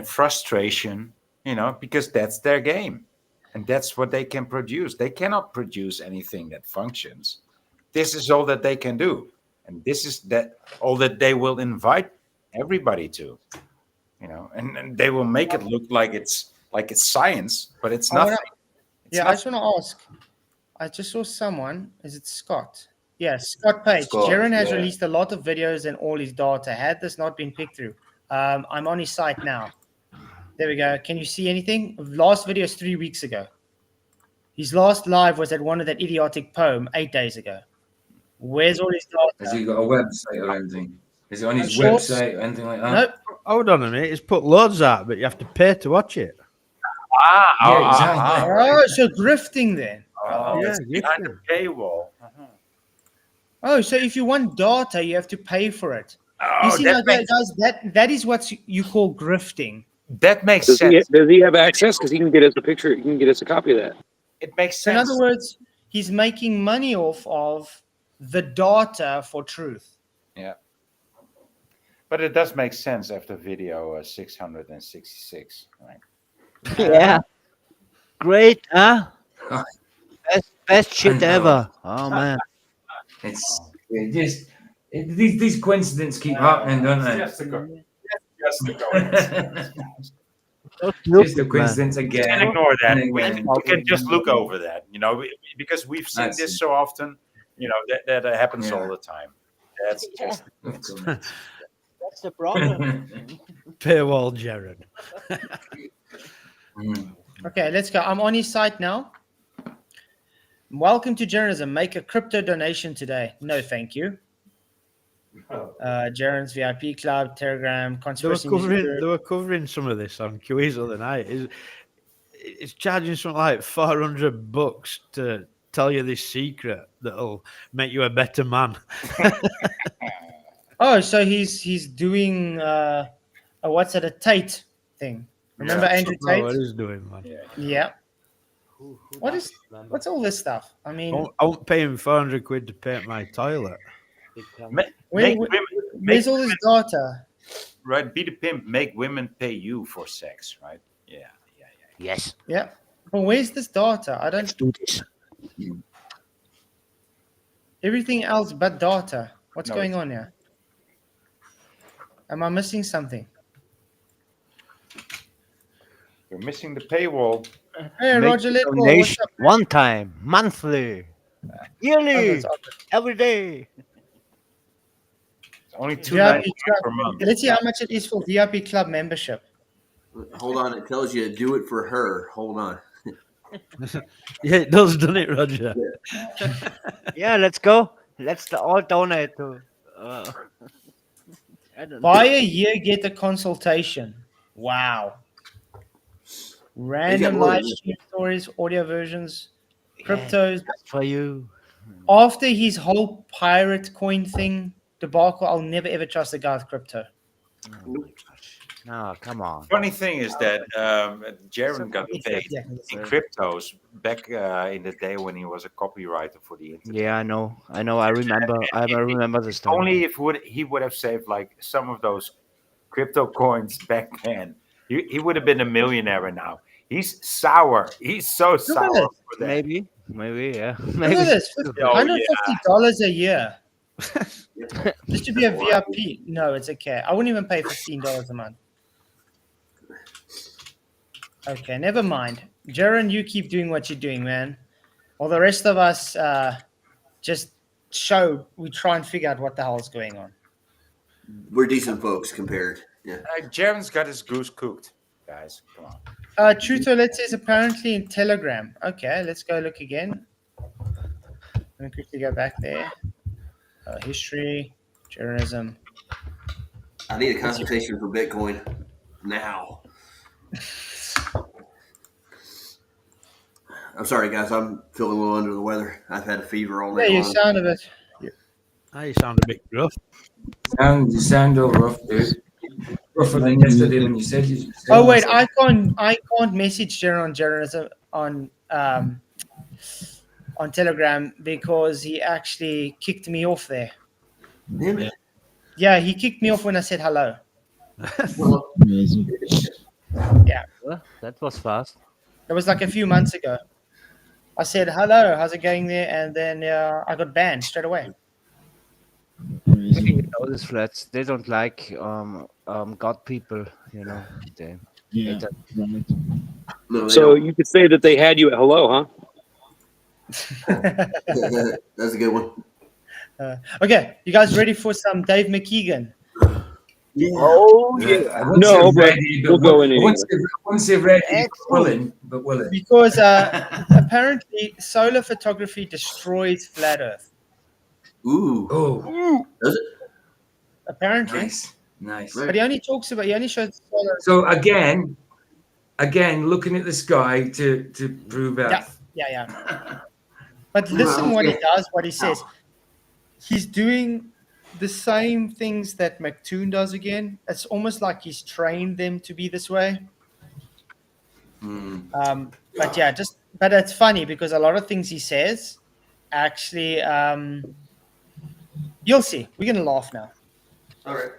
frustration, you know, because that's their game and that's what they can produce. They cannot produce anything that functions. This is all that they can do, and this is all that they will invite everybody to, you know, and they will make it look like it's science, but it's nothing. I just want to ask. I just saw someone. Is it Scott? Yes, Scott Page. Jaron has released a lot of videos and all his data. Had this not been picked through, I'm on his site now. There we go. Can you see anything? Last video is 3 weeks ago. His last live was at one of that idiotic poem 8 days ago. Where's all his data? Has he got a website or anything? Is it on his Shorts? website or anything like that? Nope. Hold on a minute. It's put loads out, but you have to pay to watch it. Yeah, exactly. Oh, so grifting then. It's behind the paywall. Oh, so if you want data, you have to pay for it. You see, that now, guys, that is what you call grifting. That makes Does sense. he have access? Because he can get us a picture. He can get us a copy of that. It makes So in sense. other words, he's making money off of the data for truth. Yeah. But it does make sense after video 666, right? Yeah. Great, huh? Best shit ever. Oh man. It's these coincidences keep happening, don't they? Just a coincidence. Just a coincidence again. Can ignore that. And We again. can just look over that, you know, because we've seen That's this it. so often. You know that happens Yeah. all the time. That's just That's the problem. Paywall Jared. Okay, let's go. I'm on his site now. Welcome to journalism. Make a crypto donation today. No, thank you. Jaren's VIP Club, Telegram, They were Conspiracy News covering. Group. They were covering some of this on QE's the other night. It's charging something like $400 to tell you this secret that'll make you a better man. Oh, so he's doing what's it, a Tate thing? Remember Andrew That's what Tate? he's doing, man. Yeah. What's all this stuff? I mean, I won't pay him £400 to paint my toilet. where's all this data? right. Be the pimp. Make women pay you for sex. Right. Yeah. Yes. Yeah. But where's this data? I don't do this. everything else but data. What's No, going on here? Am I missing something? You're missing the paywall. Hey, Make Roger Little, what's donation up? one time, monthly, yearly, Others, others. every day. It's only VIP $2.99 Club. per month. Let's see how much it is for VIP Club membership. Hold on, it tells you do it for her. Hold on. Yeah, it does, doesn't it, Roger? Yeah, let's go. Let's all donate to. I don't know. Buy a year, get a consultation. Wow. Random more live than this. stream stories, audio versions, cryptos. For you. After his whole pirate coin thing debacle, I'll never ever trust a guy with crypto. No, come on. Funny thing is that Jaron got paid in cryptos back in the day when he was a copywriter for the internet. Yeah, I know. I remember the story. Only if he would have saved like some of those crypto coins back then, he would have been a millionaire by now. He's sour. He's so sour this. for that. Maybe, yeah. Look Maybe. at this, Oh, $150 a year. Just to be a VIP. No, it's okay. I wouldn't even pay $15 a month. Okay, never mind. Jaron, you keep doing what you're doing, man. While the rest of us just we try and figure out what the hell's going on. We're decent folks compared. Yeah. Jaron's got his goose cooked, guys. Come on. Truth or Let's is apparently in Telegram. Okay, let's go look again. Let me quickly go back there. History, journalism. I need a consultation for Bitcoin now. I'm sorry, guys. I'm feeling a little under the weather. I've had a fever all night Yeah, you long. sound a bit. You sound a bit rough. You sound all rough, dude. Rougher than yesterday when you said you. Oh wait, I can't message Jaron on journalism on Telegram because he actually kicked me off there. Damn it. Yeah, he kicked me off when I said hello. Amazing. Yeah, Well, that was fast. it was like a few months ago. I said hello, how's it going there, and then I got banned straight away. You know these flats, they don't like God people, you know. They Yeah, hate that. right. No, they So don't. you could say that they had you at hello, huh? That's a good one. Okay, you guys ready for some Dave McKeegan? Yeah. Oh yeah. Once No, they're but ready, we'll go in anyway. Once they're ready, willing, but willing. Because apparently solar photography destroys flat Earth. Ooh. Oh, Does it? Apparently, nice. but he only shows solar. So again, looking at the sky to prove out. Yeah. But listen what he does, what he says. He's doing the same things that McToon does again. It's almost like he's trained them to be this way. But yeah, but it's funny because a lot of things he says actually you'll see. We're gonna laugh now. All right.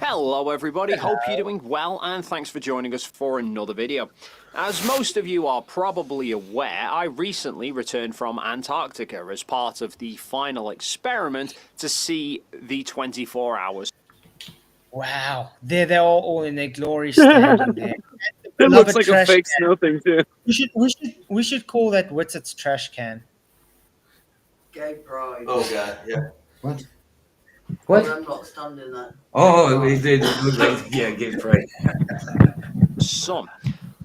Hello everybody, hope you're doing well and thanks for joining us for another video. As most of you are probably aware, I recently returned from Antarctica as part of the final experiment to see the 24 hours. Wow, there they are all in their glory standing there. It looks like a trash fake can. snow thing too. We should call that Witsit's trash can. Gay pride. Oh god, yeah. What? But What? I'm not standing there. Oh, it did look like gay pride. Sun,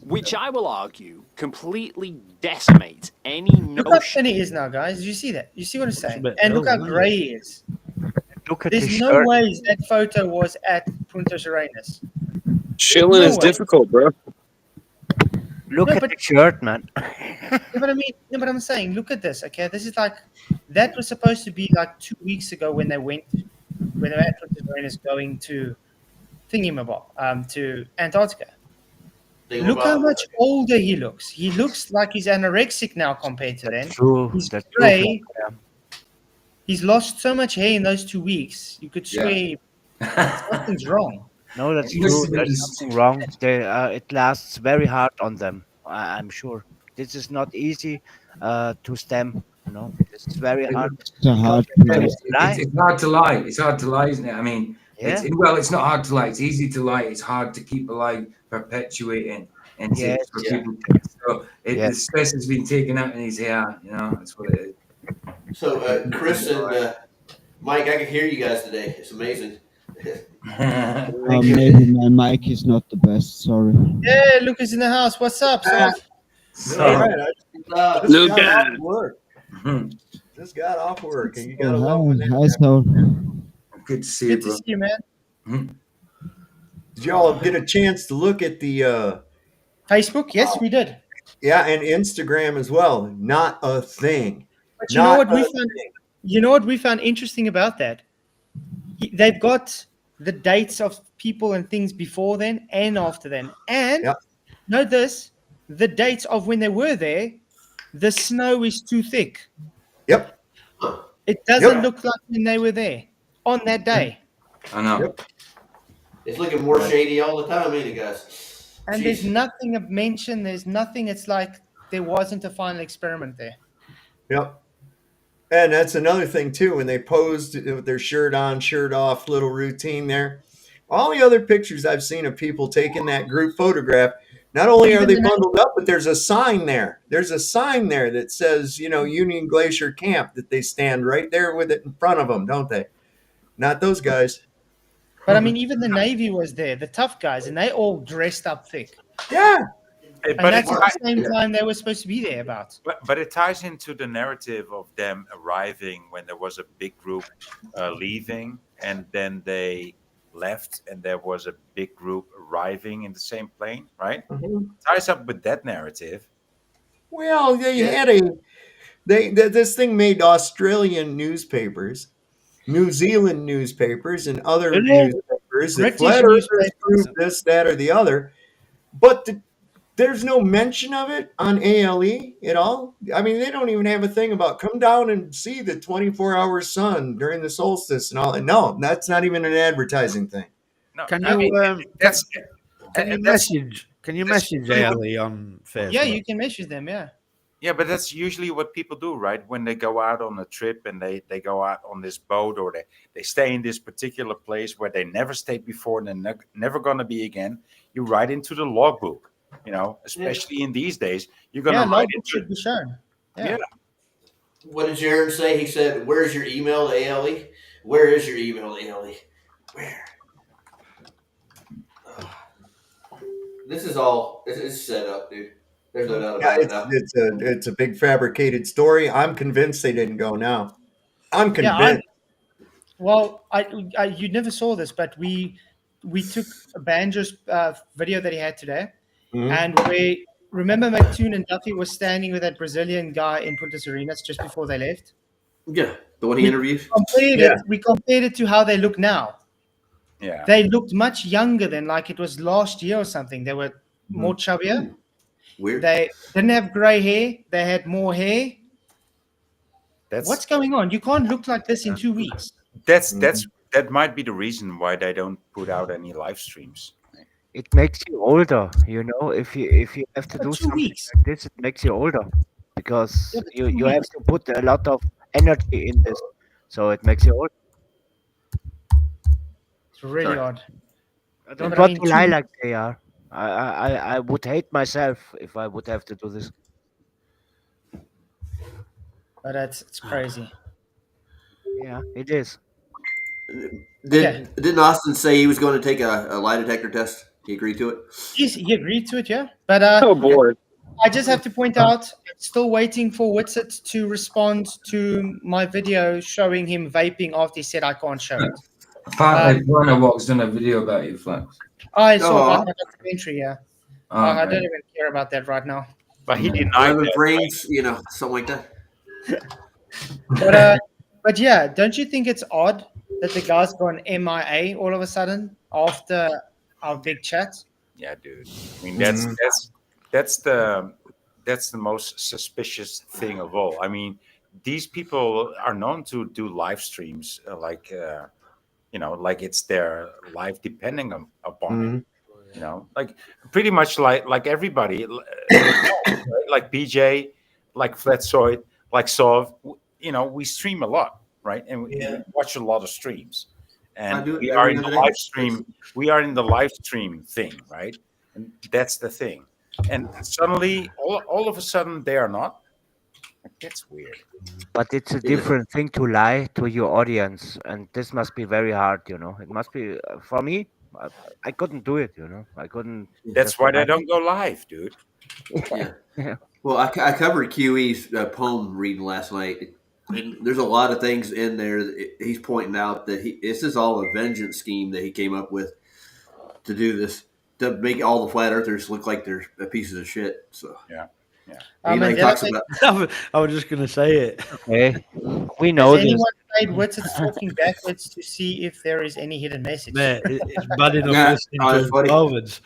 which I will argue completely decimates any Look how notion. thin he is now, guys. Did you see that? You see what I'm saying? bit And look how ill, isn't grey he is. Look at There's his no shirt. ways that photo was at Punta Serenas. Chilling No is way. difficult, bro. Look No, at but- the shirt, man. Yeah, but I mean, no, but I'm saying, look at this. Okay, this is like that was supposed to be like 2 weeks ago when they were at Punta Serenas going to Thingamabob, to Antarctica. Look how much older he looks. He looks like he's anorexic now compared to then. True. He's That's grey. true. Yeah. He's lost so much hair in those 2 weeks. You could swear something's wrong. No, that's It must true. have been There's just- something wrong. It lasts very hard on them. I'm sure. This is not easy to stem. You know, this is very hard. It's a hard because place. It's hard to lie. It's hard to lie, isn't it? I mean, Yeah. it's not hard to lie. It's easy to lie. It's hard to keep a lie perpetuating and Yes. for Yeah. people. So Yeah. the stress has been taken out in his hair. You know, that's what it is. So, Chris and Mike, I can hear you guys today. It's amazing. Maybe my mic is not the best. Sorry. Yeah, Lucas in the house. What's up, Soph? So, All right, I just Look got at off work. mhm. Just got off work, and you got to Oh, love when hi, that hi, so Good to see you, Good to bro. see you, man. Did y'all get a chance to look at the Facebook? Yes, we did. and Instagram as well? Not a thing. But you know Not what we a found? thing. You know what we found interesting about that? They've got the dates of people and things before then and after then, and Yep. note this: the dates of when they were there. The snow is too thick. Yep. It doesn't Yep. look like when they were there on that day. I know. Yep. It's looking more shady all the time, ain't it, guys? And Jeez. there's nothing of mention. There's nothing. It's like there wasn't a final experiment there. Yep. And that's another thing too. When they posed with their shirt on, shirt off, little routine there. All the other pictures I've seen of people taking that group photograph, not only are they bundled up, but there's a sign there. There's a sign there that says, Union Glacier Camp, that they stand right there with it in front of them, don't they? Not those guys. But I mean, even the Navy was there, the tough guys, and they all dressed up thick. Yeah. And But that's it, at the same time they were supposed to be there about. but it ties into the narrative of them arriving when there was a big group leaving, and then they left, and there was a big group arriving in the same plane, right? Ties up with that narrative. Well, they had this thing made Australian newspapers, New Zealand newspapers, and other newspapers that British flat earthers newspapers. prove this, that, or the other. But there's no mention of it on ALE at all. I mean, they don't even have a thing about come down and see the 24-hour sun during the solstice and all. No, that's not even an advertising thing. No, Can I you mean, that's can you that's- message that's ALE on Facebook? Yeah, you can message them, yeah. Yeah, but that's usually what people do, right? When they go out on a trip and they go out on this boat, or they stay in this particular place where they never stayed before and they're never going to be again, you write into the logbook, especially in these days. You're going Yeah, to write logbook into should be shown. Yeah. What did Jared say? He said, "Where's your email to ALE? Where is your email to ALE? Where?" This is all. It's set up, dude. There's no doubt Yeah, about it now. it's a big fabricated story. I'm convinced they didn't go now. I'm Yeah, convinced. Well, you never saw this, but we took a Banjo's video that he had today, Mhm. and we remember McToon and Duffy was standing with that Brazilian guy in Punta Serenas just before they left. Yeah, the one he interviewed. We compared it to how they look now. Yeah. They looked much younger than like it was last year or something. They were more chubbier. Weird. They didn't have gray hair. They had more hair. What's going on? You can't look like this in 2 weeks. That might be the reason why they don't put out any live streams. It makes you older, If you have to For do 2 something weeks. like this, it makes you older because you have to put a lot of energy in this, so it makes you older. It's really Sorry. odd. I don't But want mean, to lie 2 like they are. I would hate myself if I would have to do this. but it's crazy. Yeah, it is. Didn't Austin say he was going to take a lie detector test? He agreed to it. He agreed to it, yeah. But Oh boy. I just have to point out, I'm still waiting for Witsit to respond to my video showing him vaping after he said I can't show it. Apparently, Warner Walk's done a video about you, Flax. I saw Aw. about my documentary, yeah. Oh, I don't right. even care about that right now. But he Yeah. denied 11 that. frames, something like that. But yeah, don't you think it's odd that the guy's gone MIA all of a sudden after our big chat? Yeah, dude. I mean, that's the most suspicious thing of all. I mean, these people are known to do live streams like it's their life depending upon it. Like pretty much like everybody, like BJ, like Flatzoid, like Sov. We stream a lot, right? And we watch a lot of streams. I And do it we are every in the other day. live stream. We are in the live stream thing, right? And that's the thing. And suddenly, all of a sudden, they are not. Like, that's weird. But it's a different thing to lie to your audience, and this must be very hard. It must be for me. I couldn't do it. I couldn't. That's just why they lie. don't go live, dude. Yeah. Yeah. Well, I covered QE's poem reading last night, and there's a lot of things in there that he's pointing out that this is all a vengeance scheme that he came up with to do this, to make all the flat earthers look like they're pieces of shit. So yeah. He talks about. I was just gonna say it. Okay, we know Has this. anyone played Witsit's talking backwards to see if there is any hidden message? Mate, it's bad enough Nah, listening oh, to that's funny. forwards.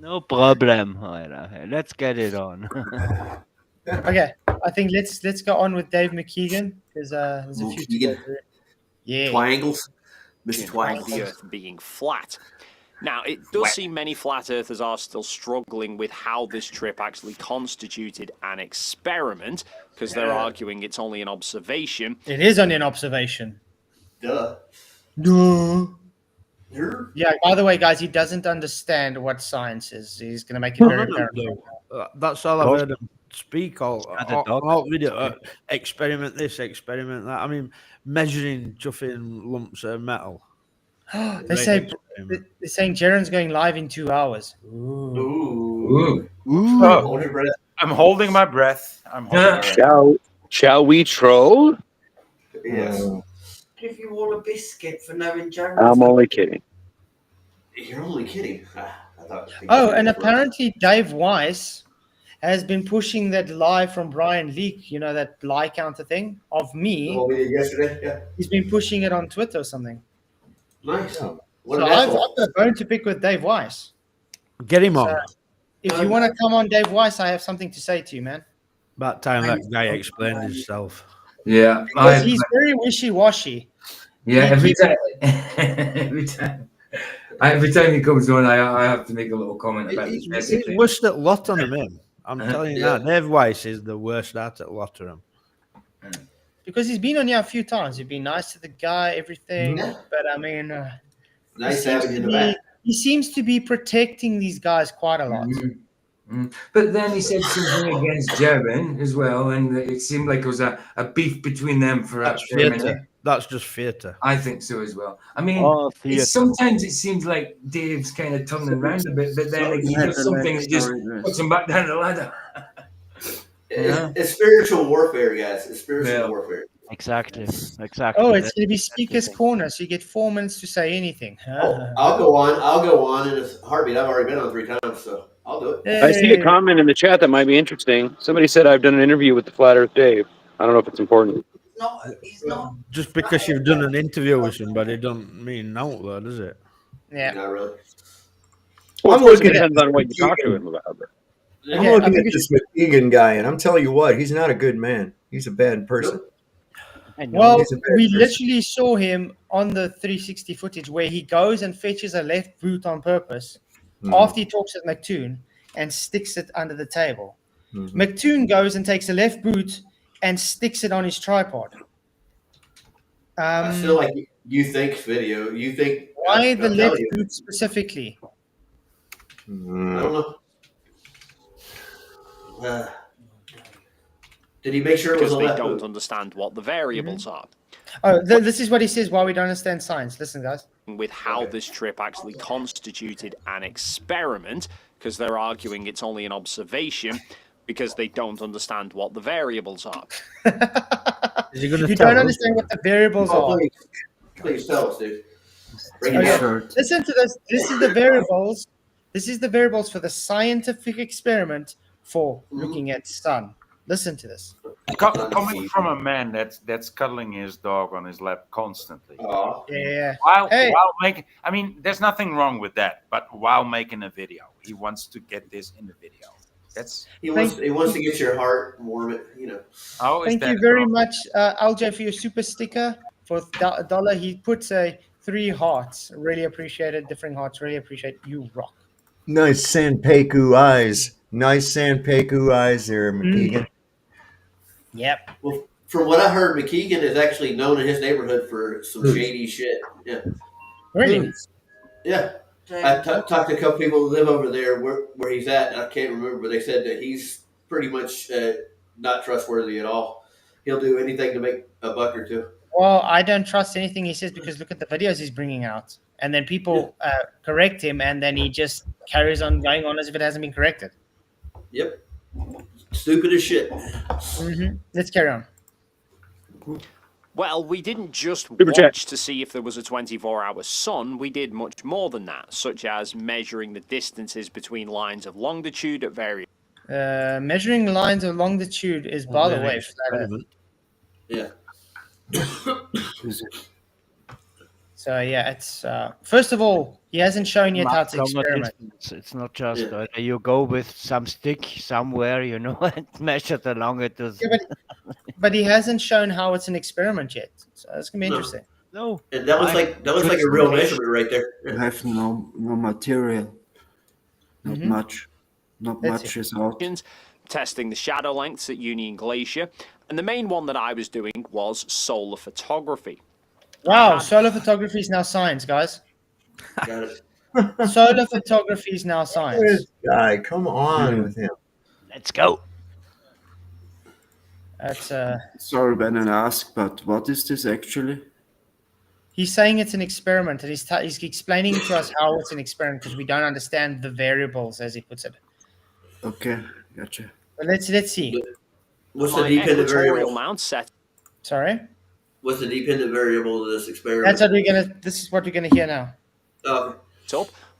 No problem. All right, let's get it on. Okay, I think let's go on with Dave McKeegan because there's a few to go McKeegan. through. Yeah. Twangles, Mr. Of the Twangles. Earth being flat. Now, it does seem many flat earthers are still struggling with how this trip actually constituted an experiment, because they're arguing it's only an observation. It is only an observation. Duh. Yeah, by the way, guys, he doesn't understand what science is. He's going to make it very apparent. That's all I've heard him speak all video. Yeah. Experiment this, experiment that. I mean, measuring chuffing lumps of metal. They're saying Jaren's going live in 2 hours. Ooh. Oh, I'm holding my breath. Shall we troll? Yes. Give you all a biscuit for knowing Jared. I'm only kidding. You're only kidding. Oh, and apparently Dave Weiss has been pushing that lie from Brian Leak, that lie counter thing of me. What we did yesterday? Yeah. He's been pushing it on Twitter or something. Nice. So I've got a bone to pick with Dave Weiss. Get him on. If you want to come on, Dave Weiss, I have something to say to you, man. About time that guy explained himself. Yeah. Because he's very wishy-washy. Yeah, every time he comes on, I have to make a little comment about this. He's worst at lotting him. I'm telling you that. Dave Weiss is the worst at lotting him. Because he's been on here a few times. He's been nice to the guy, everything. Yeah. But I mean, Nice having you in the back. he seems to be protecting these guys quite a lot. But then he said something against Jaren as well, and it seemed like it was a beef between them for That's a minute. theatre. That's just theatre. I think so as well. I mean, sometimes it seems like Dave's kind of turning around a bit, but then he does something that just puts him back down the ladder. It's spiritual warfare, guys. It's spiritual warfare. Exactly. Oh, it's going to be Speaker's Corner, so you get 4 minutes to say anything. I'll go on in a heartbeat. I've already been on 3 times, so I'll do it. I see a comment in the chat that might be interesting. Somebody said I've done an interview with the Flat Earth Dave. I don't know if it's important. He's not. Just because you've done an interview with somebody doesn't mean no, though, does it? Yeah. Not really. Well, of course, it depends on what you talk to him about. I'm looking at this McKeegan guy, and I'm telling you what, he's not a good man. He's a bad person. Well, He's a bad we person. literally saw him on the 360 footage where he goes and fetches a left boot on purpose after he talks with McToon and sticks it under the table. McToon goes and takes a left boot and sticks it on his tripod. I feel like you think video. You think Why I'll the tell left you. boot specifically? I don't know. Did he make sure it was because a they left don't boot? understand what the variables are. Oh, this is what he says why we don't understand science. Listen, guys. With how this trip actually constituted an experiment, because they're arguing it's only an observation, because they don't understand what the variables are. You don't understand what the variables are. Please tell us, dude. Okay, listen to this. This is the variables. This is the variables for the scientific experiment for looking at sun. Listen to this. Coming from a man that's cuddling his dog on his lap constantly. Yeah. While Hey. making, I mean, there's nothing wrong with that. But while making a video, he wants to get this in the video. He wants to get your heart warm. You know. Thank you very much, LJ, for your super sticker. For $1, he puts 3 hearts. Really appreciate it. Different hearts. Really appreciate you. Rock. Nice Sanpeku eyes. Nice Sanpeku eyes there, McKeegan. Yep. Well, from what I heard, McKeegan is actually known in his neighborhood for some shady shit. Yeah. Really? Yeah. I talked to a couple people who live over there where he's at. And I can't remember, but they said that he's pretty much not trustworthy at all. He'll do anything to make a buck or two. Well, I don't trust anything he says because look at the videos he's bringing out. And then people correct him, and then he just carries on going on as if it hasn't been corrected. Yep. Stupid as shit. Let's carry on. Well, we didn't just watch to see if there was a 24-hour sun. We did much more than that, such as measuring the distances between lines of longitude at various... Measuring lines of longitude is, by the way, flat Earth. Yeah. So, yeah, it's... first of all, he hasn't shown yet how to experiment. It's not just you go with some stick somewhere, and measure the longitude. Yeah, but he hasn't shown how it's an experiment yet. So it's going to be interesting. No. And that looks like a real measurement right there. You have no material. Not much. Not much is out. Testing the shadow lengths at Union Glacier. And the main one that I was doing was solar photography. Wow, solar photography is now science, guys. Got it. Solar photography is now science. This guy, come on with him. Let's go. That's Sorry, Ben, and ask, but what is this actually? He's saying it's an experiment, and he's explaining to us how it's an experiment because we don't understand the variables, as he puts it. Okay, gotcha. But let's see. What's the dependent variable? Mount set. Sorry. What's the dependent variable of this experiment? That's what we're gonna. This is what we're gonna hear now. Up,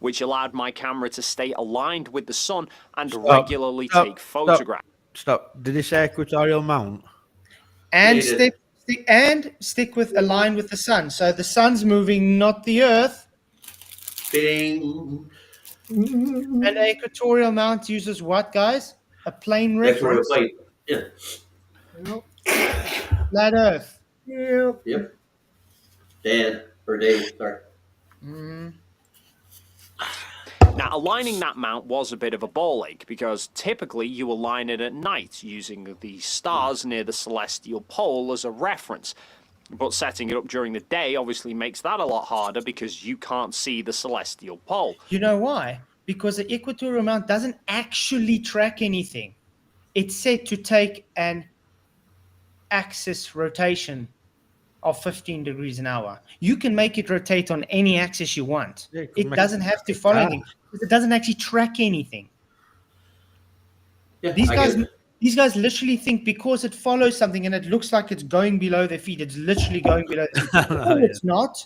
which allowed my camera to stay aligned with the sun and regularly take photographs. Stop. Did he say equatorial mount? And stick with align with the sun. So the sun's moving, not the Earth. Bing. An equatorial mount uses what, guys? A plane reference. Yeah. Flat Earth. Yep. Dave, sorry. Now, aligning that mount was a bit of a ball ache because typically you align it at night using the stars near the celestial pole as a reference. But setting it up during the day obviously makes that a lot harder because you can't see the celestial pole. You know why? Because the equatorial mount doesn't actually track anything. It's set to take an axis rotation of 15 degrees an hour. You can make it rotate on any axis you want. It doesn't have to follow anything. It doesn't actually track anything. Yeah, these guys literally think because it follows something and it looks like it's going below their feet, it's literally going below their feet. No, it's not.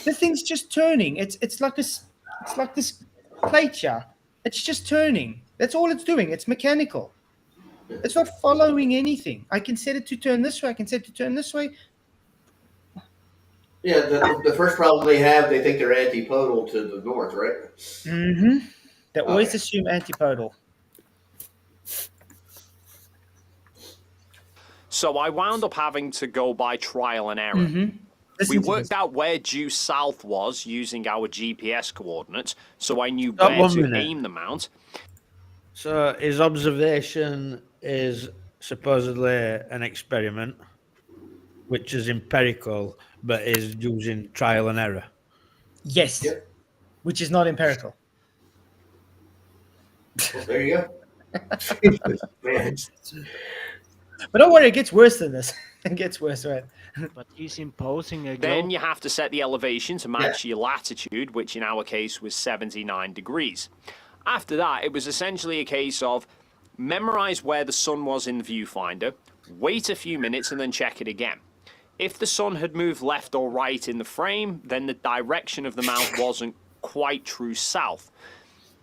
The thing's just turning. It's like this plate here. It's just turning. That's all it's doing. It's mechanical. It's not following anything. I can set it to turn this way. I can set it to turn this way. Yeah, the first problem they have, they think they're antipodal to the north, right? Mm-hmm. They always assume antipodal. So I wound up having to go by trial and error. We worked out where due south was using our GPS coordinates, so I knew where to aim the mount. So his observation is supposedly an experiment, which is empirical, but is using trial and error. Yes, which is not empirical. Well, there you go. Man. But don't worry, it gets worse than this. It gets worse, right? But he's imposing a Then globe. you have to set the elevation to match your latitude, which in our case was 79 degrees. After that, it was essentially a case of memorize where the sun was in the viewfinder, wait a few minutes, and then check it again. If the sun had moved left or right in the frame, then the direction of the mount wasn't quite true south.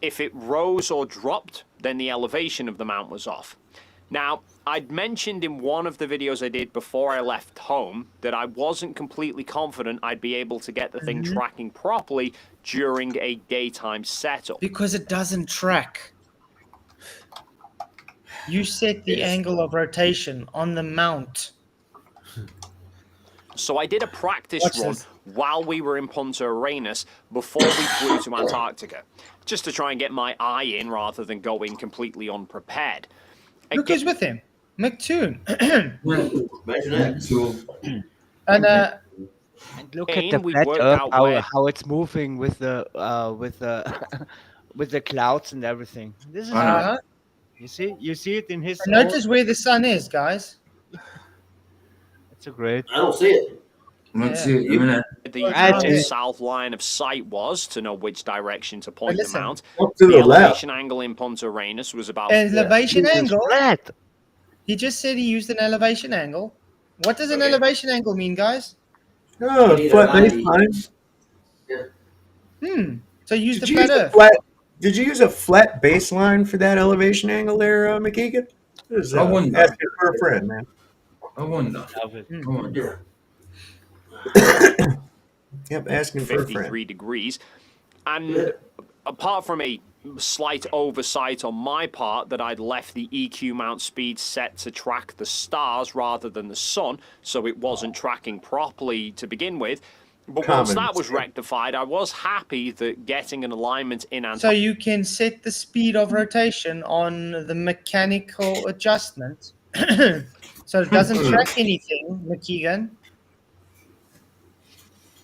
If it rose or dropped, then the elevation of the mount was off. Now, I'd mentioned in one of the videos I did before I left home that I wasn't completely confident I'd be able to get the thing tracking properly during a daytime setup. Because it doesn't track. You set the angle of rotation on the mount. So I did a practice Watch run this. while we were in Punta Arenas before we flew to Antarctica, just to try and get my eye in rather than going completely unprepared. Look who's with him. McToon. Imagine that. And And look at the we flat worked Earth, out how, where- how it's moving with the with the clouds and everything. This is Uh-huh. you see it in his. notice where the sun is, guys. It's a great. I don't see it. Let's see it in a minute. the Imagine. south line of sight was to know which direction to point the listen. mount. Up to The the left. elevation angle in Punta Arenas was about Elevation angle. Flat. He just said he used an elevation angle. What does an elevation angle mean, guys? Oh, You need flat a 90. baseline. So use the Did you flat use a Earth. flat? Did you use a flat baseline for that elevation angle there, McKeegan? This is, I wouldn't. asking for a friend, man. I wonder. Come on. Yep, asking for a friend. 53 degrees. And apart from a slight oversight on my part that I'd left the EQ mount speed set to track the stars rather than the sun, so it wasn't tracking properly to begin with. But once Common that was rectified, I was happy that getting an alignment in So Antarctica. you can set the speed of rotation on the mechanical adjustment. So it doesn't track anything, McKeegan.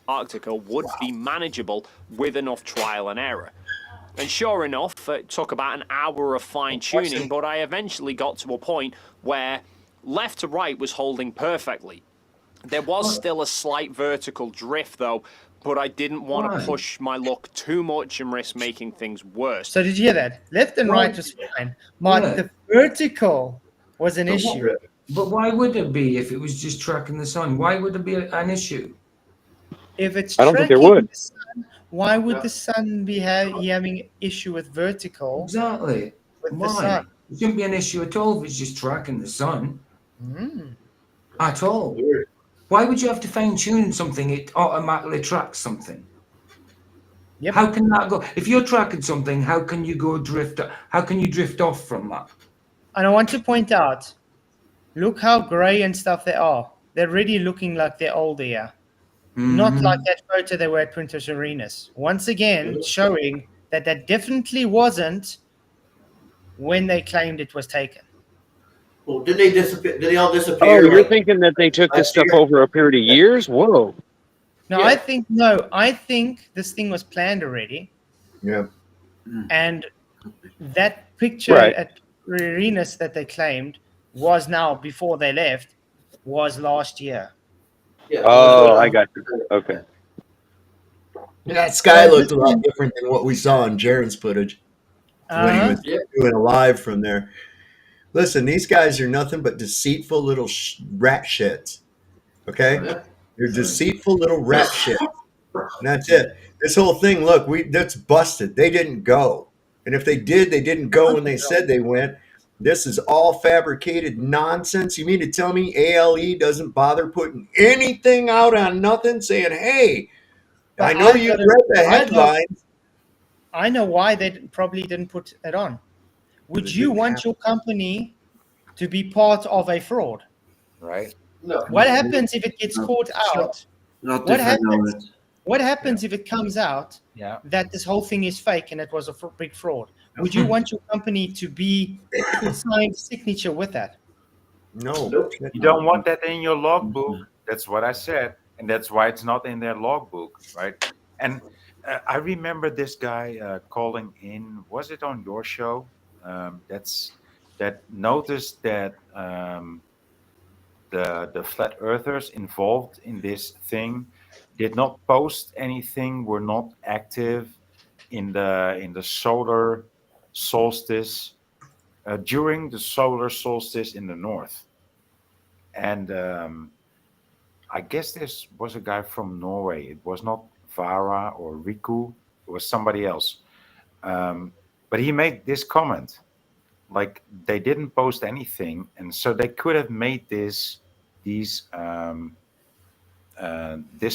Would be manageable with enough trial and error. And sure enough, it took about an hour of fine-tuning, but I eventually got to a point where left to right was holding perfectly. There was still a slight vertical drift, though, but I didn't want to push my luck too much and risk making things worse. So did you hear that? Left and right was fine. But the vertical was an issue. But why would it be if it was just tracking the sun? Why would it be an issue? If it's I don't think there tracking would. the sun, why would the sun be having issue with vertical? Exactly. With the Why? sun. It shouldn't be an issue at all if it's just tracking the sun. At all. Why would you have to fine tune something? It automatically tracks something. Yep. How can that go? If you're tracking something, how can you go drift? How can you drift off from that? And I want to point out, look how grey and stuff they are. They're really looking like they're older here. Not like that photo they were at Punta Arenas. Once again, showing that that definitely wasn't when they claimed it was taken. Well, did they disappear? Did they all Oh, disappear? you're thinking that they took this stuff over a period of years? Whoa. No, I think this thing was planned already. Yeah. And that picture Right. at Arenas that they claimed was now before they left was last year. Oh, I got you. Okay. That sky looked a lot different than what we saw in Jaren's footage when he was doing a live from there. Listen, these guys are nothing but deceitful little rat shits. Okay? They're deceitful little rat shits. And that's it. This whole thing, look, that's busted. They didn't go. And if they did, they didn't go when they said they went. This is all fabricated nonsense. You mean to tell me ALE doesn't bother putting anything out on nothing, saying, hey, I know you read the headlines. I know why they probably didn't put it on. Would you want your company to be part of a fraud? Right. No. What happens if it gets caught out? Not What different happens? elements. What happens if it comes out Yeah. that this whole thing is fake and it was a big fraud? Would you want your company to be signed signature with that? No. You don't want that in your logbook. That's what I said. And that's why it's not in their logbook, right? And I remember this guy calling in. Was it on your show? that noticed that the flat earthers involved in this thing did not post anything, were not active in the solar solstice during the solar solstice in the north. And I guess this was a guy from Norway. It was not Vara or Riku. It was somebody else. But he made this comment, like they didn't post anything, and so they could have made this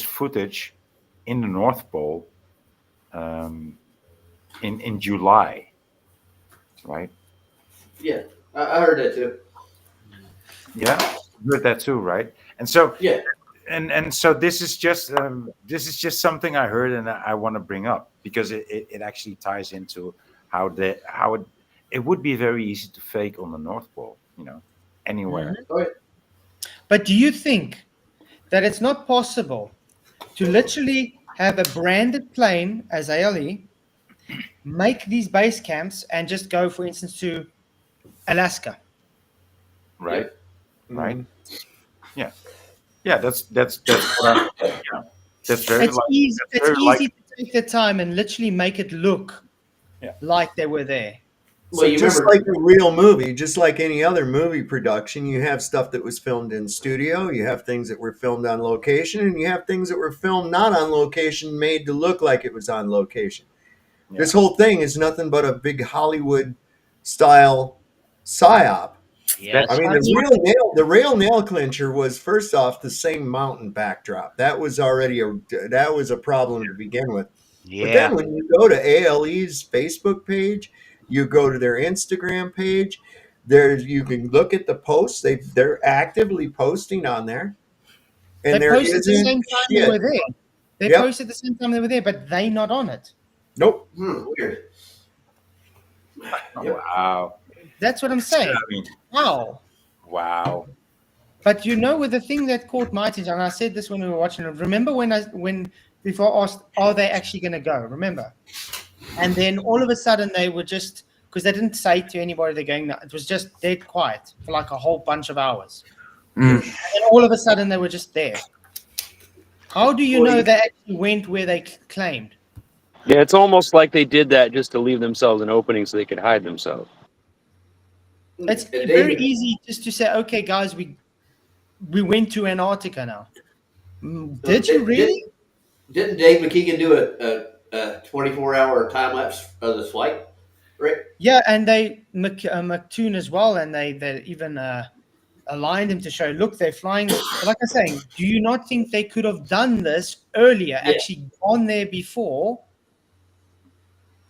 footage in the North Pole in July, right? Yeah, I heard that too. Yeah, you heard that too, right? And so Yeah. And so this is just something I heard and I want to bring up because it actually ties into how it would be very easy to fake on the North Pole, anywhere. But do you think that it's not possible to literally have a branded plane as ALE, make these base camps, and just go, for instance, to Alaska? Right? Yeah. Right? Yeah. Yeah, that's what that's very It's easy. that's It's very easy to take the time and literally make it look like they were there. So just like a real movie, just like any other movie production, you have stuff that was filmed in studio, you have things that were filmed on location, and you have things that were filmed not on location, made to look like it was on location. Yeah. This whole thing is nothing but a big Hollywood style psyop. Yes. I mean, the real nail clincher was, first off, the same mountain backdrop. That was already a problem to begin with. Yeah. But then when you go to ALE's Facebook page, you go to their Instagram page, you can look at the posts. They're actively posting on there. And they posted the same time they were there. They posted the same time they were there, but they not on it. Nope. Weird. Wow. That's what I'm saying. Wow. Wow. But with the thing that caught my attention, and I said this when we were watching it. Remember when before I asked, are they actually going to go? Remember? And then all of a sudden they were just, because they didn't say to anybody they're going. It was just dead quiet for like a whole bunch of hours. And then all of a sudden they were just there. How do you know they actually went where they claimed? Yeah, it's almost like they did that just to leave themselves an opening so they could hide themselves. It's very easy just to say, okay, guys, we went to Antarctica now. Did you really? Didn't Dave McKeegan do a 24-hour time lapse of this flight? Right. Yeah, and they McToon as well, and they even aligned him to show. Look, they're flying. Like I'm saying, do you not think they could have done this earlier? Yeah. Actually, gone there before,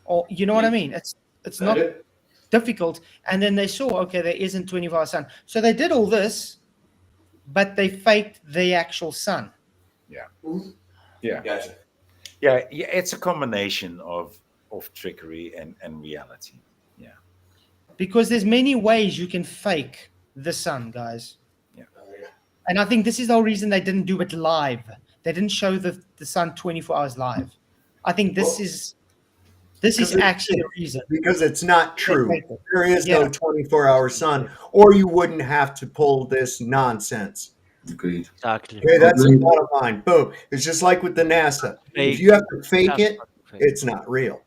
or you know what I mean? It's not difficult. And then they saw, okay, there isn't 24-hour sun, so they did all this, but they faked the actual sun. Yeah. Yeah. Gotcha. Yeah, it's a combination of trickery and reality. Yeah. Because there's many ways you can fake the sun, guys. Yeah. And I think this is the whole reason they didn't do it live. They didn't show the sun 24 hours live. I think this is actually the reason. Because it's not true. There is no 24-hour sun, or you wouldn't have to pull this nonsense. Agreed. Exactly. Okay, that's the bottom line. Boom. It's just like with the NASA. If you have to fake it, it's not real.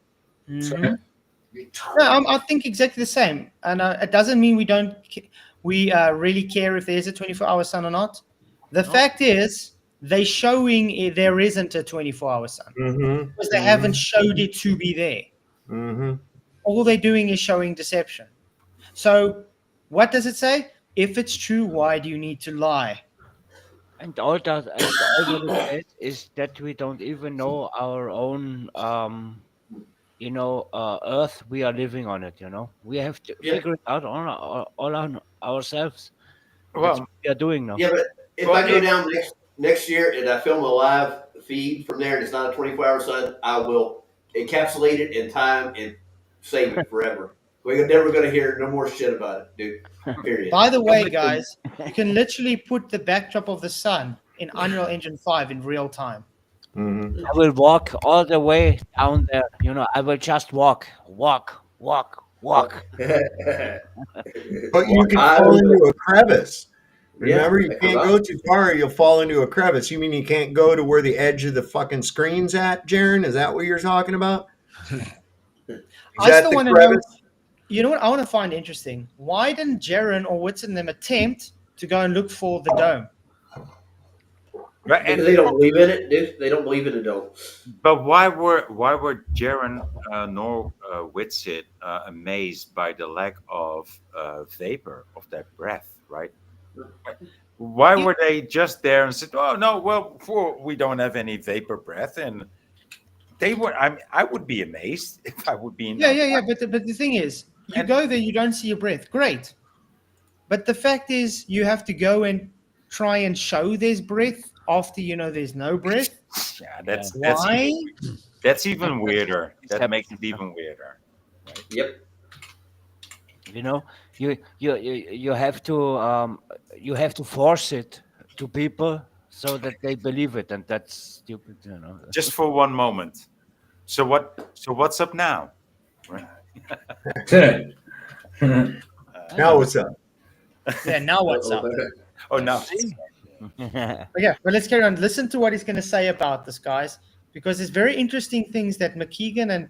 Mm-hmm. No, I think exactly the same. And it doesn't mean we really care if there's a 24-hour sun or not. The fact is, they're showing there isn't a 24-hour sun because they haven't showed it to be there. Mm-hmm. All they're doing is showing deception. So what does it say? If it's true, why do you need to lie? And all that it is that we don't even know our own, Earth. We are living on it. We have to figure it out all on ourselves. Well, that's what we are doing now. Yeah, but if I go down next year and I film a live feed from there and it's not a 24-hour sun, I will encapsulate it in time and save it forever. We're never going to hear no more shit about it, dude. Period. By the way, guys, you can literally put the backdrop of the sun in Unreal Engine 5 in real time. Mm-hmm. I will walk all the way down there. I will just walk. Walk. But you can fall into a crevice. Remember, you can't go too far or you'll fall into a crevice. You mean you can't go to where the edge of the fucking screen's at, Jaron? Is that what you're talking about? I still want to know. You know what I want to find interesting? Why didn't Jaron or Witz and them attempt to go and look for the dome? Right, Because they don't believe in it, dude. They don't believe in the dome. But why were Jaron nor Whitsitt amazed by the lack of vapor of that breath? Right? Why were they just there and said, "Oh no, well, we don't have any vapor breath"? And they were. I would be amazed if I would be in. Yeah. But the thing is, you go there, you don't see your breath. Great. But the fact is, you have to go and try and show there's breath after you know there's no breath. Yeah, that's why. That's even weirder. That makes it even weirder. Right? Yep. You know, you have to force it to people so that they believe it, and that's stupid. You know. Just for one moment. So what's up now? Right. Now what's up? Yeah, now what's up? Oh, now. Yeah, but let's carry on. Listen to what he's going to say about this, guys, because there's very interesting things that McKeegan and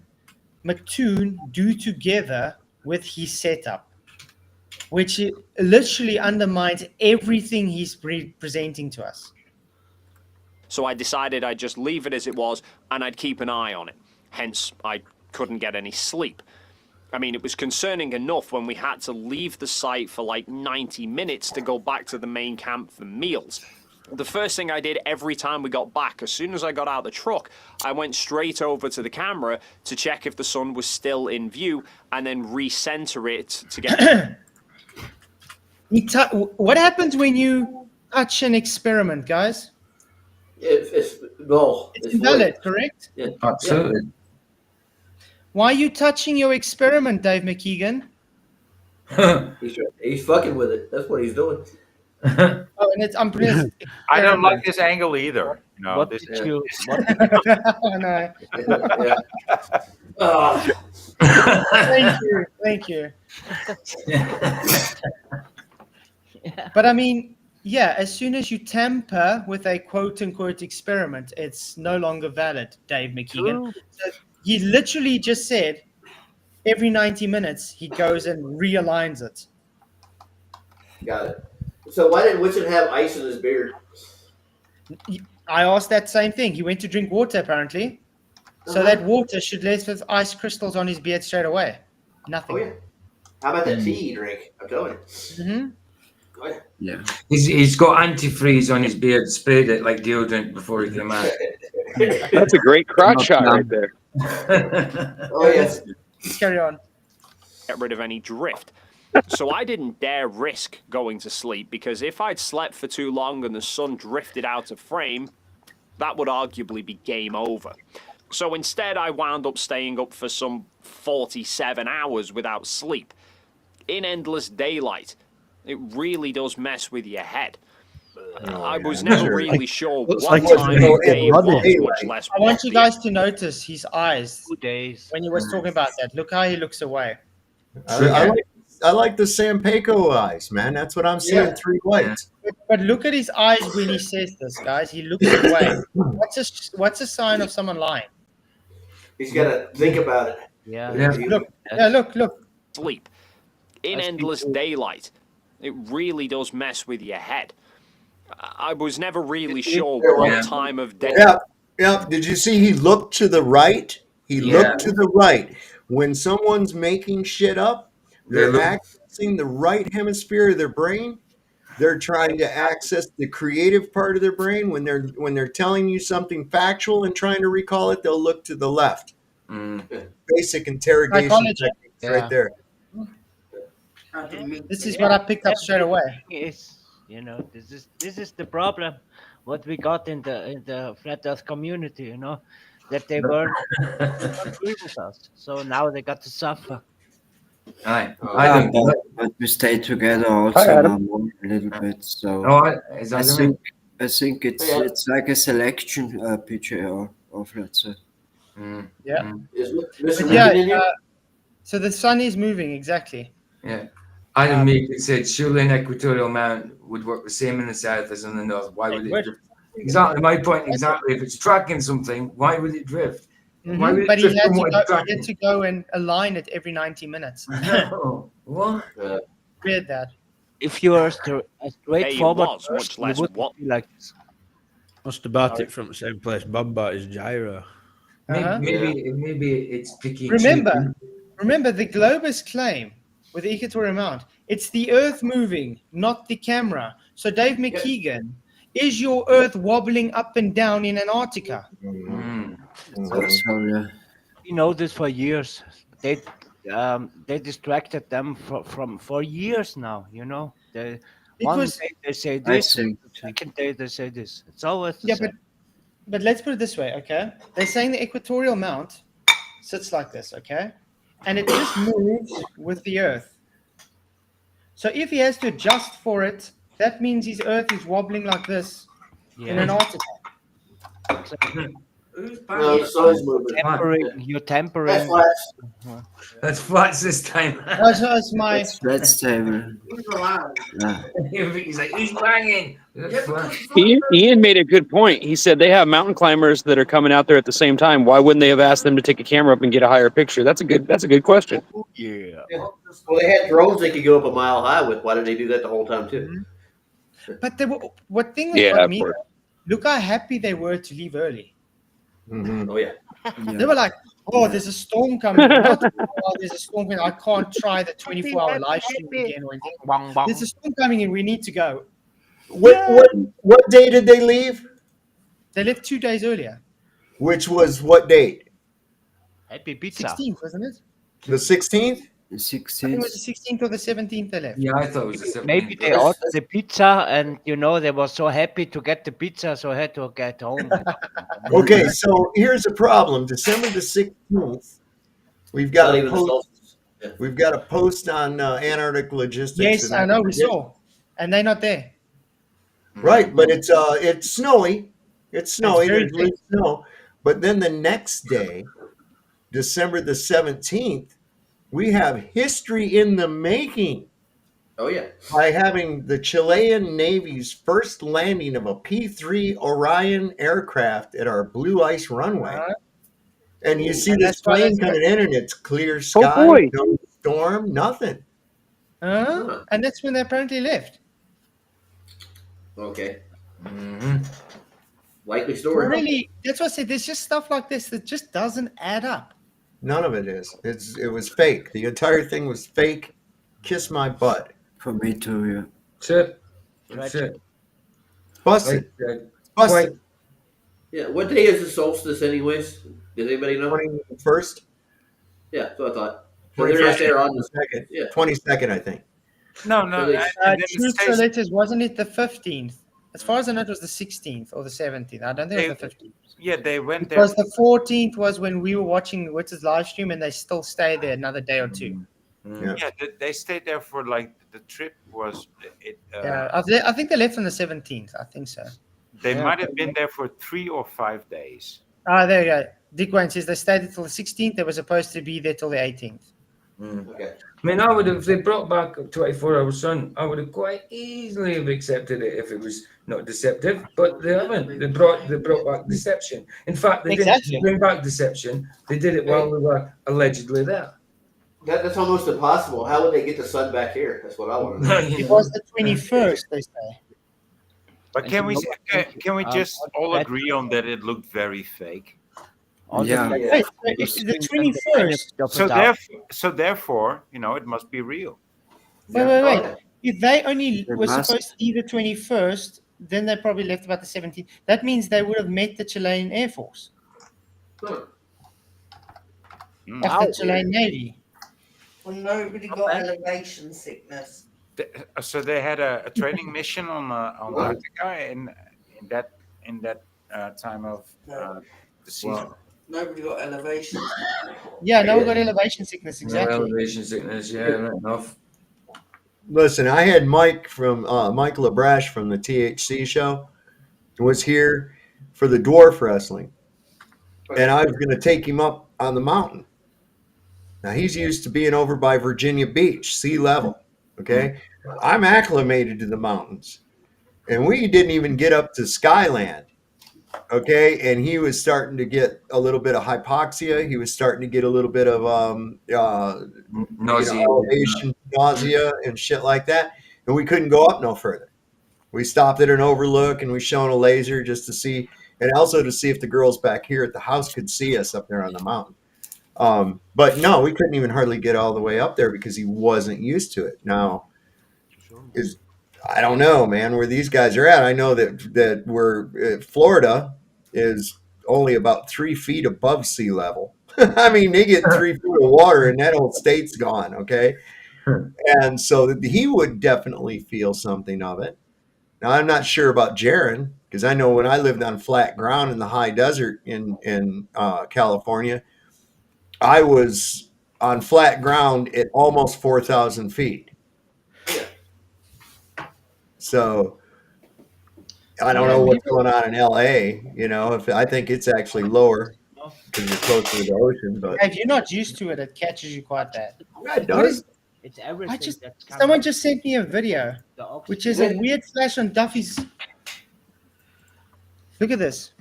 McToon do together with his setup, which literally undermines everything he's presenting to us. So I decided I'd just leave it as it was and I'd keep an eye on it. Hence, I couldn't get any sleep. I mean, it was concerning enough when we had to leave the site for like 90 minutes to go back to the main camp for meals. The first thing I did every time we got back, as soon as I got out of the truck, I went straight over to the camera to check if the sun was still in view and then recenter it to get... What happens when you touch an experiment, guys? It's invalid, correct? Yeah. Absolutely. Why are you touching your experiment, Dave McKeegan? He's fucking with it. That's what he's doing. Oh, and it's I don't like this angle either. No, What this did you? Oh, no. Oh. Thank you. But I mean, yeah, as soon as you tamper with a quote-unquote experiment, it's no longer valid, Dave McKeegan. So he literally just said every 90 minutes he goes and realigns it. Got it. So why didn't Winston have ice in his beer? I asked that same thing. He went to drink water, apparently. So that water should leave with ice crystals on his beard straight away. Nothing. Oh, yeah. How about that tea you drink? I'm telling you. Mm-hmm. Oh, yeah. Yeah, he's got antifreeze on his beard. Sprayed it like deodorant before he came out. That's a great crotch shot right there. Oh yeah. Let's carry on. Get rid of any drift. So I didn't dare risk going to sleep because if I'd slept for too long and the sun drifted out of frame, that would arguably be game over. So instead, I wound up staying up for some 47 hours without sleep. In endless daylight, it really does mess with your head. I was never really sure what time of day it was, much less I want you guys to notice his eyes 2 days. when he was talking about that. Look how he looks away. I like the Sampeco eyes, man. That's what I'm seeing. Yeah. 3 whites. But look at his eyes when he says this, guys. He looks away. What's a sign of someone lying? He's got to think about it. Yeah. Look. Sleep. In endless daylight, it really does mess with your head. I was never really sure what time of day. Yeah. Did you see he looked to the right? He looked to the right. When someone's making shit up, they're accessing the right hemisphere of their brain. They're trying to access the creative part of their brain. When they're telling you something factual and trying to recall it, they'll look to the left. Basic interrogation techniques right there. This is what I picked up straight away. This is the problem. What we got in the flat Earth community, that they weren't agree with us. So now they got to suffer. But we stay together also now a little bit. So I think it's like a selection PJR of let's say. Yeah. So the sun is moving, exactly. Yeah. Adam Meek said, surely an equatorial mount would work the same in the south as in the north. Why would it drift? Exactly. My point, exactly. If it's tracking something, why would it drift? Why would it But he drift had, from what it's he tracking? had to go and align it every 90 minutes. No. What? Read that. If you are a straightforward was, person, much you less wouldn't what. be like this. Must have bought it from the same place Bob bought his gyro. Maybe it's picky. Remember the Globus claim with the equatorial mount. It's the Earth moving, not the camera. So Dave McKeegan, is your Earth wobbling up and down in Antarctica? We know this for years. They distracted them for years now. You know, one day they say this, the second day they say this. It's always the same. But let's put it this way, okay? They're saying the equatorial mount sits like this, okay? And it just moves with the Earth. So if he has to adjust for it, that means his Earth is wobbling like this in Antarctica. No, the sun's moving. You're tempering. That's Flats this time. That's my. That's time. He's like, who's banging? Ian made a good point. He said they have mountain climbers that are coming out there at the same time. Why wouldn't they have asked them to take a camera up and get a higher picture? That's a good question. Yeah. Well, they had drones they could go up a mile high with. Why did they do that the whole time too? But what thing that got me? Look how happy they were to leave early. Oh yeah. They were like, "Oh, there's a storm coming. Not, oh, there's a storm coming. I can't try the 24-hour live stream again or anything. There's a storm coming and we need to go." What day did they leave? They left 2 days earlier. Which was what date? Happy pizza. 16th, wasn't it? The 16th? The I think it was the 16th or the 17th they left. Yeah, I thought it was the 17th. Maybe they ordered the pizza, and they were so happy to get the pizza, so had to get home. Okay, so here's the problem. December the 16th, we've got a post on Antarctic Logistics. Yes, I know, we saw. And they're not there. Right, but it's snowy. It's snowy. It's very There's snow. But then the next day, December the 17th, we have history in the making. Oh yeah. By having the Chilean Navy's first landing of a P-3 Orion aircraft at our blue ice runway. And you see this plane coming in and it's clear sky, no storm, nothing. And that's when they apparently left. Okay. Likely story. Really, that's what I said. There's just stuff like this that just doesn't add up. None of it is. It was fake. The entire thing was fake. Kiss my butt. For me too, yeah. That's it. Busted. Busted. Yeah. What day is the solstice, anyways? Does anybody know? 21st. Yeah, that's what I thought. So they're right there on the second. Yeah. 22nd, I think. No. Truth so letters, wasn't it the 15th? As far as I know, it was the 16th or the 17th. I don't think it was the 15th. Yeah, they went there. Because the 14th was when we were watching Witz's live stream, and they still stayed there another day or two. Yeah, they stayed there for the trip was it. I think they left on the 17th. I think so. They might have been there for 3 or 5 days. There you go. Dick Wayne says they stayed until the 16th. They were supposed to be there till the 18th. Okay. I mean, I would have, if they brought back a 24-hour sun, I would have quite easily have accepted it if it was not deceptive. But they haven't. They brought back deception. In fact, they didn't bring back deception. They did it while we were allegedly there. That's almost impossible. How would they get the sun back here? That's what I want to know. It was the 21st, they say. But can we just all agree on that it looked very fake? Yeah. The 21st. So therefore, it must be real. Wait. If they only were supposed to be the 21st, then they probably left about the 17th. That means they would have met the Chilean Air Force. Of the Chilean Navy. Well, nobody got elevation sickness. So they had a training mission on Antarctica in that time of the season. Well, nobody got elevation sickness. Yeah, no one got elevation sickness, exactly. Elevation sickness, yeah, right enough. Listen, I had Mike from Mike LaBrache from the THC show was here for the dwarf wrestling, and I was going to take him up on the mountain. Now he's used to being over by Virginia Beach, sea level. Okay. I'm acclimated to the mountains. And we didn't even get up to Skyland. Okay. And he was starting to get a little bit of hypoxia. He was starting to get a little bit of Nausea. elevation, nausea, and shit like that. And we couldn't go up no further. We stopped at an overlook and we shone a laser just to see, and also to see if the girls back here at the house could see us up there on the mountain. But no, we couldn't even hardly get all the way up there because he wasn't used to it. Now, I don't know, man, where these guys are at. I know that we're Florida is only about 3 feet above sea level. I mean, they get 3 feet of water and that whole state's gone. Okay. And so he would definitely feel something of it. Now, I'm not sure about Jaron because I know when I lived on flat ground in the high desert in California, I was on flat ground at almost 4,000 feet. So I don't know what's going on in LA. You know, if I think it's actually lower because you're closer to the ocean. But If you're not used to it, it catches you quite bad. it does. It's everything that's coming. Someone just sent me a video, which is a weird flash on Duffy's. Look at this.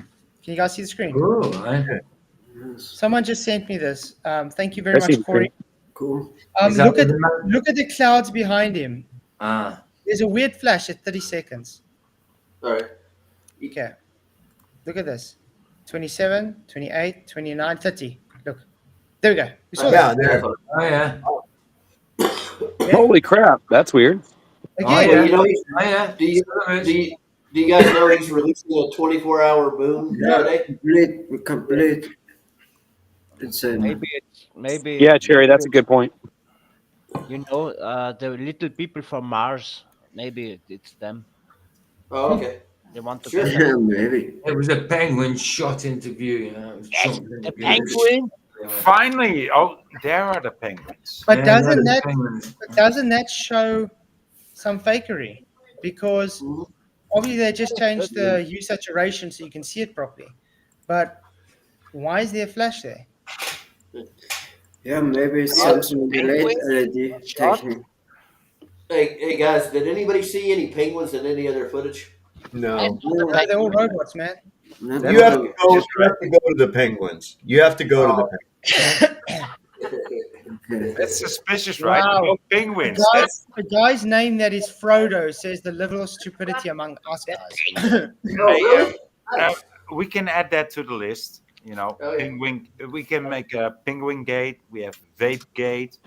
Can you guys see the screen? Someone just sent me this. Thank you very much, Corey. Cool. Look at the clouds behind him. There's a weird flash at 30 seconds. All right. Okay. Look at this. 27, 28, 29, 30. Look. There we go. You saw that? There. Oh, yeah. Holy crap, that's weird. Again, You know, do you guys know he's releasing a 24-hour boom today? Complete. Insane. Maybe. Yeah, Cherry, that's a good point. You know, the little people from Mars. Maybe it's them. Oh, okay. They want to. Yeah, maybe. It was a penguin shot interview. You know, it was The penguin. Finally, oh, there are the penguins. but Yeah, doesn't they're that the penguins. show some fakery? Because obviously they just changed the hue saturation so you can see it properly. But why is there a flash there? Yeah, maybe it's something delayed LED technique. Hey guys, did anybody see any penguins in any other footage? No. They're all robots, man. You have to go to the penguins. You have to go to the penguins. That's suspicious, right? Wow. No penguins. The guy's name that is Frodo says the level of stupidity among us guys. We can add that to the list. You know, penguin. We can make a penguin gate. We have vape gate.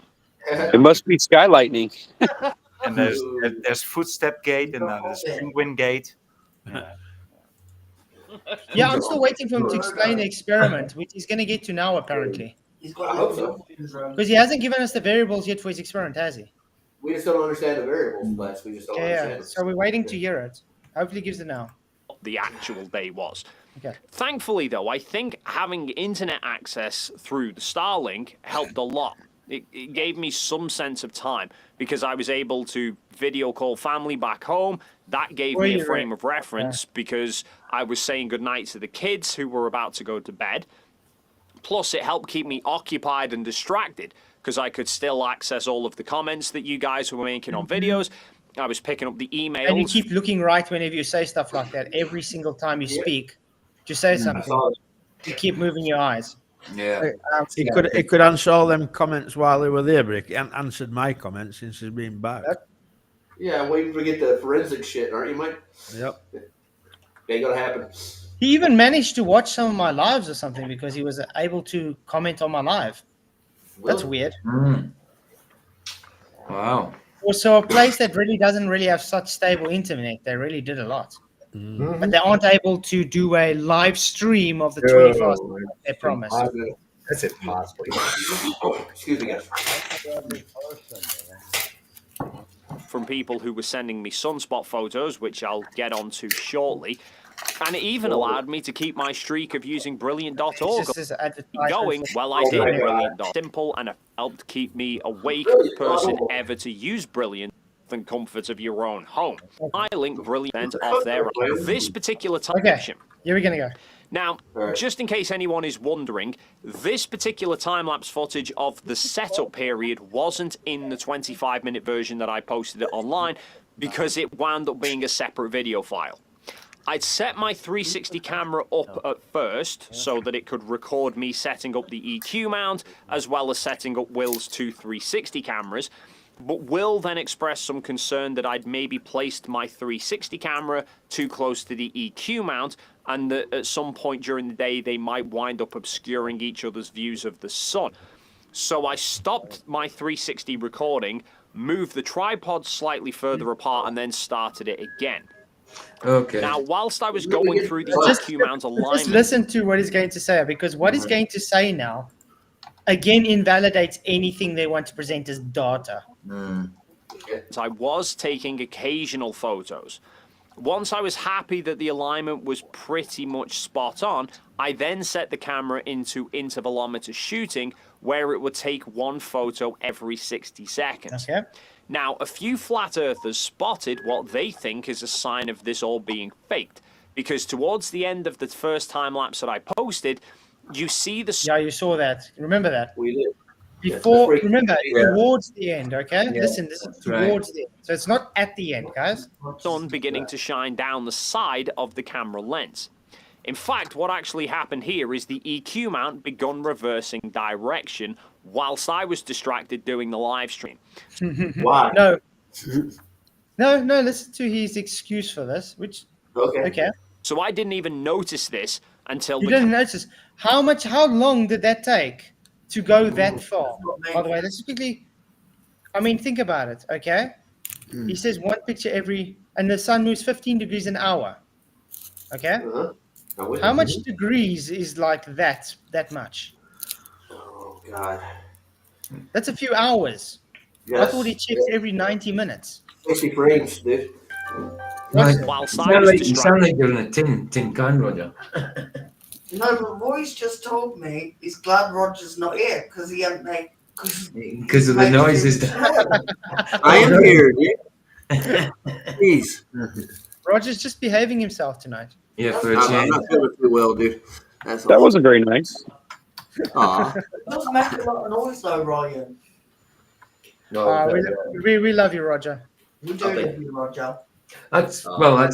It must be skylightning. And there's footstep gate, and there's penguin gate. Yeah, I'm still waiting for him to explain the experiment, which he's going to get to now, apparently. I hope so. Because he hasn't given us the variables yet for his experiment, has he? We just don't understand the variables, but we just don't understand Yeah, it. so we're waiting to hear it. Hopefully he gives it now. The actual day was. Okay. Thankfully, though, I think having internet access through the Starlink helped a lot. It gave me some sense of time because I was able to video call family back home. That gave me a frame of reference because I was saying goodnight to the kids who were about to go to bed. Plus, it helped keep me occupied and distracted because I could still access all of the comments that you guys were making on videos. I was picking up the emails. And you keep looking right whenever you say stuff like that. Every single time you speak, just say something. You keep moving your eyes. Yeah. He could answer all them comments while they were there, but he can't answer my comments since he's been back. Yeah, waiting to get the forensic shit, aren't you, Mike? Yep. Ain't gonna happen. He even managed to watch some of my lives or something because he was able to comment on my live. That's weird. Wow. Also, a place that really doesn't really have such stable internet, they really did a lot. But they aren't able to do a live stream of the 24 hours they promised. That's impossible. Excuse me, guys. From people who were sending me sunspot photos, which I'll get onto shortly. And it even allowed me to keep my streak of using Brilliant.org going. Well, I did Brilliant. Simple, and it helped keep me awake, person ever to use Brilliant than comfort of your own home. I link Brilliant off there. This particular time. Okay, here we're going to go. Now, just in case anyone is wondering, this particular time-lapse footage of the setup period wasn't in the 25-minute version that I posted it online because it wound up being a separate video file. I'd set my 360 camera up at first so that it could record me setting up the EQ mount as well as setting up Will's two 360 cameras. But Will then expressed some concern that I'd maybe placed my 360 camera too close to the EQ mount and that at some point during the day they might wind up obscuring each other's views of the sun. So I stopped my 360 recording, moved the tripod slightly further apart and then started it again. Okay. Now, whilst I was going through the EQ mount alignment... Just listen to what he's going to say, because what he's going to say now, again, invalidates anything they want to present as data. I was taking occasional photos. Once I was happy that the alignment was pretty much spot on, I then set the camera into intervalometer shooting, where it would take one photo every 60 seconds. Okay. Now, a few flat earthers spotted what they think is a sign of this all being faked, because towards the end of the first time lapse that I posted, you see the... Yeah, you saw that. Remember that? We did. Before, remember, towards the end, okay? Yeah, Listen, this is towards the end. So it's not at the end, guys. Sun beginning to shine down the side of the camera lens. In fact, what actually happened here is the EQ mount begun reversing direction whilst I was distracted doing the live stream. Why? No, listen to his excuse for this, which... Okay. So I didn't even notice this until... You didn't notice. How long did that take to go that far? By the way, let's quickly... I mean, think about it, okay? He says one picture every... And the sun moves 15 degrees an hour. Okay? How much degrees is like that much? Oh, God. That's a few hours. Yes. I thought he checks every 90 minutes. 60 frames, dude. While You sound like you're in a tin can, Roger. No, but Roy's just told me he's glad Roger's not here because he hadn't made... Because of the noises. I am here, dude. Please. Roger's just behaving himself tonight. Yeah, for a I'm change. not feeling too well, dude. That's That wasn't very nice. Aw. It does make a lot of noise though, Ryan. We love you, Roger. We do love you, Roger. That's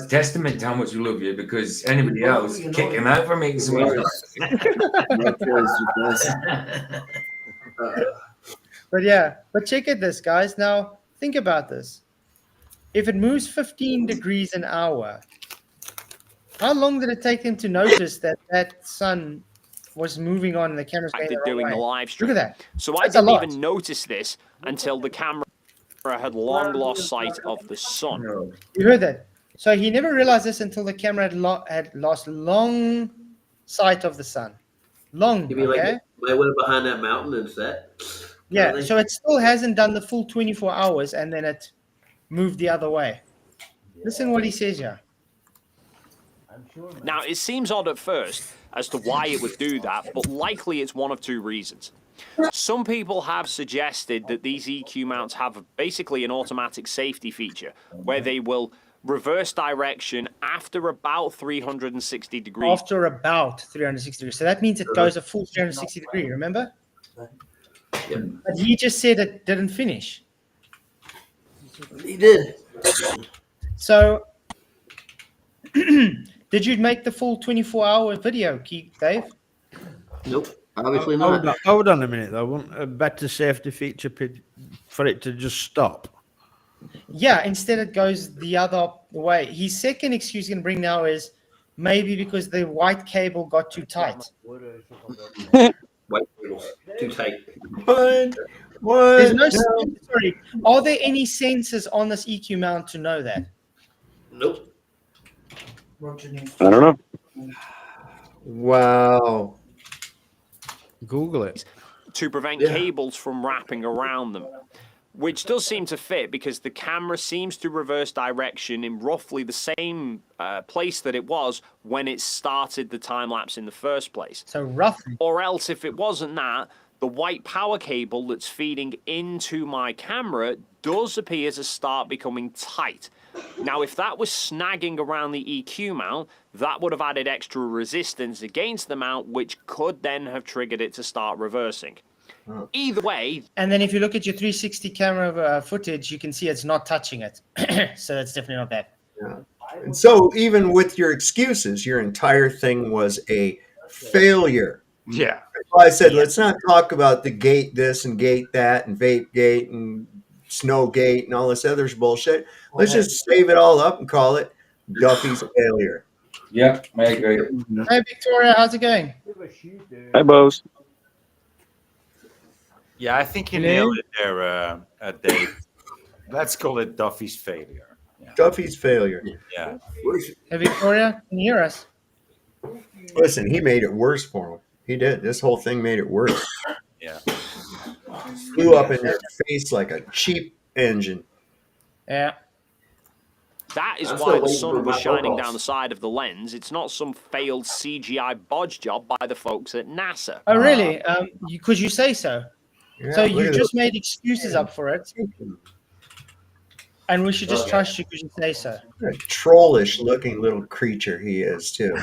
testament to how much we love you, because anybody else kick him out for making some noise. But check at this, guys. Now, think about this. If it moves 15 degrees an hour, how long did it take them to notice that sun was moving on and the camera's going the wrong doing way? the live stream. Look at that. So I That's a didn't lot. even notice this until the camera had long lost sight of the sun. You heard that. So he never realized this until the camera had lost long sight of the sun. Long, You mean okay? like I went behind that mountain and set? Yeah, so it still hasn't done the full 24 hours and then it moved the other way. Listen what he says here. Now, it seems odd at first as to why it would do that, but likely it's one of two reasons. Some people have suggested that these EQ mounts have basically an automatic safety feature where they will reverse direction after about 360 degrees. After about 360 degrees. So that means it goes a full 360 degree, remember? But he just said it didn't finish. He did. So, did you make the full 24-hour video, Dave? Nope, obviously not. Hold on a minute, though. Wouldn't a better safety feature for it to just stop? Yeah, instead it goes the other way. His second excuse he's going to bring now is maybe because the white cable got too tight. White cables, too tight. There's no sorry. Are there any sensors on this EQ mount to know that? Nope. I don't know. Wow. Google it. To prevent cables from wrapping around them, which does seem to fit because the camera seems to reverse direction in roughly the same place that it was when it started the time lapse in the first place. So roughly. Or else, if it wasn't that, the white power cable that's feeding into my camera does appear to start becoming tight. Now, if that was snagging around the EQ mount, that would have added extra resistance against the mount, which could then have triggered it to start reversing. Either way. And then if you look at your 360 camera footage, you can see it's not touching it. So that's definitely not bad. Yeah. And so even with your excuses, your entire thing was a failure. Yeah. That's why I said, let's not talk about the gate this and gate that and vape gate and snow gate and all this other bullshit. Let's just save it all up and call it Duffy's failure. Yeah, I agree. Hey, Victoria, how's it going? Hi, Bose. Yeah, I think you nailed it there, Dave. Let's call it Duffy's failure. Yeah. Duffy's failure. Yeah. Hey, Victoria, can you hear us? Listen, he made it worse for him. He did. This whole thing made it worse. Yeah. Flew up in their face like a cheap engine. Yeah. That is I'm why still the waiting sun for was my shining phone down the side of the lens. It's not some failed CGI bodge job by the folks at NASA. Oh, really? Because you say so. Yeah, So look you at just it. made excuses up for it. And we should just trust you because you say so. What a trollish looking little creature he is, too.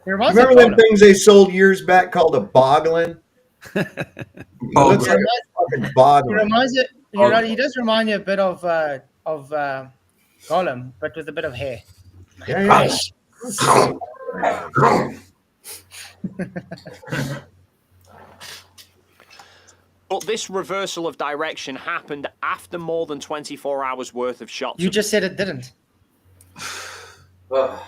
Remember Remember them things they sold years back called a boglin? He looks like a fucking He boglin. reminds you, he does remind you a bit of Gollum, but with a bit of hair. Yeah, But this reversal of direction happened after more than 24 hours worth of shots. You just said it didn't. Can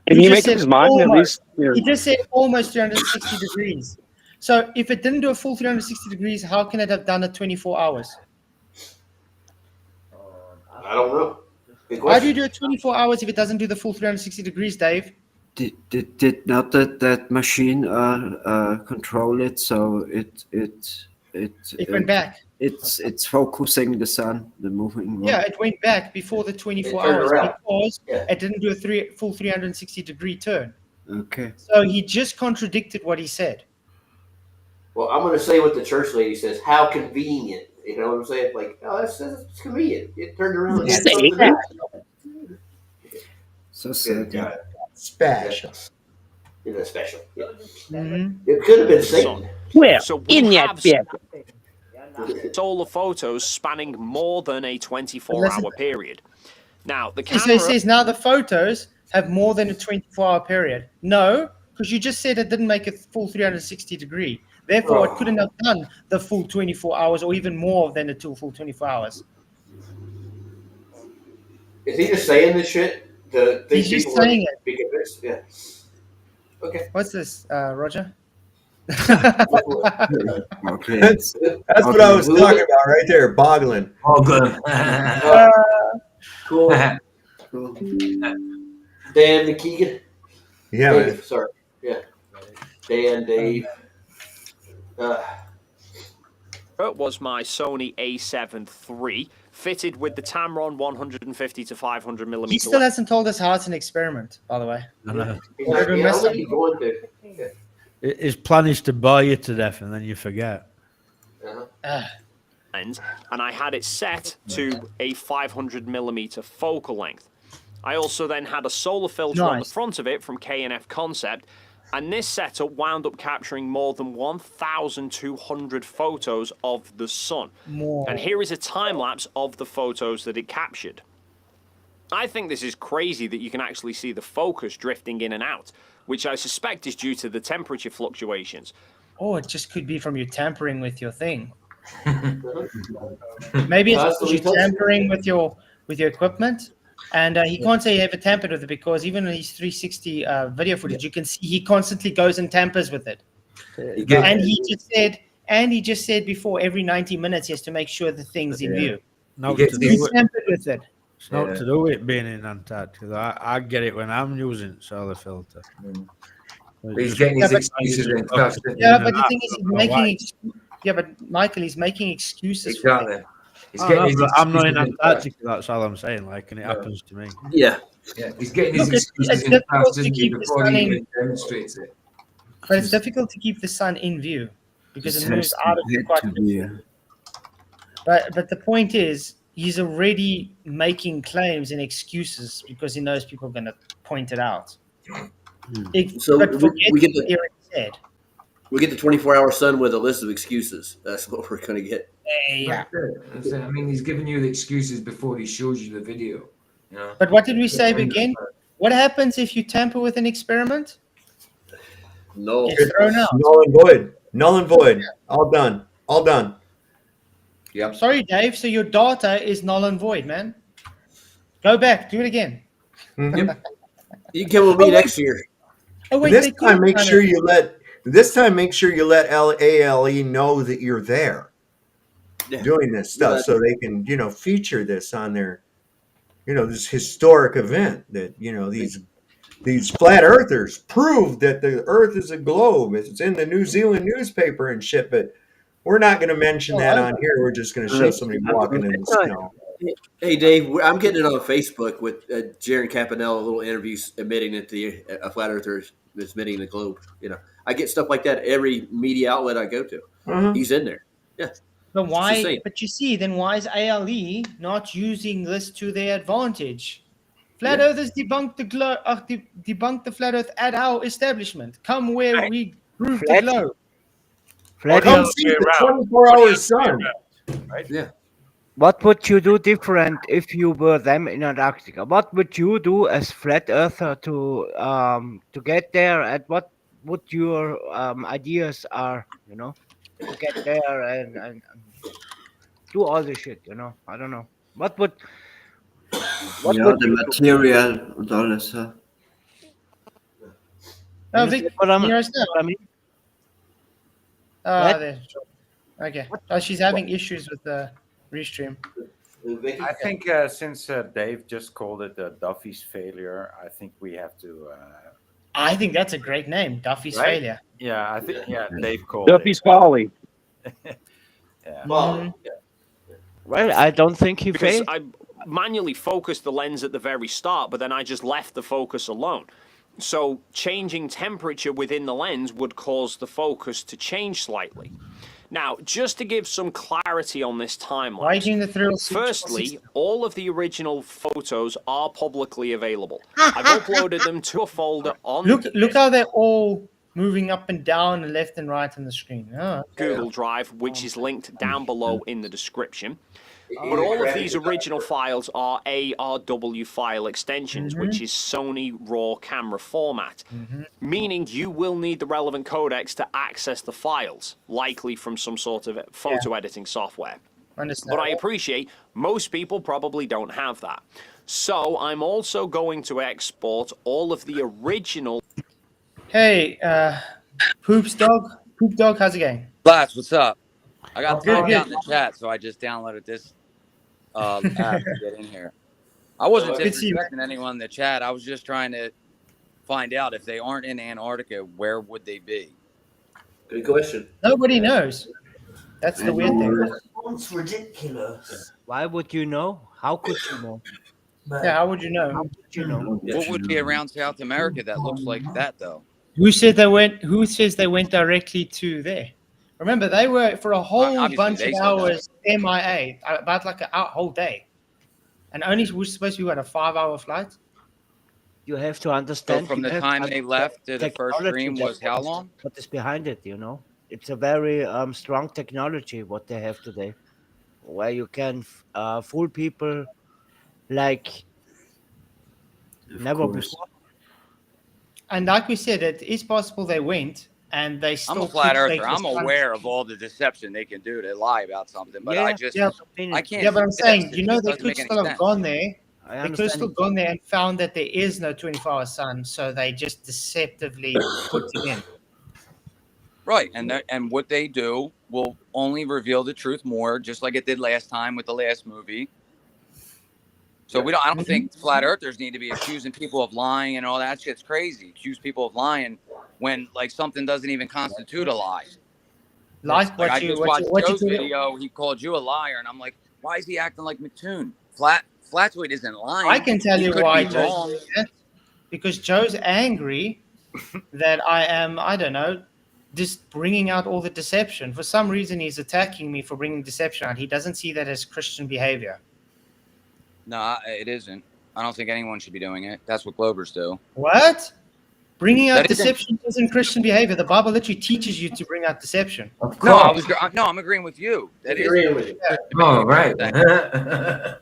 he make up his mind at least? He just said almost 360 degrees. So if it didn't do a full 360 degrees, how can it have done it 24 hours? I don't know. Why do you do it 24 hours if it doesn't do the full 360 degrees, Dave? Did not that machine control it? So it went back. It's focusing the sun, the moving one. Yeah, it went back before the 24 turned hours around. because it didn't do a full 360 degree turn. Okay. So he just contradicted what he said. Well, I'm going to say what the church lady says. How convenient. You know what I'm saying? Like, oh, that's convenient. It turned around and had something to do. So sad. Yeah. Special. It was special. Yeah. Mm-hmm. It could have been Satan. Well, so in that solar photos spanning more than a 24-hour period. Now, the So camera... he says now the photos have more than a 24-hour period. No, because you just said it didn't make a full 360 degree. Therefore, it couldn't have done the full 24 hours or even more than the full 24 hours. Is he just saying this shit? He's just saying it. Be convinced? Yeah. Okay. What's this, Roger? Okay. That's what I was talking about right there, boggling. Boggling. Cool. Dan McKeegan. Yeah, Dave, man. sorry. Yeah. Dan, Dave. It was my Sony A7 III, fitted with the Tamron 150 to 500 millimeter. He still hasn't told us how it's an experiment, by the way. Uh-huh. I know. He's not, I don't think he's going to. Yeah. His plan is to bore you to death and then you forget. And I had it set to a 500 millimeter focal length. I also then had a solar filter on the front of it from K&F Concept, and this setup wound up capturing more than 1,200 photos of the sun. More. And here is a time lapse of the photos that it captured. I think this is crazy that you can actually see the focus drifting in and out, which I suspect is due to the temperature fluctuations. Oh, it just could be from you tampering with your thing. Maybe it's because you're tampering with your equipment. And he can't say he ever tampered with it because even in his 360 video footage, you can see he constantly goes and tampers with it. And he just said before every 90 minutes he has to make sure the thing's in view. He tampered with it. It's not to do with being in Antarctica. I get it when I'm using solar filter. He's getting his excuses in. Yeah, but the thing is, he's making. Yeah, but Michael, he's making excuses. Exactly. For He's getting his I'm not in excuses Antarctica. That's all I'm saying. Like, and it happens to me. Yeah, he's getting his excuses in the past, isn't he, before he even demonstrates it. But it's difficult to keep the sun in view because it moves out of view quite quickly. But the point is, he's already making claims and excuses because he knows people are going to point it out. So But forget we get what he the already said. we get the 24-hour sun with a list of excuses. That's what we're going to get. Yeah. That's it. I mean, he's giving you the excuses before he shows you the video. You know? But what did we say again? What happens if you tamper with an experiment? No. It's thrown out. Null and void. Null and void. All done. All done. Yep. Sorry, Dave. So your data is null and void, man. Go back. Do it again. Yep. You can come with me next year. Oh wait, This they time, did make kind sure of- you let ALE know that you're there doing this stuff, so they can feature this on their this historic event that these flat earthers proved that the Earth is a globe. It's in the New Zealand newspaper and shit, but we're not going to mention that on here. We're just going to show somebody walking in the snow. Hey, Dave, I'm getting it on Facebook with Jaron Campanella, a little interviews admitting that a flat earther is admitting the globe. I get stuff like that every media outlet I go to. Uh-huh. He's in there. Yeah. But It's the why? same. But you see, then why is ALE not using this to their advantage? Flat Earthers debunked debunked the flat Earth at our establishment. Come where we prove the globe. Or come see the 24-hour sun. Right? Yeah. What would you do different if you were them in Antarctica? What would you do as flat earther to get there? And what would your ideas are? To get there and do all the shit. I don't know. What would The material and all this. Oh, Understand Vic, what I'm- hear us now? what I mean? Oh, there. Okay. Oh, she's having issues with the restream. I think since Dave just called it Duffy's failure, I think we have to. I think that's a great name, Duffy's Right? failure. Yeah, I think Dave called Duffy's folly. Yeah. Well, I don't think he Because failed. I manually focused the lens at the very start, but then I just left the focus alone. So changing temperature within the lens would cause the focus to change slightly. Now, just to give some clarity on this timeline. Why are you doing the thrill? Firstly, all of the original photos are publicly available. I've uploaded them to a folder on Look how they're all moving up and down and left and right on the screen. Oh, Google Drive, which is linked down below in the description. But all of these original files are ARW file extensions, which is Sony RAW camera format, meaning you will need the relevant codecs to access the files, likely from some sort of photo editing software. But I appreciate most people probably don't have that. So I'm also going to export all of the original. Hey, Poop Dog, how's it going? Flats, what's up? I got Good, timed out good. in the chat, so I just downloaded this app to get in here. I wasn't Good to see you. disrespecting anyone in the chat. I was just trying to find out if they aren't in Antarctica, where would they be? Good question. Nobody knows. That's the weird thing. It's ridiculous. Why would you know? How could you know? Yeah, how would you know? How would you know? What would be around South America that looks like that, though? Who said they went? Who says they went directly to there? Remember, they were for a whole Obviously, bunch they of said hours MIA, about like a whole day, and only we're supposed to be on a 5-hour flight. You have to So understand. from you the have time to they understand left to the first technology stream that was how long? What is behind it? It's a very strong technology what they have today, where you can fool people like never before. And like we said, it is possible they went, and they still. I'm a flat took earther. safest I'm aware country. of all the deception they can do to lie about something, but Yeah, I just yeah. I can't. Yeah, but I'm see this. saying, It you know, just they doesn't could make any still have sense. gone there. I They could have understand. still gone there and found that there is no 24-hour sun, so they just deceptively put it in. Right, and what they do will only reveal the truth more, just like it did last time with the last movie. So I don't think flat earthers need to be accusing people of lying and all that shit's crazy. Accuse people of lying when like something doesn't even constitute a lie. Like I just watched Joe's video. He called you a liar, and I'm like, why is he acting like Mattoon? Flatzoid isn't lying. I can tell He you could why be Joe's wrong. doing that. Because Joe's angry that I am, I don't know, just bringing out all the deception. For some reason, he's attacking me for bringing deception out. He doesn't see that as Christian behavior. No, it isn't. I don't think anyone should be doing it. That's what Globers do. What? Bringing out That isn't- deception isn't Christian behavior. The Bible literally teaches you to bring out deception. No, I'm agreeing with you. That is Agreeing with you. Oh, right.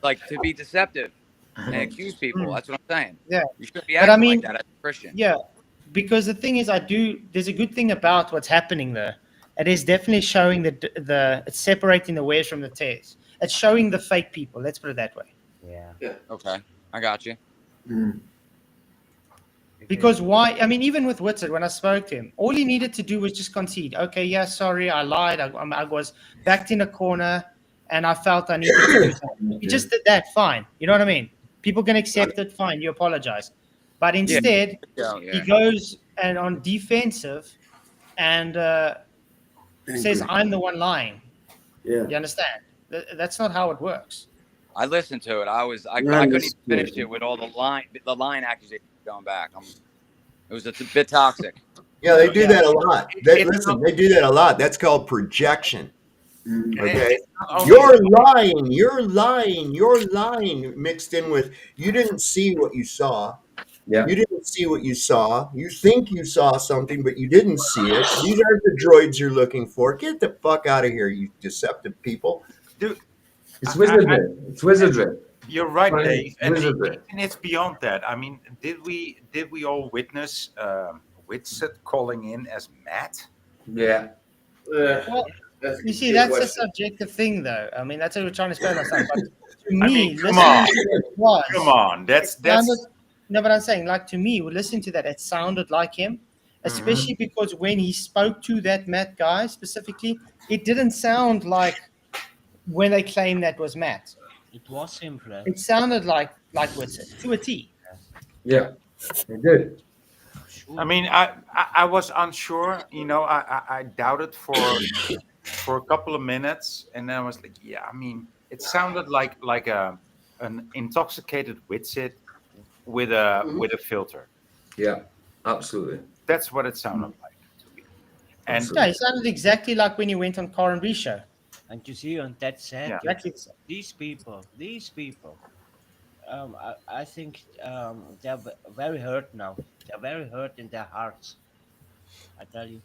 like to be deceptive and accuse people. That's what I'm saying. Yeah. You shouldn't be But acting like that as a Christian. Yeah, because the thing is, there's a good thing about what's happening there. It is definitely showing it's separating the wares from the tares. It's showing the fake people. Let's put it that way. Yeah. Okay. I got you. Because why? I mean, even with Whitsett, when I spoke to him, all he needed to do was just concede. Okay, yeah, sorry, I lied. I was backed in a corner, and I felt I needed to do something. He just did that. Fine. You know what I mean? People can accept it. Fine. You apologize. But instead, he goes and on defensive and says, "I'm the one lying." Yeah. You understand? That's not how it works. I listened to it. I couldn't even finish it with all the line accusations going back. It was a bit toxic. Yeah, they do that a lot. Listen, they do that a lot. That's called projection. Okay, you're lying mixed in with you didn't see what you saw. Yeah. You didn't see what you saw. You think you saw something, but you didn't see it. These aren't the droids you're looking for. Get the fuck out of here, you deceptive people. Dude, It's wizardry. It's wizardry. You're right, Right. Dave. And Wizardry. it's beyond that. I mean, did we all witness Whitsett calling in as Matt? Yeah. Well, you see, that's a subjective thing, though. I mean, that's what we're trying to spell ourselves. But to me, come on. listening to it was, Come on, that's no, but I'm saying, like, to me, listening to that, it sounded like him, especially because when he spoke to that Matt guy specifically, it didn't sound like when they claimed that was Matt. It was him, Fred. It sounded like Whitsett to a T. Yeah, it did. I mean, I was unsure. You know, I doubted for a couple of minutes, and then I was like, yeah. I mean, it sounded like an intoxicated Whitsett with a filter. Yeah, absolutely. That's what it sounded like to me. And Yeah, it sounded exactly like when you went on Car and Bree show. And you see, on that set, Yeah. Exactly. these people, I think they're very hurt now. They're very hurt in their hearts. I tell you.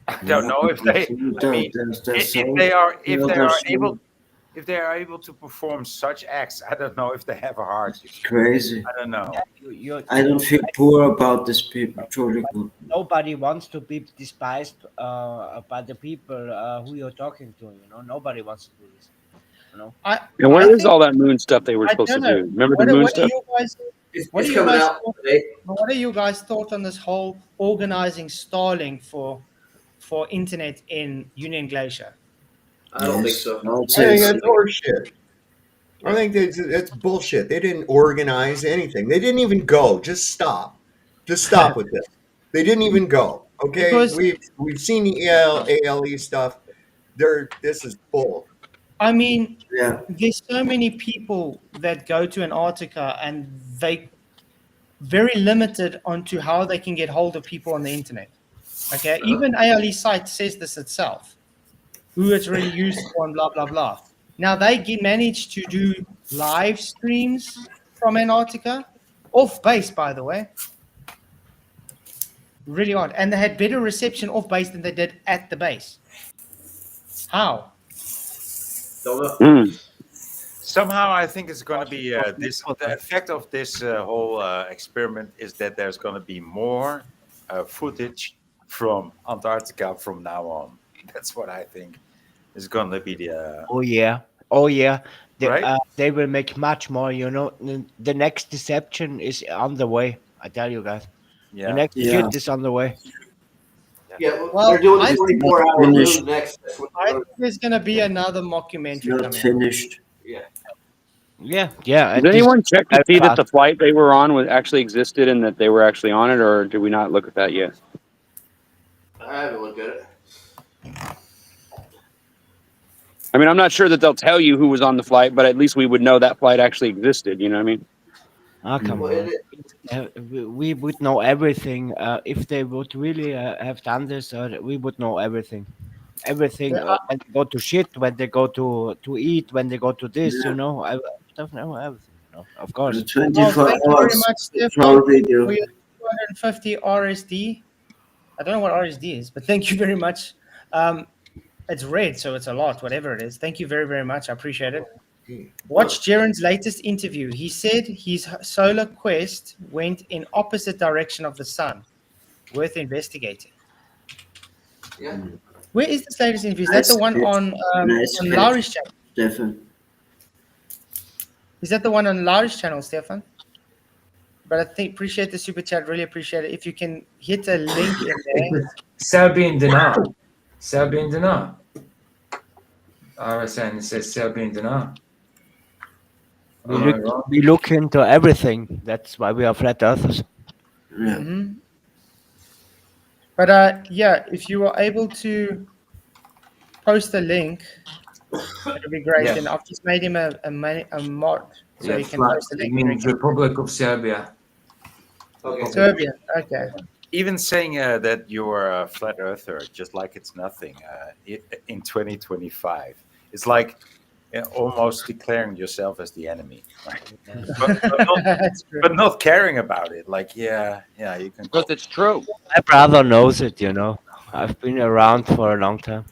I don't know if they. I mean, if they are able to perform such acts, I don't know if they have a heart. Crazy. I don't know. I don't feel poor about these people. Truly good. Nobody wants to be despised by the people who you're talking to. You know, nobody wants to do this. You know. And where is all that moon stuff they were supposed to do? Remember the moon stuff? What are you guys thought on this whole organizing Starlink for internet in Union Glacier? I don't think so. I think that's horseshit. I think that's bullshit. They didn't organize anything. They didn't even go. Just stop. Just stop with this. They didn't even go. Okay, Because- we've seen the ALE stuff. This is bull. I mean, Yeah. there's so many people that go to Antarctica and they very limited onto how they can get hold of people on the internet. Okay, even ALE site says this itself, who it's really used for and blah blah blah. Now they managed to do live streams from Antarctica, off base, by the way. Really odd, and they had better reception off base than they did at the base. How? Somehow, I think it's going to be the effect of this whole experiment is that there's going to be more footage from Antarctica from now on. That's what I think is going to be the. Oh yeah. Right? They will make much more. You know, the next deception is on the way. I tell you guys. Yeah. The next Yeah. shit is on the way. Yeah, Well, they're doing I the think- 24-hour Finished. news next. That's what I think there's going to be another mockumentary Not coming. finished. yeah. Yeah. Did anyone check to see that the flight they were on was actually existed and that they were actually on it, or did we not look at that yet? I haven't looked at it. I mean, I'm not sure that they'll tell you who was on the flight, but at least we would know that flight actually existed. You know what I mean? Ah, come on. We would know everything if they would really have done this. We would know everything. Everything when they go to shit, when they go to eat, when they go to this, Yeah. I don't know everything. Of course. 24 thank you very hours much, Stefan, troll video. for your 250 RSD. I don't know what RSD is, but thank you very much. It's red, so it's a lot, whatever it is. Thank you very, very much. I appreciate it. Watch Jaren's latest interview. He said his solar quest went in opposite direction of the sun. Worth investigating. Yeah. Where is this latest interview? Is that the one on Laurie's channel? Stefan. Is that the one on Laurie's channel, Stefan? But I think appreciate the super chat. Really appreciate it. If you can hit a link in there. Serbian dinar. Serbian dinar. RSN says Serbian dinar. We look into everything. That's why we are flat earthers. Yeah. Mm-hmm. But yeah, if you are able to post a link, it'll be great. Yeah. And I've just made him a mod, so Yeah, you can flat. post a It link. means Republic of Serbia. Okay. Serbia. Okay. Even saying that you're a flat earther, just like it's nothing, in 2025, it's like almost declaring yourself as the enemy, right? but not caring about it. Like, yeah, you can. Because it's true. My brother knows it. I've been around for a long time.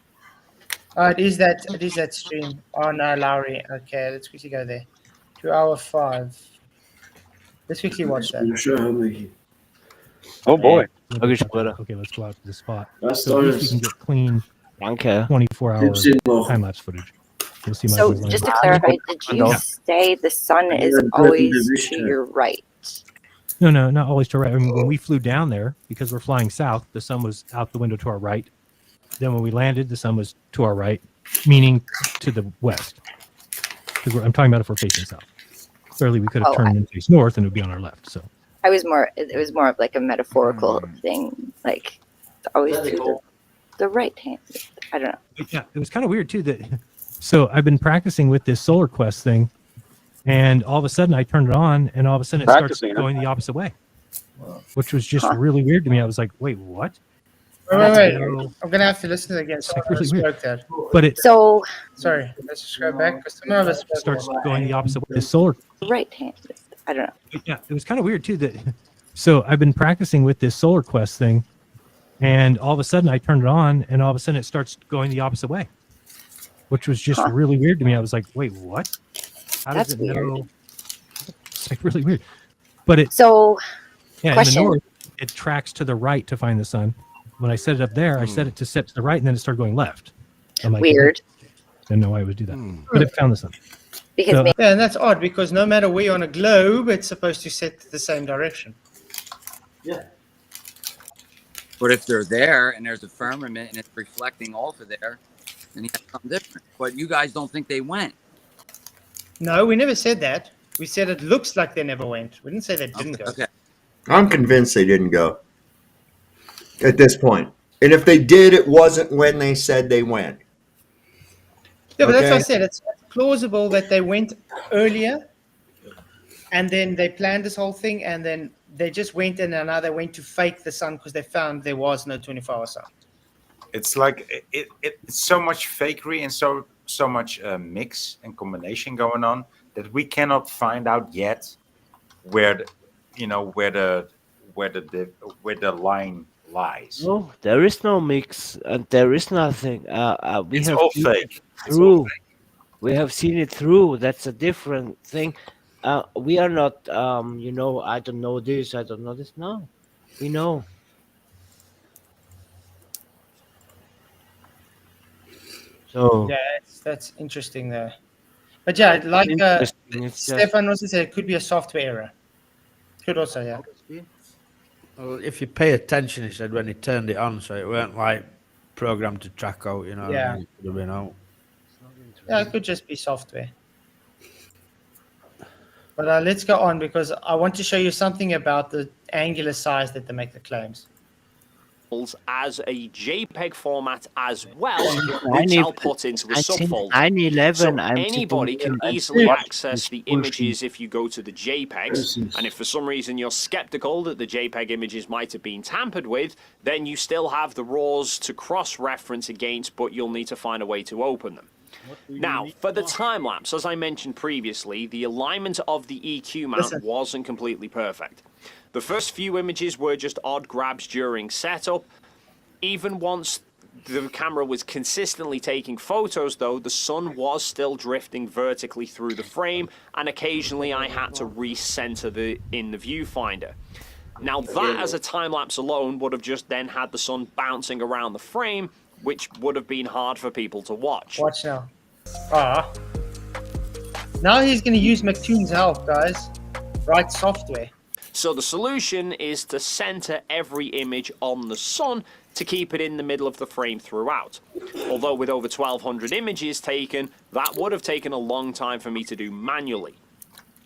It is that stream on Lowry. Okay, let's quickly go there. 2 hour 5. Let's quickly watch that. Sure, Oh boy. Okay, let's go out to the spot. That's So at least we nice. can get clean Okay. 24-hour Keep simple. time-lapse footage. You'll see my So design. just to clarify, did you say the sun is always to your right? No, not always to our right. I mean, when we flew down there, because we're flying south, the sun was out the window to our right. Then when we landed, the sun was to our right, meaning to the west. Because I'm talking about if we're facing south. Clearly, we could have turned and faced north, and it would be on our left. So It was more of like a metaphorical thing, like it's always to the right hand. I don't know. yeah, it was kind of weird too. So I've been practicing with this Solar Quest thing, and all of a sudden I turned it on, and all of a sudden it starts going the opposite way, which was just really weird to me. I was like, "Wait, what?" Wait. I'm gonna have to listen to it again. So really weird. that. But it sorry. Let's just go back because some of us starts going the opposite way. The solar right hand. I don't know. Yeah, it was kind of weird too. So I've been practicing with this Solar Quest thing, and all of a sudden I turned it on, and all of a sudden it starts going the opposite way, which was just really weird to me. I was like, "Wait, what? How does it know?" It's like really weird. But it in the north it tracks to the right to find the sun. When I set it up there, I set it to set to the right, and then it started going left. I'm like, weird. Didn't know why it would do that, but it found the sun. Because yeah, and that's odd because no matter where you're on a globe, it's supposed to set the same direction. Yeah. But if they're there and there's a firmament and it's reflecting off of there, then you have something different. But you guys don't think they went. No, we never said that. We said it looks like they never went. We didn't say they didn't go. Okay. I'm convinced they didn't go at this point. And if they did, it wasn't when they said they went. Yeah, but that's what I said. It's plausible that they went earlier and then they planned this whole thing and then they just went in and now they went to fake the sun because they found there was no 24-hour sun. It's like it's so much fakery and so much mix and combination going on that we cannot find out yet where the line lies. No, there is no mix, and there is nothing. It's all fake. Through. We have seen it through. That's a different thing. We are not, I don't know this, I don't know this. No, we know. So yeah, that's interesting there. But yeah, like Stefan also said, it could be a software error. Could also, yeah. Well, if you pay attention, he said when he turned it on, so it weren't like programmed to track out, you know. Yeah. It could have been out. Yeah, it could just be software. But let's go on because I want to show you something about the angular size that they make the claims. as a JPEG format as well, which 9 I'll put into a and since subfolder. 9/11, So I'm anybody sitting can here and easily watch access this the bullshit. images if you go to the JPEGs. And if for some reason you're skeptical that the JPEG images might have been tampered with, then you still have the RAWs to cross-reference against, but you'll need to find a way to open them. Now, for the time-lapse, as I mentioned previously, the alignment of the EQ mount wasn't completely perfect. The first few images were just odd grabs during setup. Even once the camera was consistently taking photos, though, the sun was still drifting vertically through the frame, and occasionally I had to recenter in the viewfinder. Now, that as a time-lapse alone would have just then had the sun bouncing around the frame, which would have been hard for people to watch. Watch now. Now he's going to use McTune's help, guys. Write software. So the solution is to center every image on the sun to keep it in the middle of the frame throughout. Although with over 1,200 images taken, that would have taken a long time for me to do manually.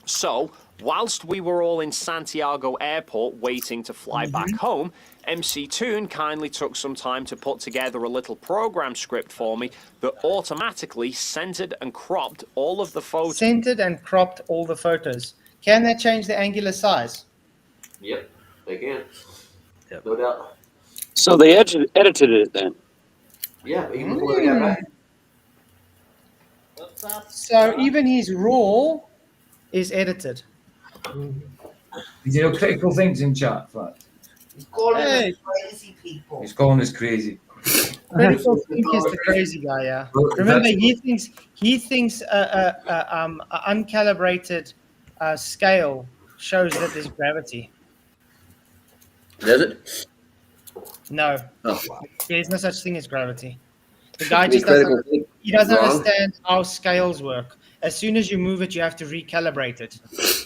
So, whilst we were all in Santiago Airport waiting to fly back home, MC Toon kindly took some time to put together a little program script for me that automatically centered and cropped all of the photos. Centered and cropped all the photos. Can that change the angular size? Yep, they can. No doubt. So they edited it then. Yeah, even before they got back. So even his raw is edited. Did you know critical things in chat, Flat? He's calling Hey. us crazy people. He's calling us crazy. Critical think is the crazy guy, yeah. Well, Remember, that's- he thinks uncalibrated scale shows that there's gravity. Does it? No, Oh. there's no such thing as gravity. The guy Any just critical doesn't. think He doesn't wrong? understand how scales work. As soon as you move it, you have to recalibrate it,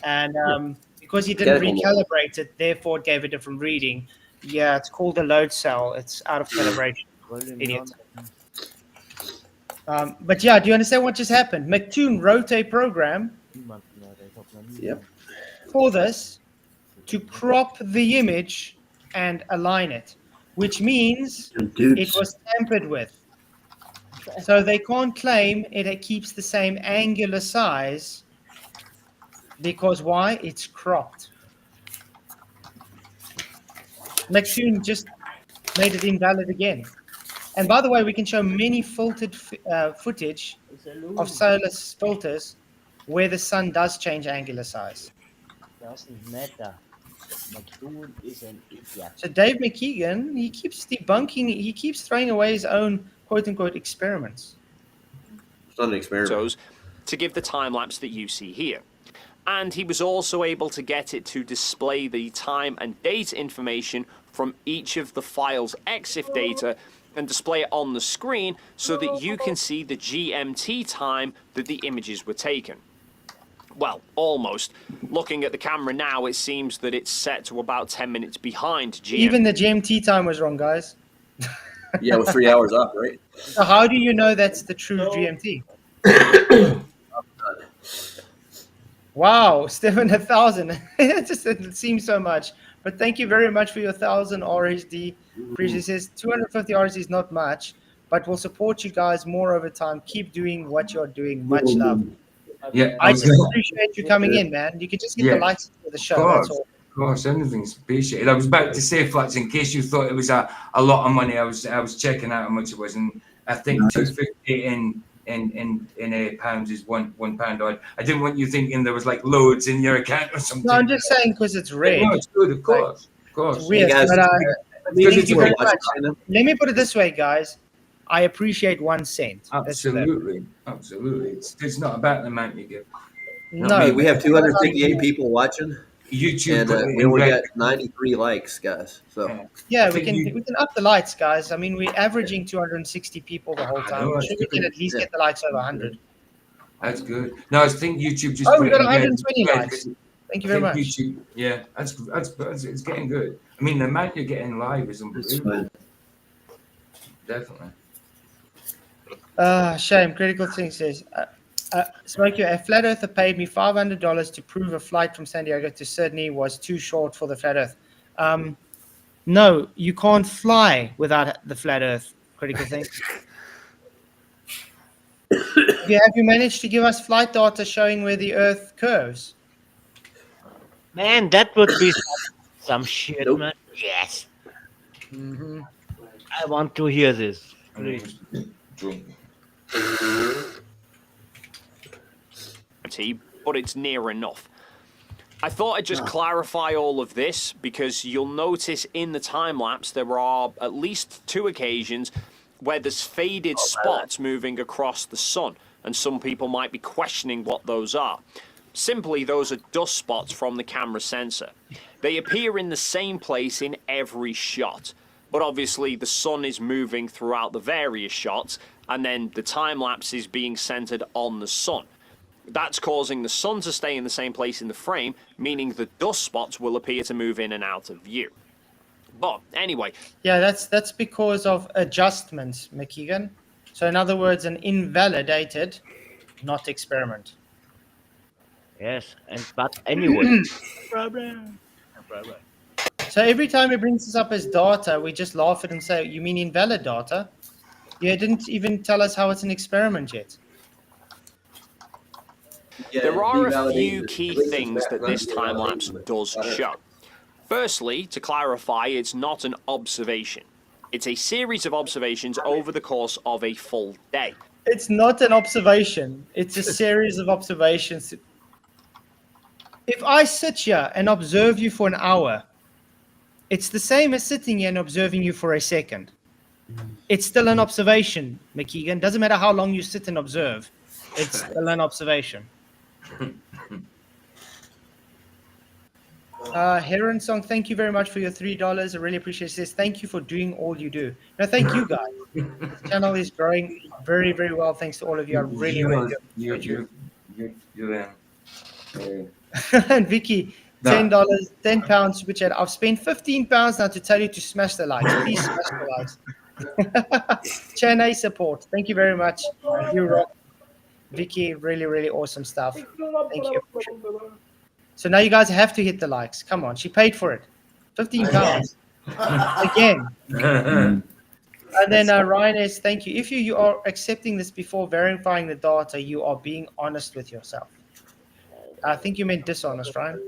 and because he didn't Mechanical. recalibrate it, therefore it gave a different reading. Yeah, it's called a load cell. It's out of calibration. Idiot. But yeah, do you understand what just happened? McToon wrote a program Yep. for this to crop the image and align it, which means it was tampered with. So they can't claim it keeps the same angular size because why? It's cropped. McToon just made it invalid again. And by the way, we can show many filtered footage of solar filters where the sun does change angular size. Doesn't matter. McToon is an idiot. So Dave McKeegan, he keeps debunking, he keeps throwing away his own quote-unquote experiments. It's not an experiment. To give the time lapse that you see here. And he was also able to get it to display the time and date information from each of the file's EXIF data and display it on the screen so that you can see the GMT time that the images were taken. Well, almost. Looking at the camera now, it seems that it's set to about 10 minutes behind GMT. Even the GMT time was wrong, guys. Yeah, it was 3 hours off, right? So how do you know that's the true GMT? Wow, Stephen, 1,000. It seems so much. But thank you very much for your 1,000 RSD. Appreciate says 250 RSD is not much, but we'll support you guys more over time. Keep doing what you're doing. Much love. Yeah, I just appreciate you coming in, man. You can just hit the likes for the show. That's all. Of course, anything's appreciated. I was about to say, Flats, in case you thought it was a lot of money, I was checking out how much it was, and I think 250 in pounds is one pound odd. I didn't want you thinking there was like loads in your account or something. No, I'm just saying because it's red. No, it's good, of course, of course. It's weird, Hey, guys, but because thank you very much. watching. Let me put it this way, guys. I appreciate 1 cent. Absolutely. It's not about the amount you give. No, I mean, we have 258 people watching. YouTube, and we only got 93 likes, guys. So yeah, we can up the likes, guys. I mean, we're averaging 260 people the whole time. We can at least get the likes over 100. That's good. No, I think YouTube just. We got 120 likes. Thank you very much. YouTube, yeah, that's it's getting good. I mean, the amount you're getting live is unbelievable. Definitely. Shame. Critical Thing says, Smokey, a flat earther paid me $500 to prove a flight from San Diego to Sydney was too short for the flat earth. No, you can't fly without the flat Earth. Critical thing. Have you managed to give us flight data showing where the Earth curves? Man, that would be some shit, Nope. man. Yes. Mm-hmm. I want to hear this, please. But it's near enough. I thought I'd just clarify all of this because you'll notice in the time lapse there are at least 2 occasions where there's faded spots moving across the sun, and some people might be questioning what those are. Simply, those are dust spots from the camera sensor. They appear in the same place in every shot, but obviously the sun is moving throughout the various shots, and then the time lapse is being centered on the sun. That's causing the sun to stay in the same place in the frame, meaning the dust spots will appear to move in and out of view. But anyway. Yeah, that's because of adjustments, McKeegan. So in other words, an invalidated, not experiment. Yes, but anyway. Problem. So every time he brings this up as data, we just laugh at him and say, you mean invalid data? You didn't even tell us how it's an experiment yet. There are a few key things that this time lapse does show. Firstly, to clarify, it's not an observation. It's a series of observations over the course of a full day. It's not an observation. It's a series of observations. If I sit here and observe you for an hour, it's the same as sitting here and observing you for a second. It's still an observation, McKeegan. Doesn't matter how long you sit and observe. It's still an observation. Heron Song, thank you very much for your $3. I really appreciate this. Thank you for doing all you do. No, thank you guys. This channel is growing very, very well. Thanks to all of you. I really, really do. And Vicky, $10, £10, which I've spent £15 now to tell you to smash the likes. Please smash the likes. Chennai support. Thank you very much. You rock. Vicky, really, really awesome stuff. Thank you. So now you guys have to hit the likes. Come on, she paid for it. £15. Again. And then Ryan is, thank you. If you are accepting this before verifying the data, you are being honest with yourself. I think you meant dishonest, Ryan.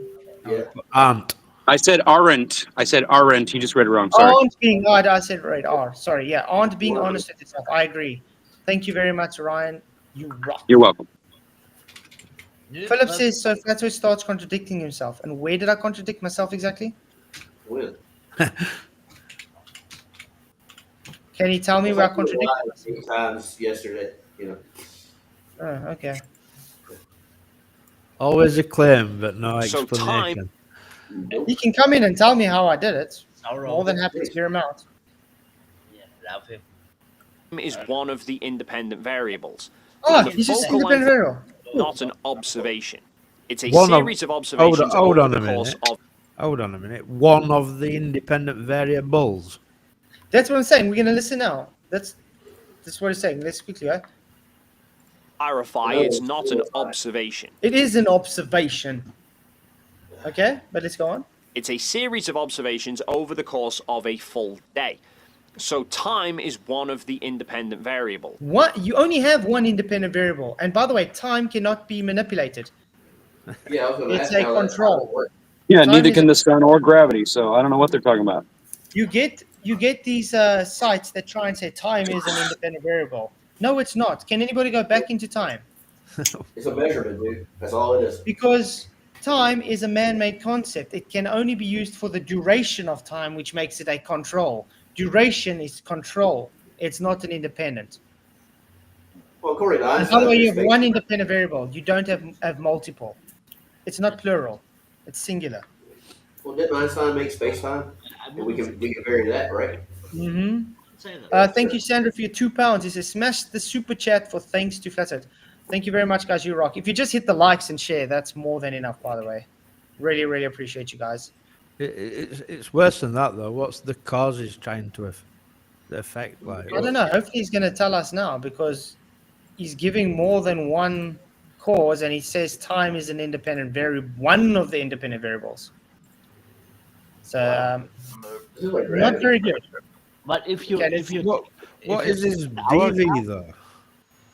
Yeah. Aren't. I said aren't. I said aren't. You just read it wrong. Sorry. Aren't being, I said right, are. Sorry, yeah. Aren't being honest with yourself. I agree. Thank you very much, Ryan. You rock. You're welcome. Philip says, so Flatzoid starts contradicting himself. And where did I contradict myself exactly? When? Can you tell me where I contradicted myself? Times yesterday, you know. Oh, okay. Always a claim, but no So explanation. He can come in and tell me how I did it. More than happy to hear him out. Love him. Is one of the independent variables. Oh, The he's just focal independent length, variable. not an observation. It's a One series of observations hold over on the a course minute. of. Hold on a minute. One of the independent variables. That's what I'm saying. We're going to listen now. That's what it's saying. Let's quickly, right? Clarify, it's not an observation. It is an observation. Okay, but let's go on. It's a series of observations over the course of a full day. So time is one of the independent variables. What? You only have one independent variable. And by the way, time cannot be manipulated. Yeah, I was gonna It's ask a how that control. works. Yeah, Time neither is can the sun or gravity, so I don't know what they're talking about. You get these sites that try and say time is an independent variable. No, it's not. Can anybody go back into time? It's a measurement, dude. That's all it is. Because time is a man-made concept. It can only be used for the duration of time, which makes it a control. Duration is control. It's not an independent. Well, according to And Einstein, by the way, you have space- one independent variable. You don't have multiple. It's not plural. It's singular. Well, didn't Einstein make space time? And we can vary that, right? Mm-hmm. Thank you, Sandra, for your £2. He says, smash the super chat for thanks to Flatzoid. Thank you very much, guys. You rock. If you just hit the likes and share, that's more than enough, by the way. Really, really appreciate you guys. It's worse than that, though. What's the causes trying to affect? Like, I don't know. Hopefully he's going to tell us now because he's giving more than one cause and he says time is an independent variable, one of the independent variables. So not very good. But if you Okay, if you What if is you his take our DV though?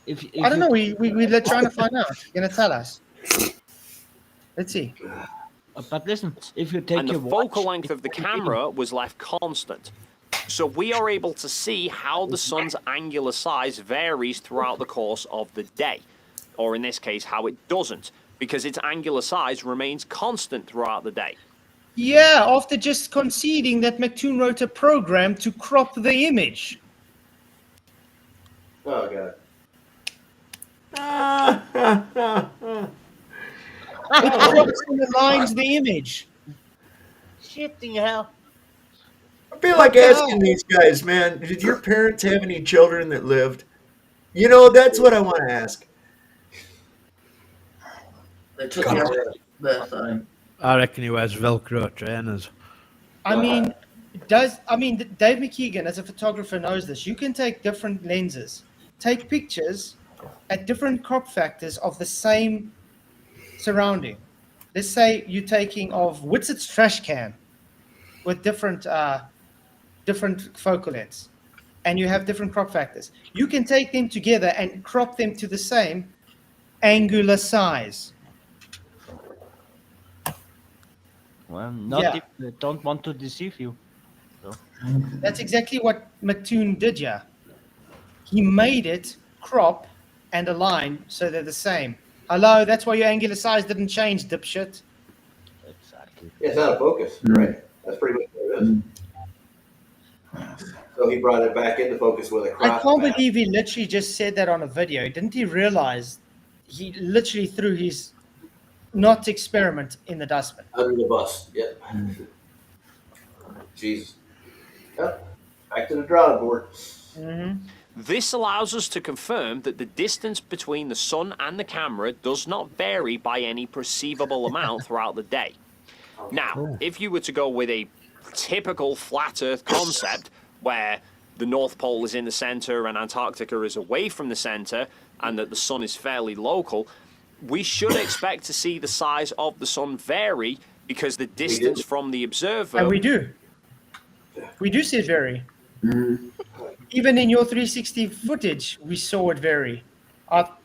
if I don't know. you We're trying to find out. You're gonna tell us. Let's see. but listen, if you take And the your focal watch, length of the camera was left constant. So we are able to see how the sun's angular size varies throughout the course of the day. Or in this case, how it doesn't, because its angular size remains constant throughout the day. Yeah, after just conceding that McToon wrote a program to crop the image. Oh god. It crops and aligns the image. shitting hell. I feel like asking these guys, man, did your parents have any children that lived? You know, that's what I want to ask. They took me out birthday. I reckon he wears Velcro trainers. I mean, Dave McKeegan, as a photographer, knows this. You can take different lenses, take pictures at different crop factors of the same surrounding. Let's say you're taking of Whitsit's trash can with different focal lengths, and you have different crop factors. You can take them together and crop them to the same angular size. Well, not Yeah. if they don't want to deceive you. So. That's exactly what McToon did, yeah. He made it crop and align so they're the same. Hello, that's why your angular size didn't change, dipshit. Exactly. Yeah, it's out of focus, right? That's pretty much what it is. So he brought it back into focus with a crop. I can't believe he literally just said that on a video. Didn't he realize he literally threw his not experiment in the dustbin? Under the bus, yep. Jeez. Yep. Back to the drawing board. This allows us to confirm that the distance between the sun and the camera does not vary by any perceivable amount throughout the day. Now, if you were to go with a typical flat Earth concept where the North Pole is in the center and Antarctica is away from the center and that the sun is fairly local, we should expect to see the size of the sun vary because the distance from the observer... And we do. We do see it vary. Even in your 360 footage, we saw it vary.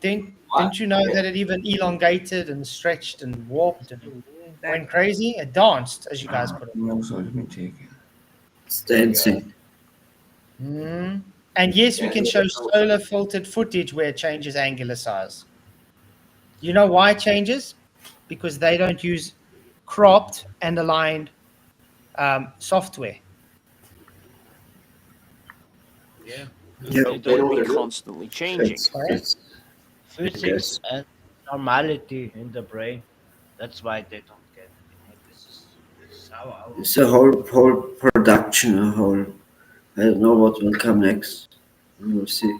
Didn't you know that it even elongated and stretched and warped and went crazy? It danced, as you guys put it. It's dancing. And yes, we can show solar filtered footage where it changes angular size. You know why it changes? Because they don't use cropped and aligned software. Yeah. Yep. They will be constantly changing. Physics and normality in the brain. That's why they don't get it. This is how It's a whole production, a whole. I don't know what will come next. We'll see.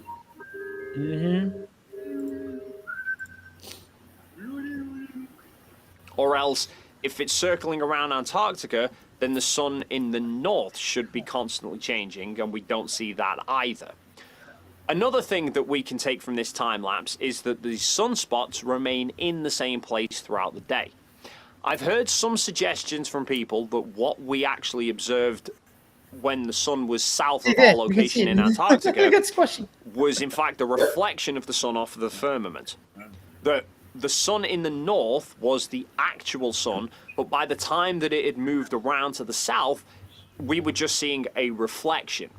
Or else, if it's circling around Antarctica, then the sun in the north should be constantly changing, and we don't see that either. Another thing that we can take from this time lapse is that the sunspots remain in the same place throughout the day. I've heard some suggestions from people that what we actually observed when the sun was south of our location in Antarctica was in fact a reflection of the sun off the firmament. The sun in the north was the actual sun, but by the time that it had moved around to the south, we were just seeing a reflection.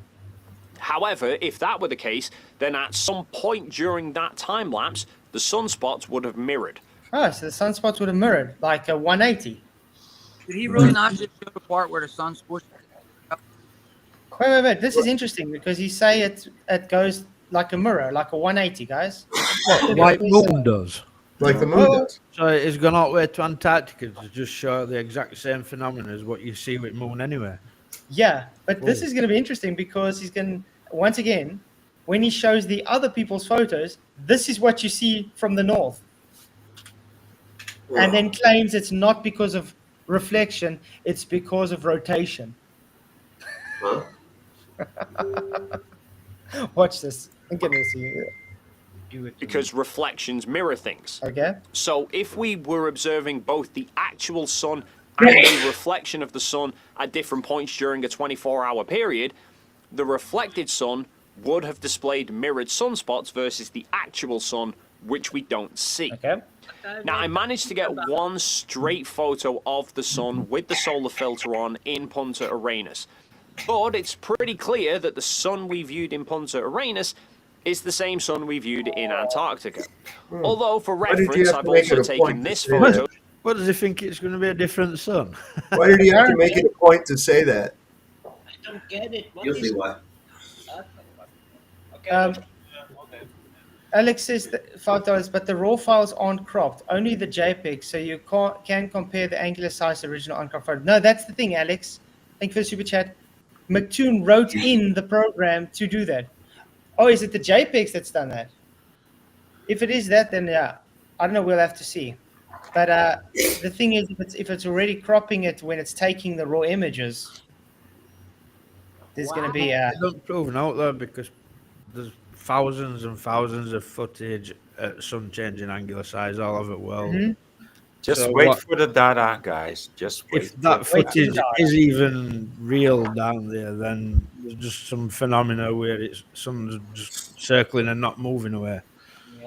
However, if that were the case, then at some point during that time lapse, the sunspots would have mirrored. Oh, so the sunspots would have mirrored, like a 180. Did he really not just show the part where the sun squished? Wait. This is interesting because you say it goes like a mirror, like a 180, guys. Like moon does. Like the moon does. So it's gone all the way to Antarctica to just show the exact same phenomenon as what you see with moon anyway. Yeah, but this is going to be interesting because he's going to, once again, when he shows the other people's photos, this is what you see from the north. And then claims it's not because of reflection, it's because of rotation. Huh? Watch this. I'm going to see you. Because reflections mirror things. Okay. So if we were observing both the actual sun and the reflection of the sun at different points during a 24-hour period, the reflected sun would have displayed mirrored sunspots versus the actual sun, which we don't see. Okay. Now, I managed to get one straight photo of the sun with the solar filter on in Punta Arenas. But it's pretty clear that the sun we viewed in Punta Arenas is the same sun we viewed in Antarctica. Although, for Why did you reference, have I've to make also it a taken point to this say photo. that? What does he think it's going to be a different sun? Why did you have to make it a point to say that? I don't get it. What You'll is see why. Okay. Alex says that photos, but the raw files aren't cropped, only the JPEG, so you can compare the angular size to the original uncropped photo. No, that's the thing, Alex. Thank you for the super chat. McToon wrote in the program to do that. Oh, is it the JPEGs that's done that? If it is that, then yeah, I don't know. We'll have to see. But the thing is, if it's already cropping it when it's taking the raw images, there's going to be They don't prove out though, because there's thousands and thousands of footage at sun changing angular size all over the world. Mhm. Just So wait what- for the data, guys. Just wait. If that for the footage data. is even real down there, then there's just some phenomena where it's sun's just circling and not moving away.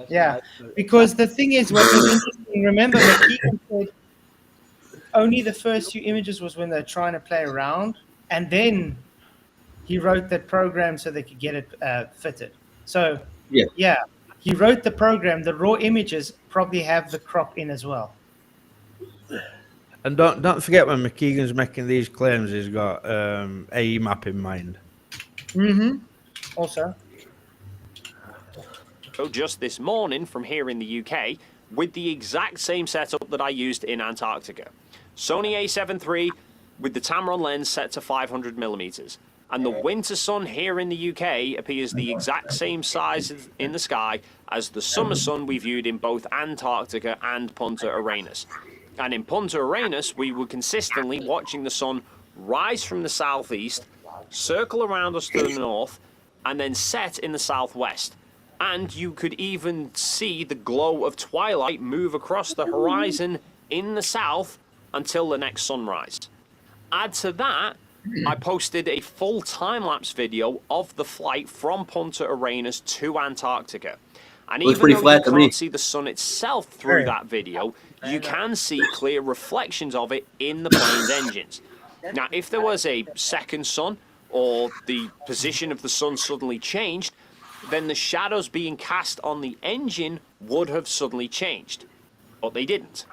Yeah, because the thing is, what was interesting, remember, McKeegan said only the first few images was when they're trying to play around, and then he wrote that program so they could get it fitted. So, yeah, he wrote the program. The raw images probably have the crop in as well. And don't forget, when McKeegan's making these claims, he's got AE map in mind. Mm-hmm. Also. Just this morning from here in the UK with the exact same setup that I used in Antarctica. Sony a7 III with the Tamron lens set to 500mm. And the winter sun here in the UK appears the exact same size in the sky as the summer sun we viewed in both Antarctica and Punta Arenas. And in Punta Arenas, we were consistently watching the sun rise from the southeast, circle around us to the north, and then set in the southwest. And you could even see the glow of twilight move across the horizon in the south until the next sunrise. Add to that, I posted a full time-lapse video of the flight from Punta Arenas to Antarctica. And Looks even pretty though flat you to me. can't see the sun itself through that video, you can see clear reflections of it in the plane's engines. Now, if there was a second sun, or the position of the sun suddenly changed, then the shadows being cast on the engine would have suddenly changed. But they didn't.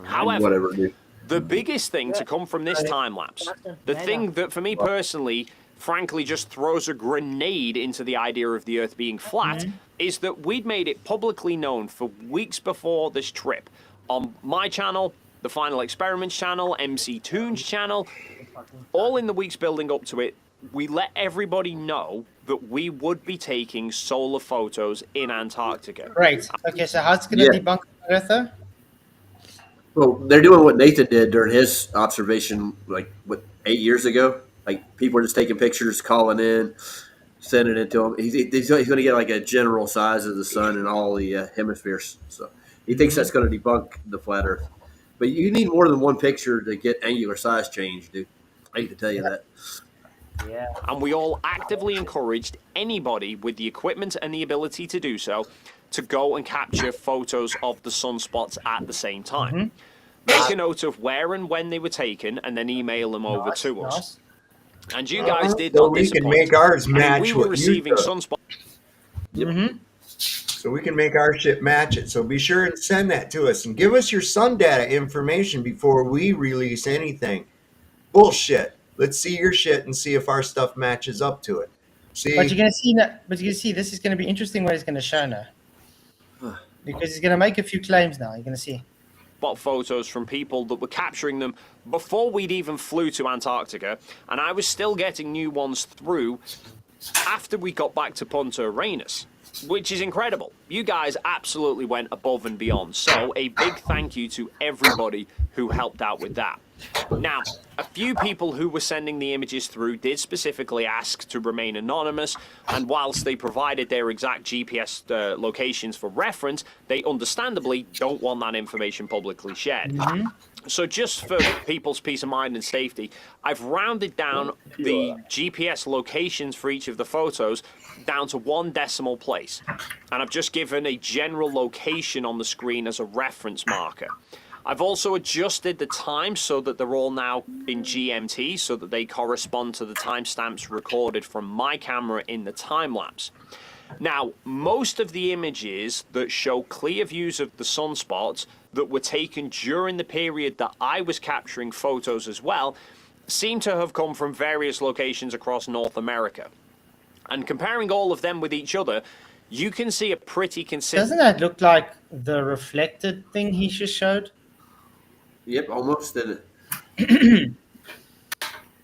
However, Whatever, dude. the biggest thing to come from this time lapse, the thing that for me personally, frankly, just throws a grenade into the idea of the Earth being flat, is that we'd made it publicly known for weeks before this trip on my channel, the Final Experiments channel, MC Toon's channel, all in the weeks building up to it. We let everybody know that we would be taking solar photos in Antarctica. Right. Okay, so how's it going to debunk Earther? Well, they're doing what Nathan did during his observation, like, 8 years ago? Like, people are just taking pictures, calling in, sending it to him. He's going to get, like, a general size of the sun in all the hemispheres. So he thinks that's going to debunk the flat Earth. But you need more than one picture to get angular size change, dude. I hate to tell you that. Yeah. And we all actively encouraged anybody with the equipment and the ability to do so to go and capture photos of the sunspots at the same time. Make a note of where and when they were taken and then email them over to us. And you guys did So not we can disappoint. make ours I mean, match we what were you receiving took. sunspots. So we can make our shit match it. So be sure and send that to us and give us your sun data information before we release anything. Bullshit. Let's see your shit and see if our stuff matches up to it. See, But you're going to see that. But you can see this is going to be interesting what he's going to show now, because he's going to make a few claims now. You're going to see. Spot photos from people that were capturing them before we'd even flew to Antarctica, and I was still getting new ones through after we got back to Punta Arenas, which is incredible. You guys absolutely went above and beyond, so a big thank you to everybody who helped out with that. Now, a few people who were sending the images through did specifically ask to remain anonymous, and whilst they provided their exact GPS locations for reference, they understandably don't want that information publicly shared. So just for people's peace of mind and safety, I've rounded down the GPS locations for each of the photos down to 1 decimal place. And I've just given a general location on the screen as a reference marker. I've also adjusted the time so that they're all now in GMT so that they correspond to the timestamps recorded from my camera in the time lapse. Now, most of the images that show clear views of the sunspots that were taken during the period that I was capturing photos as well seem to have come from various locations across North America. And comparing all of them with each other, you can see a pretty consistent... Doesn't that look like the reflected thing he just showed? Yep, almost did it.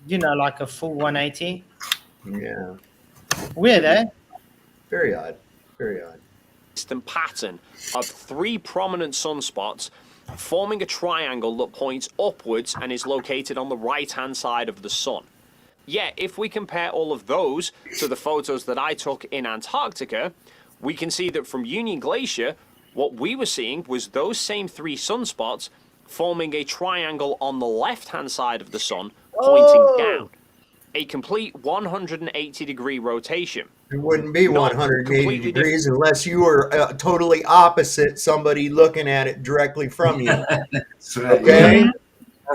You know, like a full 180. Yeah. Weird, eh? Very odd. Very odd. Pattern of 3 prominent sunspots forming a triangle that points upwards and is located on the right-hand side of the sun. Yet, if we compare all of those to the photos that I took in Antarctica, we can see that from Union Glacier, what we were seeing was those same 3 sunspots forming a triangle on the left-hand side of the sun, pointing down. A complete 180-degree rotation. It wouldn't be 180 degrees unless you were totally opposite somebody looking at it directly from you. That's right. Okay? Yeah.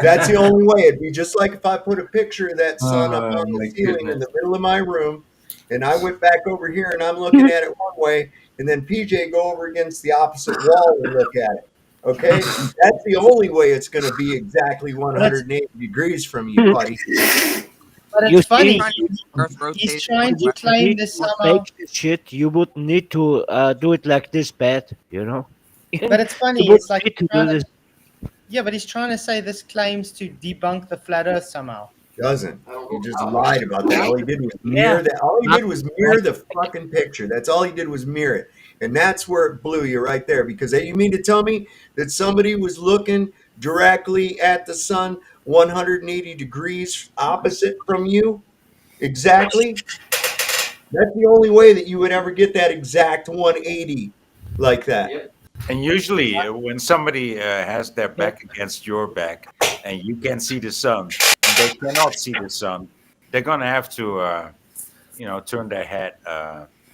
That's the only way. It'd be just like if I put a picture of that sun up on my the ceiling in goodness. the middle of my room, and I went back over here and I'm looking at it one way, and then PJ go over against the opposite wall and look at it. Okay? That's the only way it's going to be exactly 180 degrees from you, buddy. But it's funny. He's trying to claim this To somehow. make this shit, you would need to do it like this bad, you know? But it's funny. You would It's like need to do trying to- this. yeah, but he's trying to say this claims to debunk the flat Earth somehow. Doesn't. He just lied about that. All he did was mirror that. All he did was mirror the fucking picture. That's all he did was mirror it. And that's where it blew you right there. Because you mean to tell me that somebody was looking directly at the sun 180 degrees opposite from you? Exactly. That's the only way that you would ever get that exact 180 like that. And usually, when somebody has their back against your back and you can see the sun, and they cannot see the sun, they're gonna have to, turn their head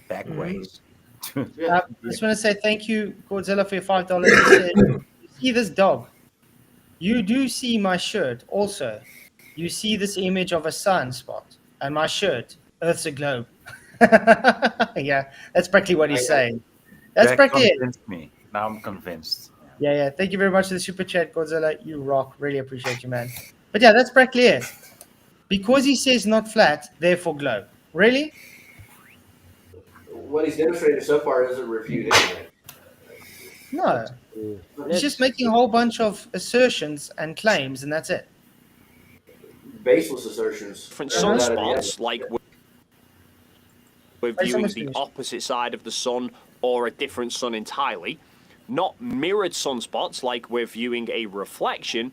back ways. I just want to say thank you, Godzilla, for your $5. He said, you see this dog? You do see my shirt also. You see this image of a sunspot, and my shirt, Earth's a globe. Yeah, that's practically what he's saying. That's That practically it. convinced me. Now I'm convinced. Yeah. Thank you very much for the super chat, Godzilla. You rock. Really appreciate you, man. But yeah, that's practically it. Because he says not flat, therefore globe. Really? What he's demonstrated so far doesn't refute anything. No. He's just making a whole bunch of assertions and claims, and that's it. Baseless assertions. Different Without any sunspots, evidence. like we're Wait, viewing someone's the finished. opposite side of the sun or a different sun entirely. Not mirrored sunspots, like we're viewing a reflection.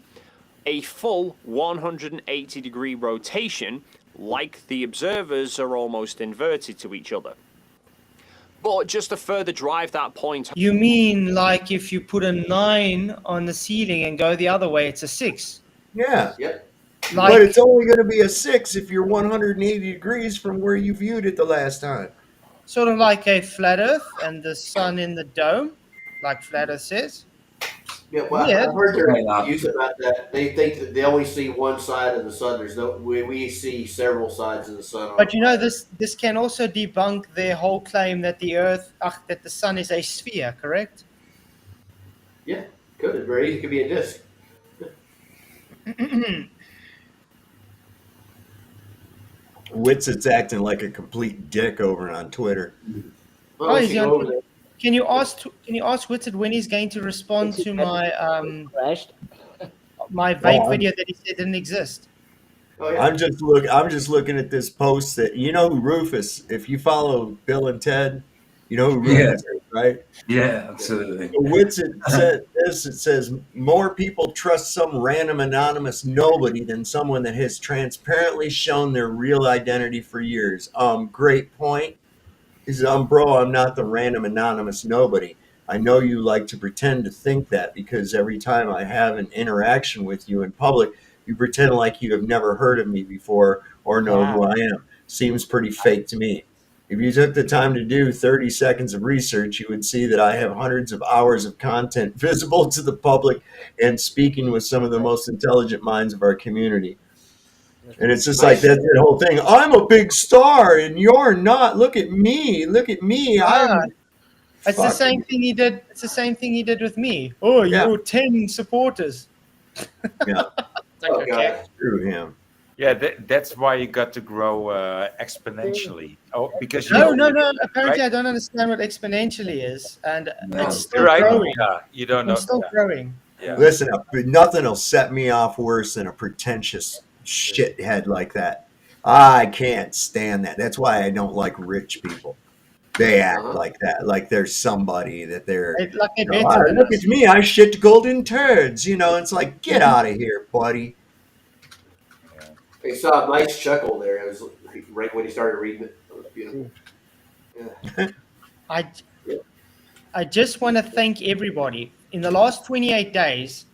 A full 180-degree rotation, like the observers are almost inverted to each other. But just to further drive that point, You mean like if you put a 9 on the ceiling and go the other way, it's a 6? Yeah. Yep. Like, But it's only going to be a 6 if you're 180 degrees from where you viewed it the last time. sort of like a flat Earth and the sun in the dome, like flat Earth says. Yeah, well, Yeah. I've heard their views about that. They think that they only see one side of the sun. There's no, we see several sides of the sun. But you know, this can also debunk their whole claim that that the sun is a sphere, correct? Yeah, could. It very easy could be a disc. Witset's acting like a complete dick over on Twitter. Oh, he's on. Can you ask Witset when he's going to respond to my my vape video that he said didn't exist? I'm just looking at this post that you know who Rufus. If you follow Bill and Ted, you know who Rufus is, right? Yeah, absolutely. So Witset said this. It says more people trust some random anonymous nobody than someone that has transparently shown their real identity for years. Great point. He says, bro, I'm not the random anonymous nobody. I know you like to pretend to think that because every time I have an interaction with you in public, you pretend like you have never heard of me before or know who I am. Seems pretty fake to me. If you took the time to do 30 seconds of research, you would see that I have hundreds of hours of content visible to the public and speaking with some of the most intelligent minds of our community. And it's just like that whole thing. I'm a big star and you're not. Look at me. Look at me. It's the same thing he did. It's the same thing he did with me. Oh, you're 10 supporters. Yeah. It's like, okay. Screw him. Yeah, that's why you got to grow exponentially. Oh, because No. Apparently, I don't understand what exponentially is, and it's still growing. Yeah, you don't know. I'm still growing. Yeah. Listen, nothing will set me off worse than a pretentious shithead like that. I can't stand that. That's why I don't like rich people. They act like that, like there's somebody that they're. Look at me, I shit golden turds. It's like, get out of here, buddy. I saw a nice chuckle there. It was right when he started reading it. It was beautiful. Yeah. I just want to thank everybody. In the last 28 days,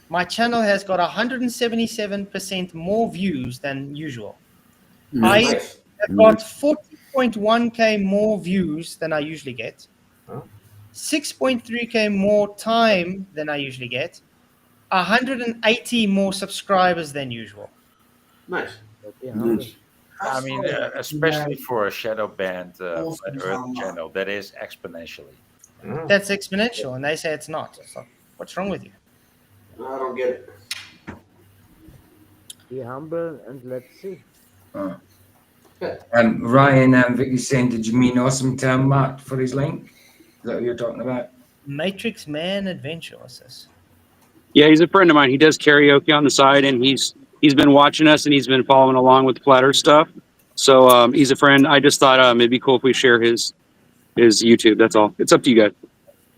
my channel has got 177% more views than usual. Nice. I have got 40.1k more views than I usually get. 6.3k more time than I usually get. 180 more subscribers than usual. Nice. I mean, especially for a shadow band Flat Earth channel, that is exponentially. That's exponential, and they say it's not. So what's wrong with you? I don't get it. Be humble and let's see. And Ryan Vicky's saying, did you mean Awesome Town Matt for his link? Is that what you're talking about? Matrix Man Adventure, what's this? Yeah, he's a friend of mine. He does karaoke on the side, and he's been watching us, and he's been following along with the Flat Earth stuff. So he's a friend. I just thought it'd be cool if we share his YouTube. That's all. It's up to you guys.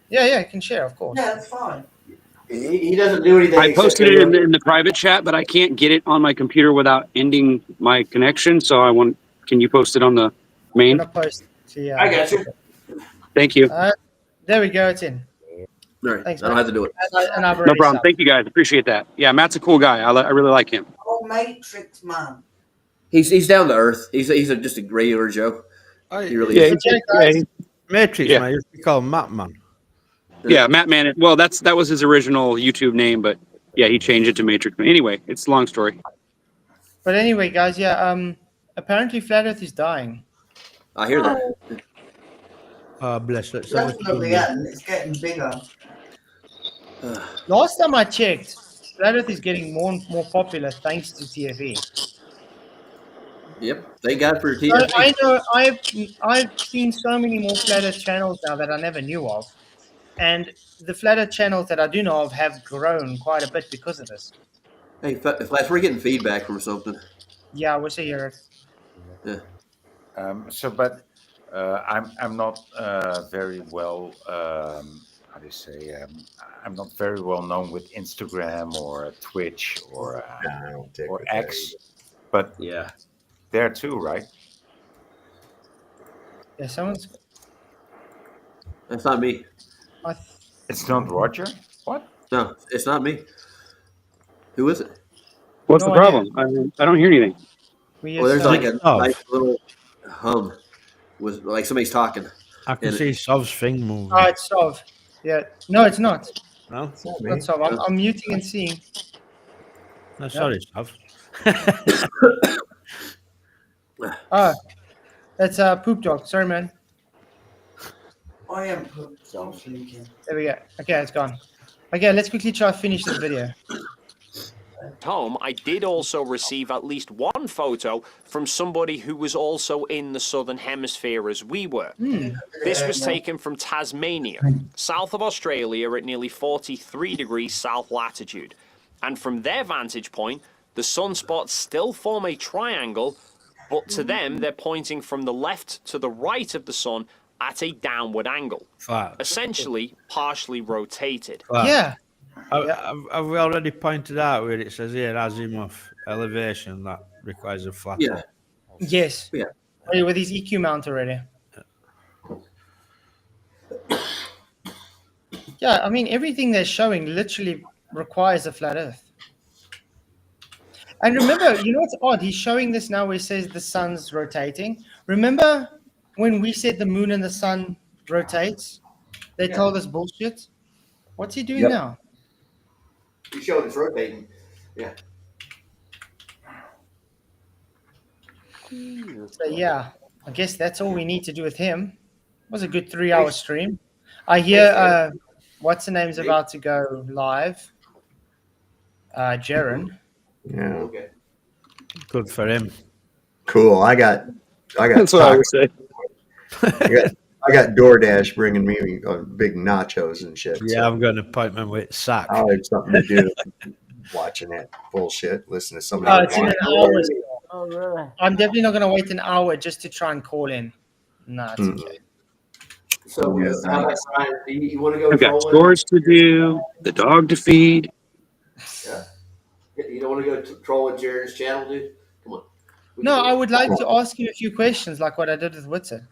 Yeah, I can share, of course. Yeah, it's fine. He doesn't do anything. I posted it in the private chat, but I can't get it on my computer without ending my connection. So can you post it on the main? I'm gonna post it. I got you. Thank you. There we go. It's in. All right. Thanks, I don't have to do it. No problem. Thank you guys. Appreciate that. Yeah, Matt's a cool guy. I really like him. Oh, Matrix Man. He's down to earth. He's just a regular Joe. He really is. Matrix Yeah. man. You call him Matt Man. Yeah, Matt Man. Well, that was his original YouTube name, but yeah, he changed it to Matrix Man. Anyway, it's a long story. But anyway, guys, apparently Flat Earth is dying. I hear that. Bless it. Definitely, and it's getting bigger. Last time I checked, Flat Earth is getting more and more popular thanks to TFE. Yep. Thank God for So TFE. I know I've seen so many more Flat Earth channels now that I never knew of, and the Flat Earth channels that I do know of have grown quite a bit because of this. Hey, Flash, we're getting feedback from something. Yeah, I wish I hear it. Yeah. I'm not very well. How do you say? I'm not very well known with Instagram or Twitch or X, but yeah, there too, right? Yeah, someone's. That's not me. It's not Roger. What? No, it's not me. Who is it? What's No the problem? I don't hear anything. Well, there's like a nice little hum with like somebody's talking. I can see Sov's thing moving. Oh, it's Sov. Yeah. No, it's not. No, It's not Sov. I'm muting and seeing. No, sorry, Sov. That's Poop Dog. Sorry, man. I am pooped. I'm thinking. There we go. Okay, it's gone. Okay, let's quickly try to finish this video. Home, I did also receive at least one photo from somebody who was also in the southern hemisphere as we were. This was taken from Tasmania, south of Australia at nearly 43 degrees south latitude. And from their vantage point, the sunspots still form a triangle, but to them, they're pointing from the left to the right of the sun at a downward angle, essentially partially rotated. Yeah. I've already pointed out where it says here azimuth elevation that requires a flat. Yeah. Yes. Yeah. With his EQ mount already. Yeah, I mean, everything they're showing literally requires a flat Earth. And remember, you know what's odd? He's showing this now where he says the sun's rotating. Remember when we said the moon and the sun rotates? They Yeah. told us bullshit. What's he doing Yep. now? He showed it's rotating. Yeah. So yeah, I guess that's all we need to do with him. It was a good 3-hour stream. I hear what's the name's about to go live. Jaren. Yeah. Okay. Good for him. Cool. I got That's what I would say. I got DoorDash bringing me big nachos and shit. Yeah, I've got an appointment with Sack. I'll have something to do watching that bullshit. Listen to somebody. Oh, it's in an hour. Oh, really? I'm definitely not going to wait an hour just to try and call in. No, it's okay. So, how about Brian? You want to go I've got trolling? chores to do, the dog to feed. Yeah. You don't want to go trolling Jared's channel, dude? Come on. No, I would like to ask you a few questions like what I did with Witzer.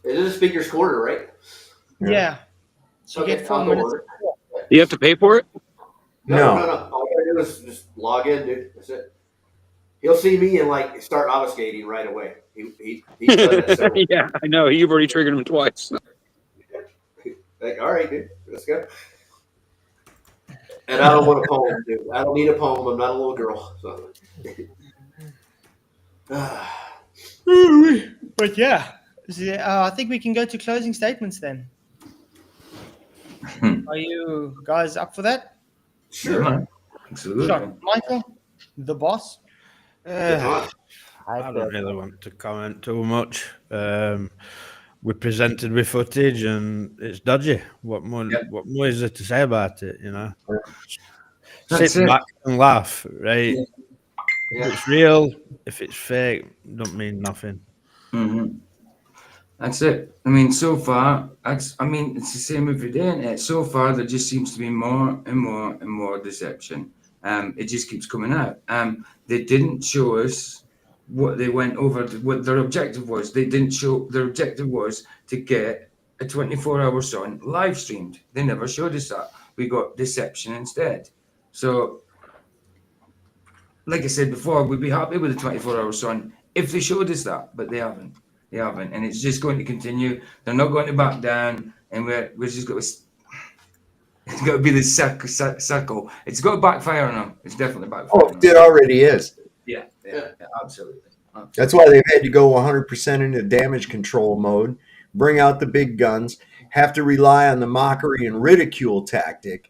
It is a speaker's corner, right? Yeah. So you Okay, get 4 I'll go minutes. order. Do you have to pay for it? No. All you gotta do is just log in, dude. That's it. He'll see me and like start obfuscating right away. He's done that several. Yeah, I know. You've already triggered him twice. Like, all right, dude, let's go. And I don't want a poem, dude. I don't need a poem. I'm not a little girl. So. But yeah, I think we can go to closing statements then. Are you guys up for that? Sure, man. Absolutely. Sure. Michael, the boss. I don't really want to comment too much. We presented with footage and it's dodgy. What more is there to say about it, you know? That's Sit it. back and laugh, right? Yeah. If it's real, if it's fake, don't mean nothing. Mm-hmm. That's it. I mean, so far, it's the same every day, isn't it? So far, there just seems to be more and more and more deception. It just keeps coming out. They didn't show us what they went over, what their objective was. They didn't show, their objective was to get a 24-hour sun live streamed. They never showed us that. We got deception instead. So, like I said before, we'd be happy with the 24-hour sun if they showed us that, but they haven't. They haven't, and it's just going to continue. They're not going to back down, and we're just going to. It's got to be the circle. It's got to backfire on them. It's definitely backfire. Oh, it already is. Yeah, absolutely. That's why they've had to go 100% into damage control mode, bring out the big guns, have to rely on the mockery and ridicule tactic.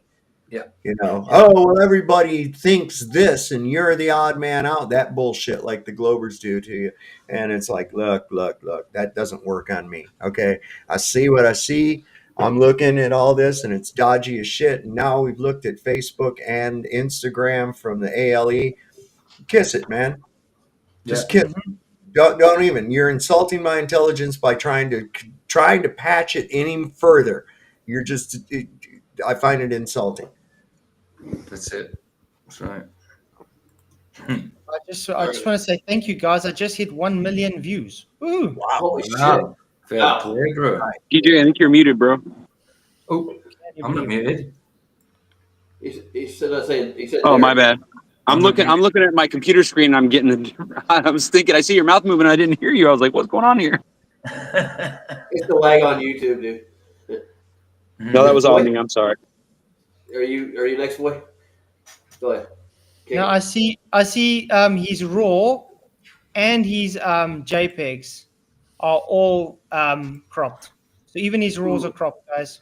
Yeah. You know, oh, well, everybody thinks this and you're the odd man out. That bullshit like the Globers do to you. And it's like, look, that doesn't work on me. Okay. I see what I see. I'm looking at all this and it's dodgy as shit. And now we've looked at Facebook and Instagram from the ALE. Kiss it, man. Just kiss it. Don't even. You're insulting my intelligence by trying to patch it any further. You're just, I find it insulting. That's it. That's right. I just want to say thank you, guys. I just hit 1 million views. Ooh. Wow. Holy shit. Fair play, bro. DJ, I think you're muted, bro. Oh, I'm not muted. He said. Oh, my bad. I'm looking at my computer screen. I'm getting. I was thinking. I see your mouth moving. I didn't hear you. I was like, "What's going on here?" It's the lag on YouTube, dude. No, that was all me. I'm sorry. Are you next, boy? Go ahead. Okay. Now I see his raw and his JPEGs are all cropped. So even his raws are cropped, guys.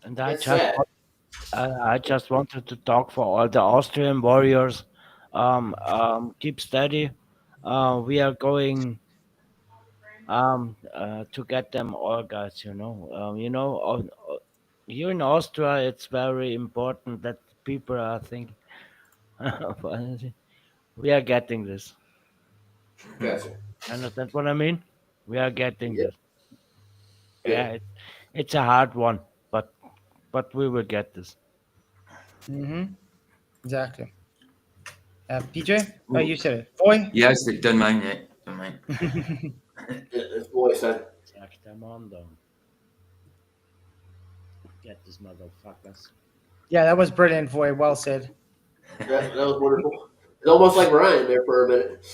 And I just wanted to talk for all the Austrian warriors. Keep steady. We are going to get them all, guys. Here in Austria, it's very important that people are thinking. We are getting this. Gotcha. Understand what I mean? We are getting this. Yeah, it's a hard one, but we will get this. Exactly. PJ? Oh, you said it. Boy? Yes, it done mine yet. Done mine. It's boy, son. Get these motherfuckers. Yeah, that was brilliant, Voy. Well said. That was wonderful. It's almost like Ryan there for a minute.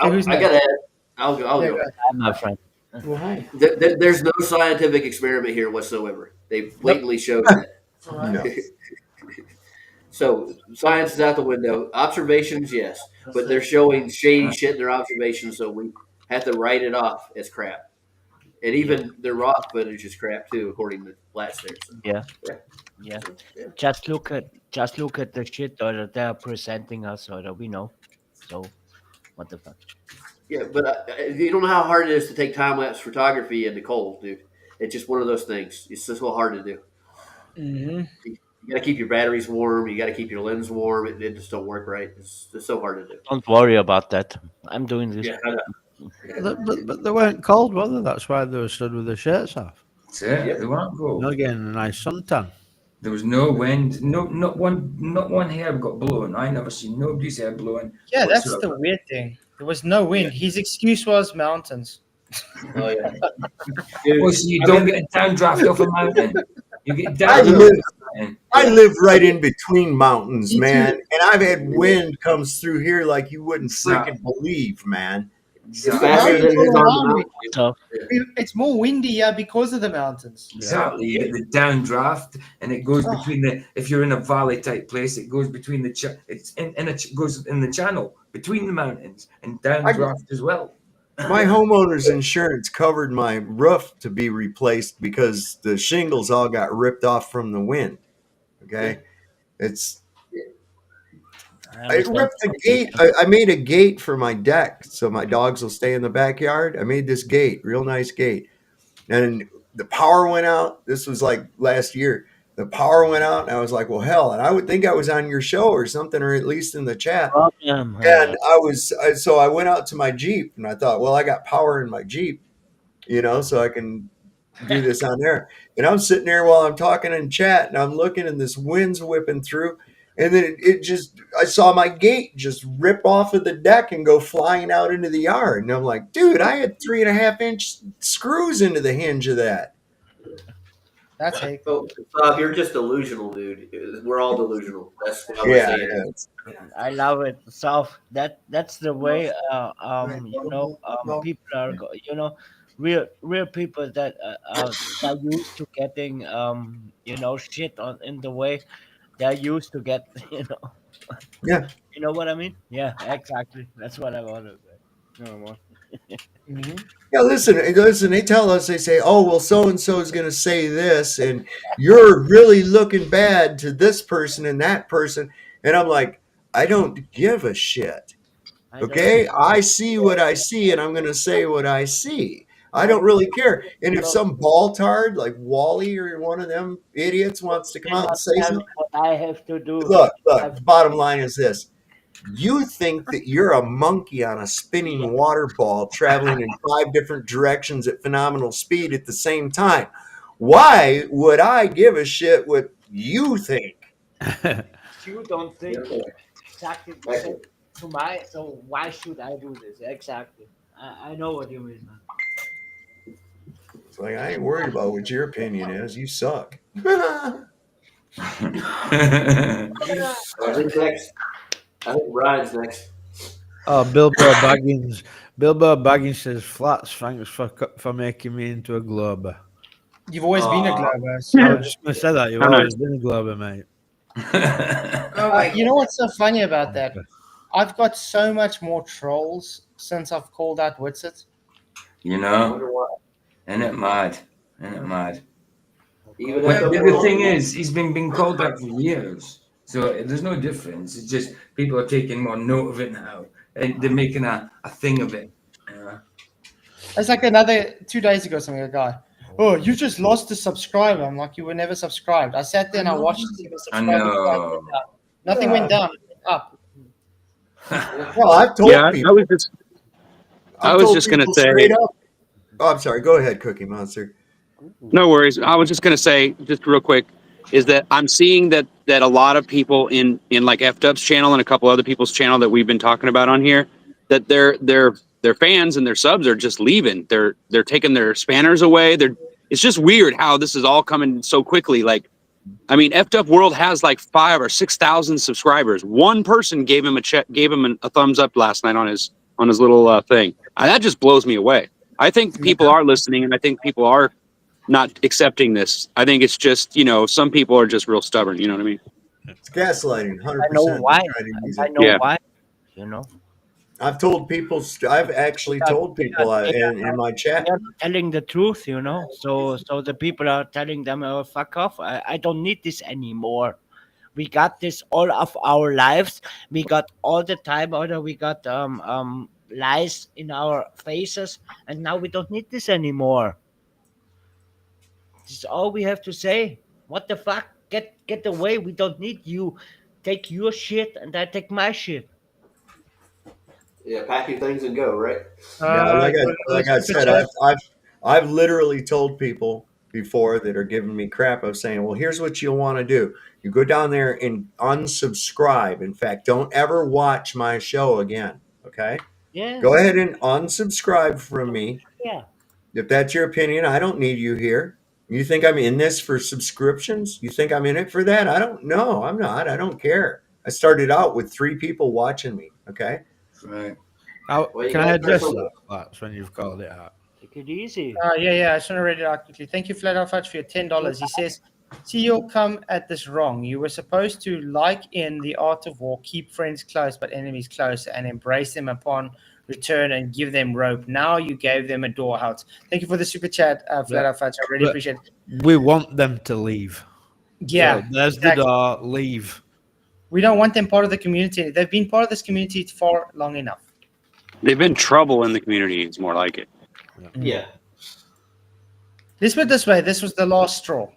Who's I gotta add. I'll go. I'll Yeah, go. go ahead. I'm my friend. Well, hi. There's no scientific experiment here whatsoever. They blatantly showed that. No. So science is out the window. Observations, yes, but they're showing shady shit in their observations, so we have to write it off as crap. And even their rock footage is crap too, according to Flatz there. So, Yeah. yeah. Yeah. Yeah. Just look at the shit that they're presenting us, so that we know. So, what the fuck? Yeah, but you don't know how hard it is to take time lapse photography in the cold, dude. It's just one of those things. It's just so hard to do. Mm-hmm. You got to keep your batteries warm. You got to keep your lens warm. It just don't work right. It's so hard to do. Don't worry about that. I'm doing this. Yeah, I know. But they weren't cold, were they? That's why they were stood with their shirts off. That's it. Yep. They weren't cold. Not getting a nice suntan. There was no wind. No, not one hair got blown. I never seen nobody's hair blowing. Yeah, that's the whatsoever. weird thing. There was no wind. His excuse was mountains. Oh yeah. Oh, so you don't get a downdraft off a mountain. You get I down. live right in between mountains, man, and I've had wind comes through here like you wouldn't freaking believe, man. It's faster than it is on the mountain. So, It's more windy, yeah, because of the mountains. Exactly. You get the downdraft, and it goes between the. If you're in a valley type place, it goes between the. Goes in the channel between the mountains and downdraft as well. My homeowner's insurance covered my roof to be replaced because the shingles all got ripped off from the wind. Okay, I ripped the gate. I made a gate for my deck so my dogs will stay in the backyard. I made this gate, real nice gate, and the power went out. This was like last year. The power went out, and I was like, "Well, hell!" And I would think I was on your show or something, or at least in the chat. And so I went out to my Jeep, and I thought, "Well, I got power in my Jeep, so I can do this on there." And I'm sitting there while I'm talking in chat, and I'm looking, and this wind's whipping through, and then I saw my gate just rip off of the deck and go flying out into the yard, and I'm like, "Dude, I had 3.5-inch screws into the hinge of that." That's hateful. So you're just delusional, dude. We're all delusional. That's what Yeah, I was saying. I love it. So that's the way people are real people that are used to getting shit in the way. They're used to get Yeah. You know what I mean? Yeah, exactly. That's what I want to say. No more. Yeah, listen. They tell us, they say, "Oh, well, so and so is going to say this, and you're really looking bad to this person and that person." And I'm like, I don't give a shit. Okay, I see what I see, and I'm going to say what I see. I don't really care. And if some baltard like Wally or one of them idiots wants to come out and say something, What I have to do. look. Bottom line is this. You think that you're a monkey on a spinning water ball traveling in 5 different directions at phenomenal speed at the same time. Why would I give a shit what you think? You don't think exactly the same to my, so why should I do this? Exactly. I know what you mean, man. It's like, I ain't worried about what your opinion is. You suck. I think Ryan's next. Oh, Bilbo Baggins. Bilbo Baggins says, "Flats, thanks for making me into a glober." You've always been a glober. I was just going to say that. You've always been a glober, mate. You know what's so funny about that? I've got so much more trolls since I've called out Witsit. Isn't it mad? Isn't it mad? Even But the thing is, he's been called out for years. So there's no difference. It's just people are taking more note of it now. And they're making a thing of it. It's like another 2 days ago, something, a guy, "Oh, you just lost a subscriber." I'm like, "You were never subscribed." I sat there and I watched the subscriber. Nothing went down. It went up. Well, I've told people. I was just going to say. Oh, I'm sorry. Go ahead, Cookie Monster. No worries. I was just going to say, just real quick, is that I'm seeing that a lot of people in like F-Dub's channel and a couple other people's channel that we've been talking about on here, that their fans and their subs are just leaving. They're taking their spanners away. it's just weird how this is all coming so quickly. Like, I mean, Effed Up World has like 5,000 or 6,000 subscribers. One person gave him a thumbs up last night on his little thing. That just blows me away. I think people are listening, and I think people are not accepting this. I think it's just, you know, some people are just real stubborn. You know what I mean? It's gaslighting, 100%. I know why. I know Yeah. why. You know. I've told people. I've actually told people in my chat. They're not telling the truth, you know. So the people are telling them, "Oh, fuck off! I don't need this anymore. We got this all of our lives. We got all the time, or we got lies in our faces, and now we don't need this anymore. This is all we have to say. What the fuck? Get away! We don't need you. Take your shit, and I take my shit." Yeah, pack your things and go, right? Yeah, like I said, I've literally told people before that are giving me crap of saying, well, here's what you'll want to do. You go down there and unsubscribe. In fact, don't ever watch my show again. Okay? Yes. Go ahead and unsubscribe from me. Yeah. If that's your opinion, I don't need you here. You think I'm in this for subscriptions? You think I'm in it for that? I don't know. I'm not. I don't care. I started out with 3 people watching me. Okay? Right. Can I address that? That's when you've called it out. Take it easy. Yeah. I just want to read it out quickly. Thank you, Flat Out Fudge, for your $10. He says, "See, you'll come at this wrong. You were supposed to, like in The Art of War, keep friends close but enemies closer, and embrace them upon return and give them rope. Now you gave them a door out." Thank you for the super chat, Flat Out Fudge. I really appreciate it. We want them to leave. Yeah, So there's exactly. the door. Leave. We don't want them part of the community. They've been part of this community for long enough. They've been trouble in the community. It's more like it. Yeah. Let's put it this way. This was the last straw.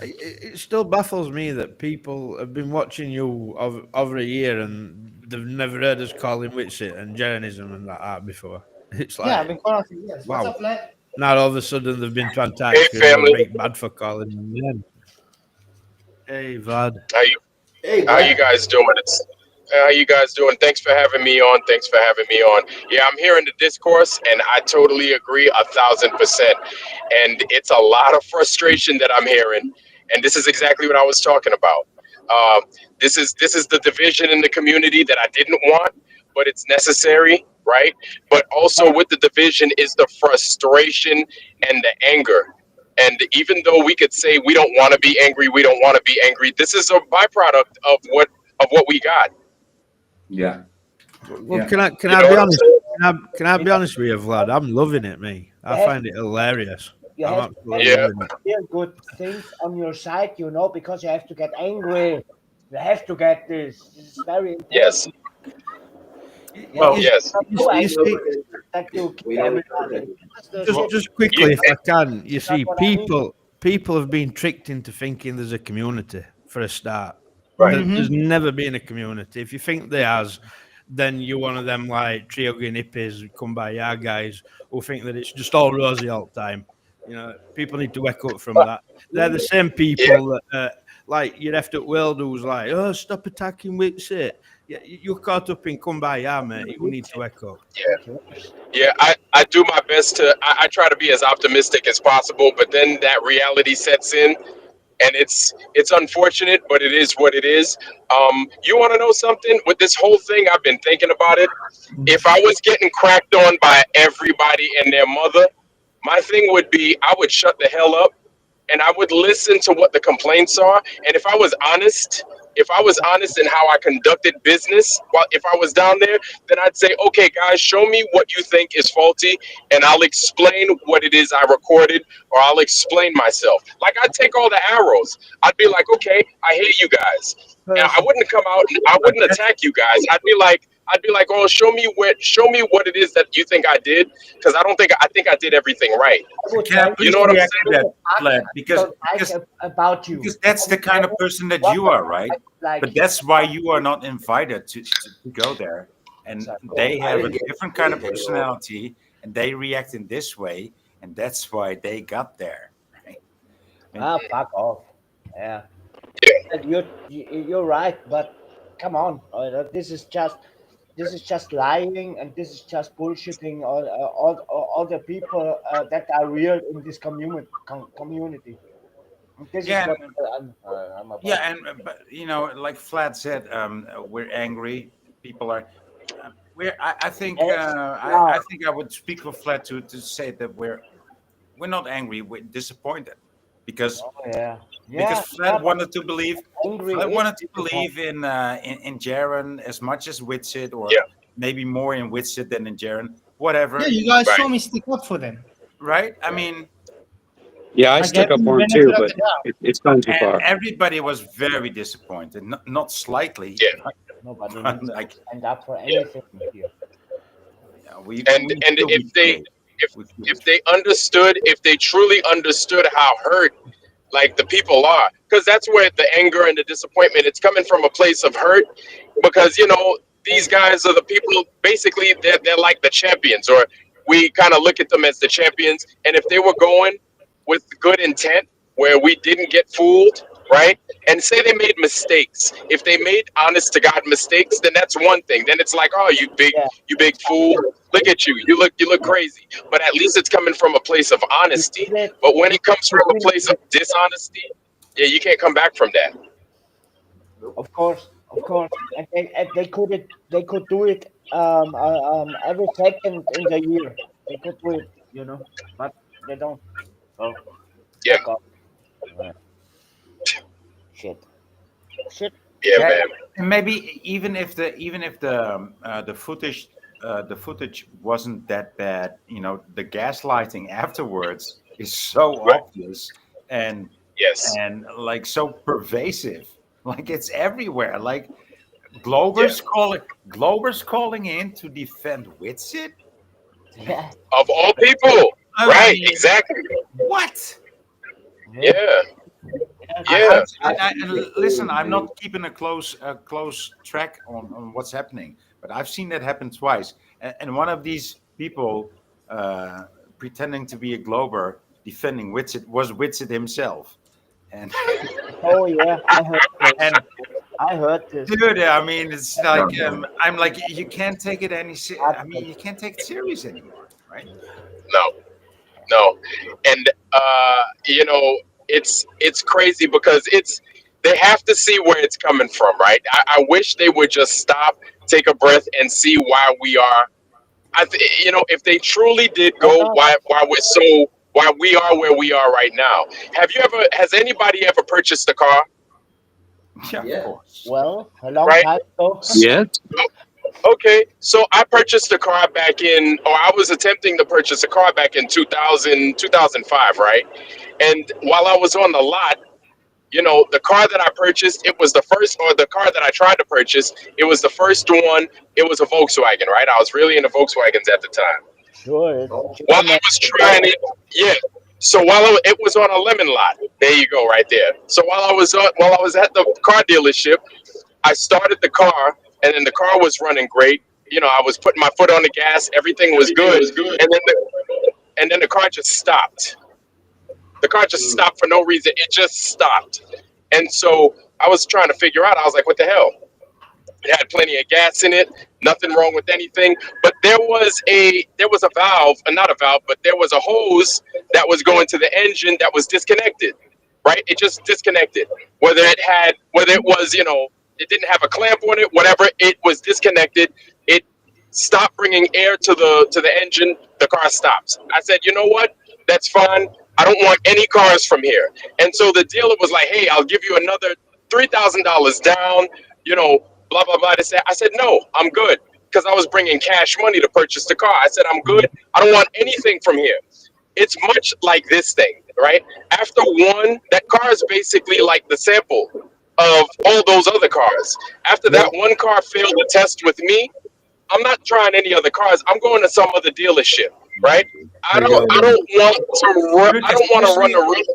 It still baffles me that people have been watching you over a year and they've never heard us call him Witsit and Jeranism and that before. It's like, Yeah, I've been quite honest. Yes. wow. What's up, Flat? Now all of a sudden they've been fantastic. Hey, family. Big bad for calling him then. Hey, Vlad. How you guys doing? How you guys doing? Thanks for having me on. Yeah, I'm hearing the discourse, and I totally agree 1,000%. And it's a lot of frustration that I'm hearing, and this is exactly what I was talking about. This is the division in the community that I didn't want, but it's necessary, right? But also with the division is the frustration and the anger. And even though we could say we don't want to be angry, this is a byproduct of what we got. Yeah. Well, Yeah. can I You know be what I'm honest? saying? Can I be honest with you, Vlad? I'm loving it, me. I find it hilarious. You I'm have absolutely loving it. feel good things on your side, you know, because you have to get angry. You have to get this. This is very important. Yes. Well, yes. Just quickly, if I can, you see, what I mean. people have been tricked into thinking there's a community for a start. Right. There's never been a community. If you think there has, then you're one of them like Triogan hippies, come by our guys who think that it's just all rosy all the time. You know, people need to wake up from that. They're the same people that, like your Effed Up World, who's like, oh, stop attacking Witsit. Yeah, you're caught up in come by, mate. You need to wake up. Yeah, I do my best to, I try to be as optimistic as possible, but then that reality sets in, and it's unfortunate, but it is what it is. You want to know something? With this whole thing, I've been thinking about it. If I was getting cracked on by everybody and their mother, my thing would be I would shut the hell up and I would listen to what the complaints are. And if I was honest in how I conducted business, if I was down there, then I'd say, okay, guys, show me what you think is faulty, and I'll explain what it is I recorded, or I'll explain myself. Like, I'd take all the arrows. I'd be like, okay, I hear you guys. And I wouldn't come out and I wouldn't attack you guys. I'd be like, oh, show me what it is that you think I did, because I think I did everything right. You know what I'm saying? Vlad, because about you. Because that's the kind of person that you are, right? But that's why you are not invited to go there. And they have a different kind of personality, and they react in this way, and that's why they got there. Right? Fuck off. Yeah. You're right, but come on. This is just this is just lying, and this is just bullshitting all the people that are real in this community. This is Yeah, what I'm about. yeah, and but like Flat said, we're angry. People are. I think Yes, I think I would speak for Flat to say that we're not angry. We're disappointed because oh yeah, because yeah, Flat yeah, but wanted to believe. angry Flat is wanted to disappointing. believe in Jaren as much as Witsit, or Yeah. maybe more in Witsit than in Jaren. Whatever, Yeah, you guys Right. saw me stick up for them. right? I mean, Yeah, I I gave stuck up them the for him benefit too, of but the doubt. it's gone too and far. everybody was very disappointed. Not slightly. Yeah. Nobody But needs to like, stand up for Yeah. anything here. yeah, we And we and feel if they betrayed. if We feel if betrayed. they understood, if they truly understood how hurt like the people are, because that's where the anger and the disappointment, it's coming from a place of hurt, because these guys are the people, basically they're like the champions, or we kind of look at them as the champions. And if they were going with good intent, where we didn't get fooled, right, and say they made mistakes, if they made honest to god mistakes, then that's one thing. Then it's like, oh, Yeah, you big fool, look at you, you look crazy. But at least it's coming from a place of he honesty. did it. But when it comes He from a did place of it. dishonesty, yeah, you can't come back from that. Of course, and they could do it every second in the year. They could do it, but they don't. So Yeah. fuck off. Yeah. Shit. Yeah, Yeah, man. and maybe even if the footage wasn't that bad, the gaslighting afterwards is so Right. obvious and Yes. like so pervasive, like it's everywhere. Like Yeah. Glober's calling in to defend Witsit. Yeah. Of all people. I Right. mean, Exactly. what? Yeah. I, Yeah. and listen, I'm not keeping a close track on what's happening, but I've seen that happen twice. And one of these people pretending to be a Glober defending Witsit was Witsit himself. And Oh yeah, I heard this. and I heard this. dude, I mean, it's like I'm like, you can't take it I mean, you can't take it serious anymore, right? No. And it's crazy because they have to see where it's coming from, right? I wish they would just stop, take a breath, and see why we are. If they truly did go, why we are where we are right now. Has anybody ever purchased a car? Yeah, of course. Well, a long Right. time ago. Yes. Okay, so I purchased a car I was attempting to purchase a car back in 2005, right? And while I was on the lot, the car that I purchased, the car that I tried to purchase, it was the first one. It was a Volkswagen, right? I was really into Volkswagens at the time. Sure. While I was trying it, yeah. So it was on a lemon lot. There you go, right there. So while I was at the car dealership, I started the car, and then the car was running great. I was putting my foot on the gas, everything was good, and then the car just stopped. The car just stopped for no reason. It just stopped. And so I was trying to figure out, I was like, what the hell? It had plenty of gas in it, nothing wrong with anything. But there was a valve, not a valve, but there was a hose that was going to the engine that was disconnected, right? It just disconnected. Whether it was, it didn't have a clamp on it, whatever, it was disconnected. It stopped bringing air to the engine. The car stops. I said, you know what? That's fine. I don't want any cars from here. And so the dealer was like, hey, I'll give you another $3,000 down, blah, blah, blah. I said, no, I'm good. Because I was bringing cash money to purchase the car. I said, I'm good. I don't want anything from here. It's much like this thing, right? After one, that car is basically like the sample of all those other cars. After that one car failed the test with me, I'm not trying any other cars. I'm going to some other dealership, right? I don't want to run the risk.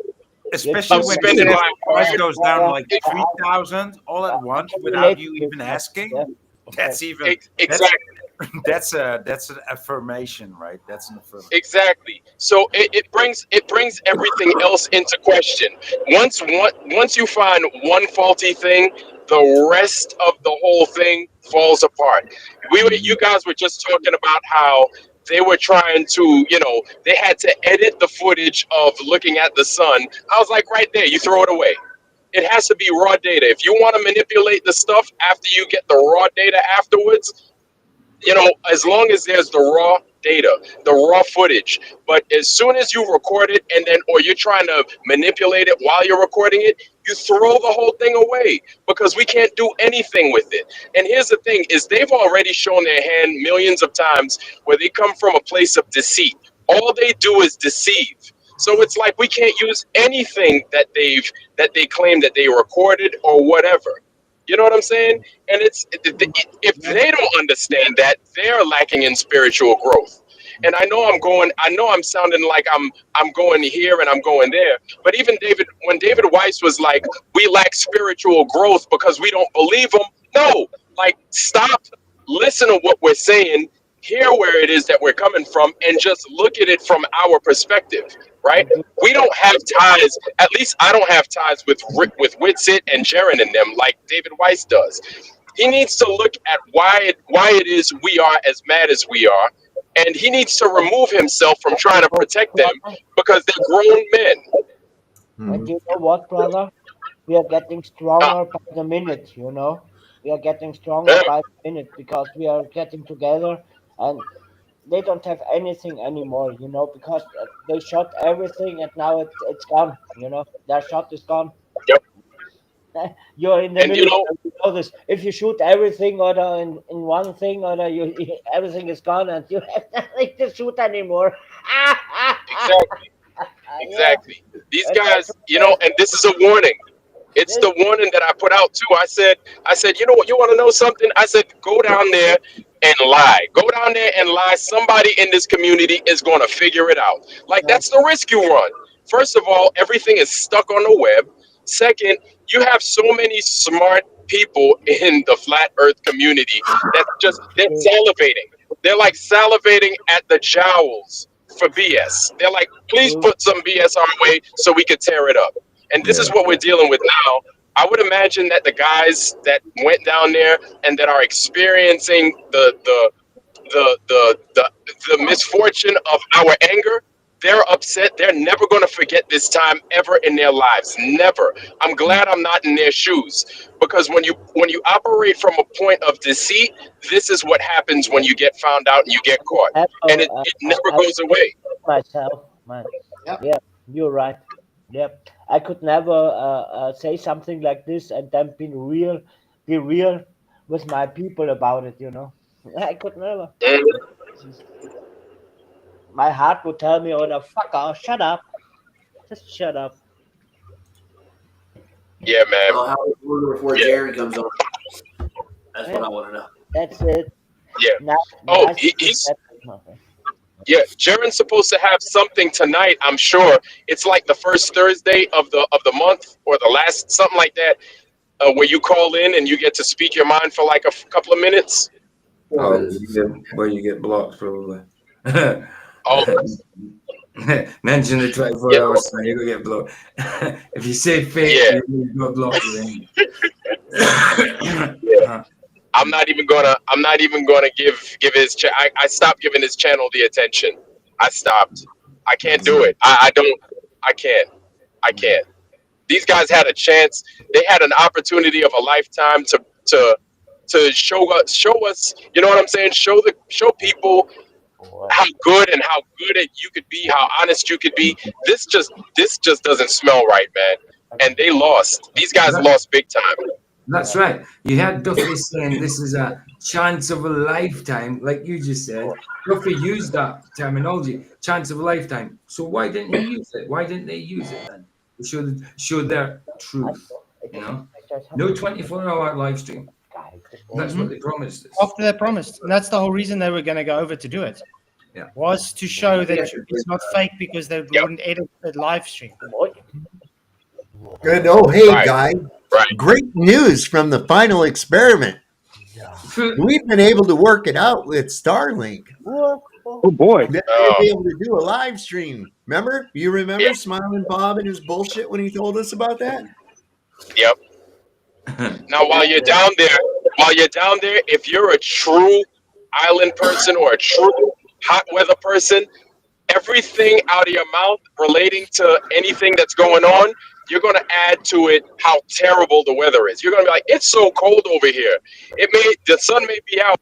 Especially of when spending the my price goes down like 3,000 all at once without you even asking. That's even exactly. That's an affirmation, right? That's an affirmation. Exactly. So it brings everything else into question. Once you find one faulty thing, the rest of the whole thing falls apart. You guys were just talking about how they were trying to, they had to edit the footage of looking at the sun. I was like, right there, you throw it away. It has to be raw data. If you want to manipulate the stuff after you get the raw data afterwards, as long as there's the raw data, the raw footage. But as soon as you record it or you're trying to manipulate it while you're recording it, you throw the whole thing away because we can't do anything with it. And here's the thing is they've already shown their hand millions of times where they come from a place of deceit. All they do is deceive. So it's like we can't use anything that they claim that they recorded or whatever. You know what I'm saying? And if they don't understand that, they're lacking in spiritual growth. And I know I'm sounding like I'm going here and I'm going there. But even when David Weiss was like, we lack spiritual growth because we don't believe him. No, like stop, listen to what we're saying, hear where it is that we're coming from, and just look at it from our perspective, right? We don't have ties, at least I don't have ties with Witsit and Jaron and them like David Weiss does. He needs to look at why it is we are as mad as we are, and he needs to remove himself from trying to protect them because they're grown men. And you know what, brother? We are getting stronger by the minute, We are getting stronger by the minute because we are getting together and they don't have anything anymore, because they shot everything and now it's gone, Their shot is gone. Yep. You're in the And military, you know this. If you shoot everything or in one thing or everything is gone and you have nothing to shoot anymore. Exactly. These guys, and this is a warning. It's the warning that I put out too. I said, you know what, you want to know something? I said, go down there and lie. Go down there and lie. Somebody in this community is going to figure it out. Like, that's the risk you run. First of all, everything is stuck on the web. Second, you have so many smart people in the flat earth community that they're salivating. They're like salivating at the jowls for BS. They're like, please put some BS our way so we can tear it up. And this is what we're dealing with now. I would imagine that the guys that went down there and that are experiencing the misfortune of our anger, they're upset. They're never going to forget this time ever in their lives. Never. I'm glad I'm not in their shoes, because when you operate from a point of deceit, this is what happens when you get found out and you get caught, and it never goes away. Myself, man. Yeah, you're right. Yep, I could never say something like this and then be real with my people about it. I could never. My heart would tell me, "Oh, no, fuck off! Shut up! Just shut up." Yeah, man. Oh, how I wonder before Jaron comes on. That's what I want to know. That's it. Yeah. He's. Yeah, Jaron's supposed to have something tonight. I'm sure it's like the first Thursday of the month or the last, something like that, where you call in and you get to speak your mind for like a couple of minutes. Oh, you get blocked probably. Mention the 24 hours, so you're gonna get blocked. If you say fake, you got blocked. I'm not even gonna give his. I stopped giving his channel the attention. I stopped. I can't do it. I can't. These guys had a chance. They had an opportunity of a lifetime to show us. You know what I'm saying? Show people how good you could be, how honest you could be. This just doesn't smell right, man. And they lost. These guys lost big time. That's right. You had Duffy saying this is a chance of a lifetime, like you just said. Duffy used that terminology, chance of a lifetime. So why didn't he use it? Why didn't they use it then? Show their truth, No 24-hour live stream. That's what they promised us. After they promised. And that's the whole reason they were going to go over to do it. Yeah. Was to show that it's not fake because they wouldn't edit the live stream. Good. Oh, hey, guys. Great news from the final experiment. We've been able to work it out with Starlink. Oh, boy. They're going to be able to do a live stream. Remember? You remember Smiling Bob and his bullshit when he told us about that? Yep. Now, while you're down there, if you're a true island person or a true hot weather person, everything out of your mouth relating to anything that's going on, you're going to add to it how terrible the weather is. You're going to be like, it's so cold over here. The sun may be out.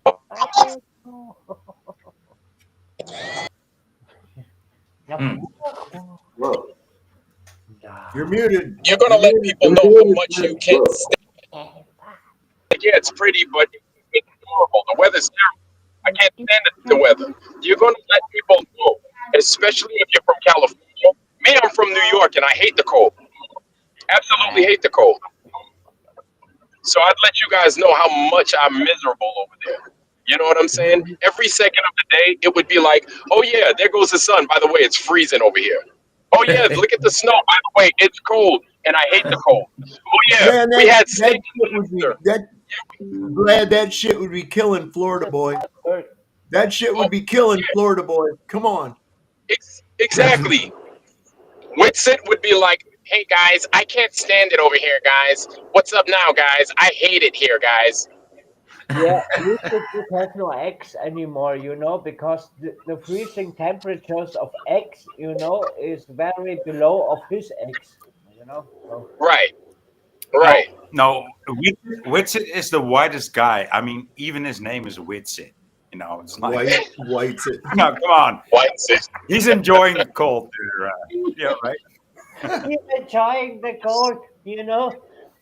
Whoa. You're muted. You're going to let people know how much you can't stand. Yeah, it's pretty, but it's horrible. The weather's terrible. I can't stand the weather. You're going to let people know, especially if you're from California. Me, I'm from New York, and I hate the cold. Absolutely hate the cold. So I'd let you guys know how much I'm miserable over there. You know what I'm saying? Every second of the day, it would be like, oh yeah, there goes the sun. By the way, it's freezing over here. Oh yeah, look at the snow. By the way, it's cold, and I hate the cold. Oh yeah, Man, we had Glad that shit would be killing Florida boy. That shit would be killing Florida boy. Come on. Exactly. Whitsit would be like, hey guys, I can't stand it over here, guys. What's up now, guys? I hate it here, guys. Yeah, Lucid has no eggs anymore, because the freezing temperatures of eggs, is very below of his eggs, So. Right. No, Whitsit is the whitest guy. I mean, even his name is Whitsit. It's like Whitsit. No, come on, Whitsit. He's enjoying the cold there. Yeah, right. He's enjoying the cold,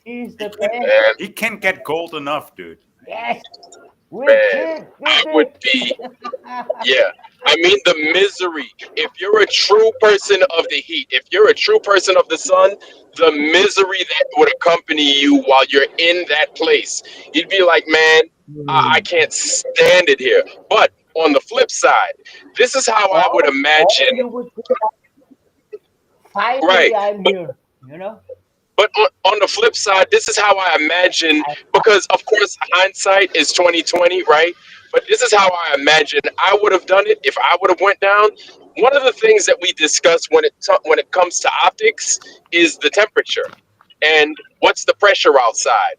He's the best. He can't get cold enough, dude. Yes. Man, I would be. Yeah. I mean, the misery. If you're a true person of the heat, if you're a true person of the sun, the misery that would accompany you while you're in that place, you'd be like, man, I can't stand it here. But on the flip side, this is how I would imagine. Finally, I'm here, But on the flip side, this is how I imagine, because of course hindsight is 2020, right? But this is how I imagine I would have done it if I would have went down. One of the things that we discuss when it comes to optics is the temperature and what's the pressure outside.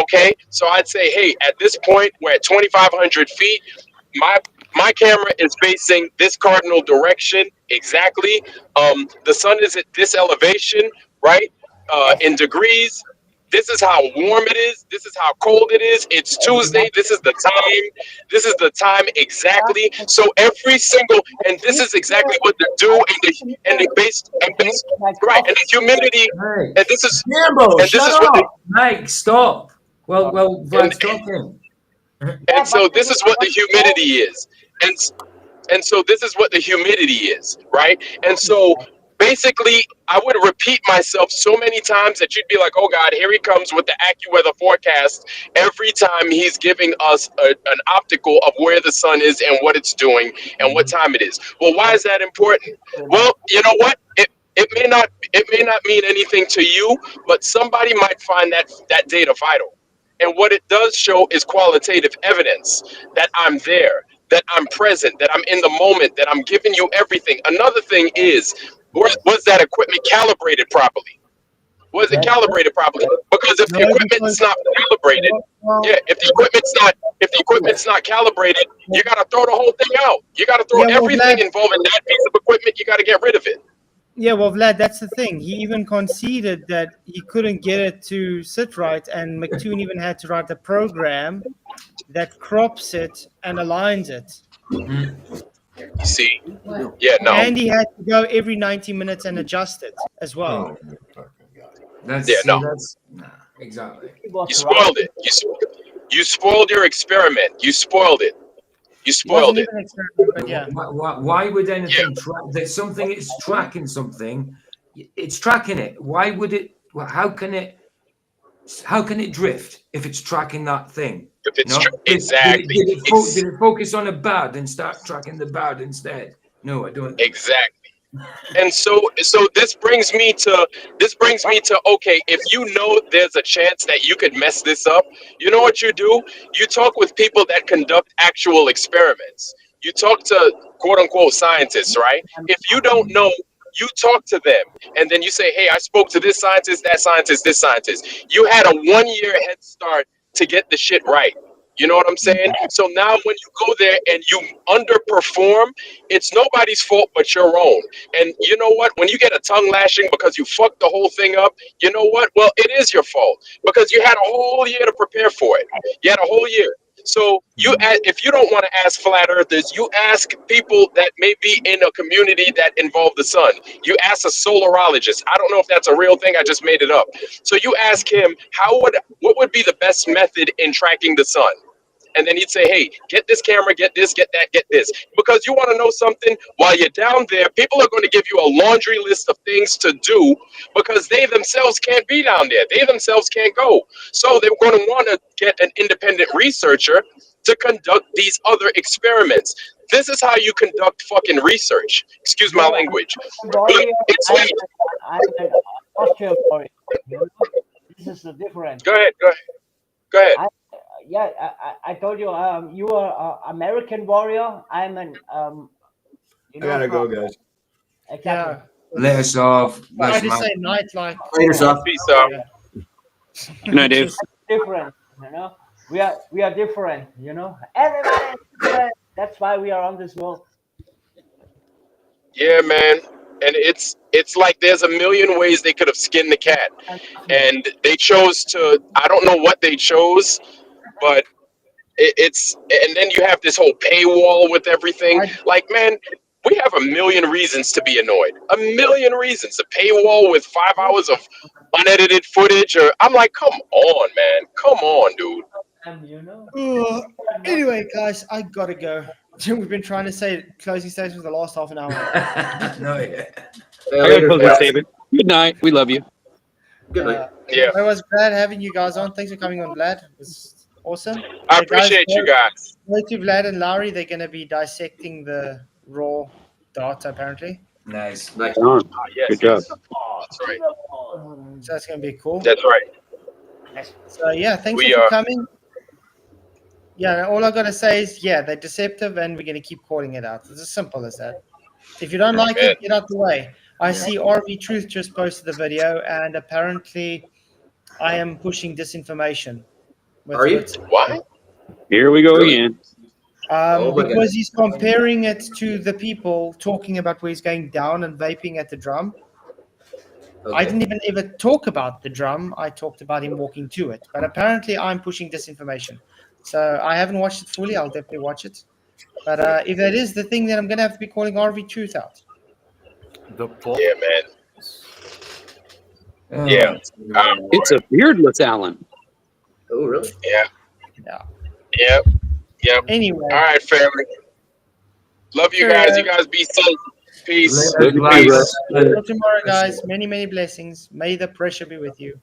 Okay, so I'd say, hey, at this point we're at 2,500 feet. My camera is facing this cardinal direction exactly. The sun is at this elevation, right? In degrees. This is how warm it is. This is how cold it is. It's Tuesday. This is the time. This is the time exactly. So every single, and this is exactly what they do, and the right, and the humidity, and this is Gambo, and this shut is what up. Mike, stop. Well, Vlad's talking. And so this is what the humidity is, and so this is what the humidity is, right? And so basically, I would repeat myself so many times that you'd be like, oh God, here he comes with the AccuWeather forecast. Every time he's giving us an optical of where the sun is and what it's doing and what time it is. Well, why is that important? Well, you know what? It may not mean anything to you, but somebody might find that data vital. And what it does show is qualitative evidence that I'm there, that I'm present, that I'm in the moment, that I'm giving you everything. Another thing is, was that equipment calibrated properly? Was it calibrated properly? Because if the equipment's not calibrated, if the equipment's not calibrated, you got to throw the whole thing out. You got to throw everything involving that piece of equipment. You got to get rid of it. Yeah, well, Vlad, that's the thing. He even conceded that he couldn't get it to sit right, and McToon even had to write a program that crops it and aligns it. You see? Yeah, no. And he had to go every 90 minutes and adjust it as well. Exactly. You spoiled it. You spoiled your experiment. You spoiled it. You spoiled it. But yeah. Why would anything track? There's something. It's tracking something. It's tracking it. Why would it? How can it drift if it's tracking that thing? If it's exactly. Did it focus on a bird and start tracking the bird instead? No, I don't. Exactly. And so this brings me to okay, if you know there's a chance that you could mess this up, you know what you do? You talk with people that conduct actual experiments. You talk to quote unquote scientists, right? If you don't know, you talk to them, and then you say, hey, I spoke to this scientist, that scientist, this scientist. You had a 1 year head start to get the shit right. You know what I'm saying? So now when you go there and you underperform, it's nobody's fault but your own. And you know what? When you get a tongue lashing because you fucked the whole thing up, you know what? Well, it is your fault because you had a whole year to prepare for it. You had a whole year. So if you don't want to ask flat earthers, you ask people that may be in a community that involve the sun. You ask a solarologist. I don't know if that's a real thing. I just made it up. So you ask him, what would be the best method in tracking the sun? And then he'd say, hey, get this camera, get this, get that, get this. Because you want to know something? While you're down there, people are going to give you a laundry list of things to do because they themselves can't be down there. They themselves can't go. So they're going to want to get an independent researcher to conduct these other experiments. This is how you conduct fucking research. Excuse my language. It's like, I'm an Austrian warrior. You know? This is the difference. Go ahead. I told you, you are an American warrior. I'm an, I gotta go, guys. Exactly. Let us off. I just say night like. Peace out. Good night, Dave. Different, you know. We are different, you know. Everybody is different. That's why we are on this world. yeah, man. And it's like there's a million ways they could have skinned the cat. And they chose to, I don't know what they chose, but and then you have this whole paywall with everything. Like, man, we have a million reasons to be annoyed. A million reasons. A paywall with 5 hours of unedited footage, or I'm like, come on, man. Come on, dude. Anyway, guys, I gotta go. We've been trying to say closing statements for the last half an hour. No, yeah. I got a closing statement. Good night. We love you. Good night. Yeah. I was glad having you guys on. Thanks for coming on, Vlad. It was awesome. I appreciate you guys. Go to Vlad and Lowry. They're going to be dissecting the raw data, apparently. Nice. Yes, Good job. That's right. So that's going to be cool. That's right. So, yeah, thanks We for are- coming. Yeah, all I got to say is, yeah, they're deceptive, and we're going to keep calling it out. It's as simple as that. If you don't like it, get out the way. I see RV Truth just posted a video, and apparently I am pushing disinformation. Are you? Why? Here we go again. Oh my Because he's comparing it to the people talking about where he's going down and vaping at the drum. I didn't even ever talk about the drum. I talked about him walking to it. But apparently I'm pushing disinformation. So I haven't watched it fully. I'll definitely watch it. But if that is the thing, then I'm going to have to be calling RV Truth out. Yeah, man. Oh, Yeah. It's a beardless Alan. Oh, really? Yeah. Yeah. Yep. Anyway. All right, family. Love you guys. You guys be safe. Peace. Peace. Until tomorrow, guys. Many, many blessings. May the pressure be with you.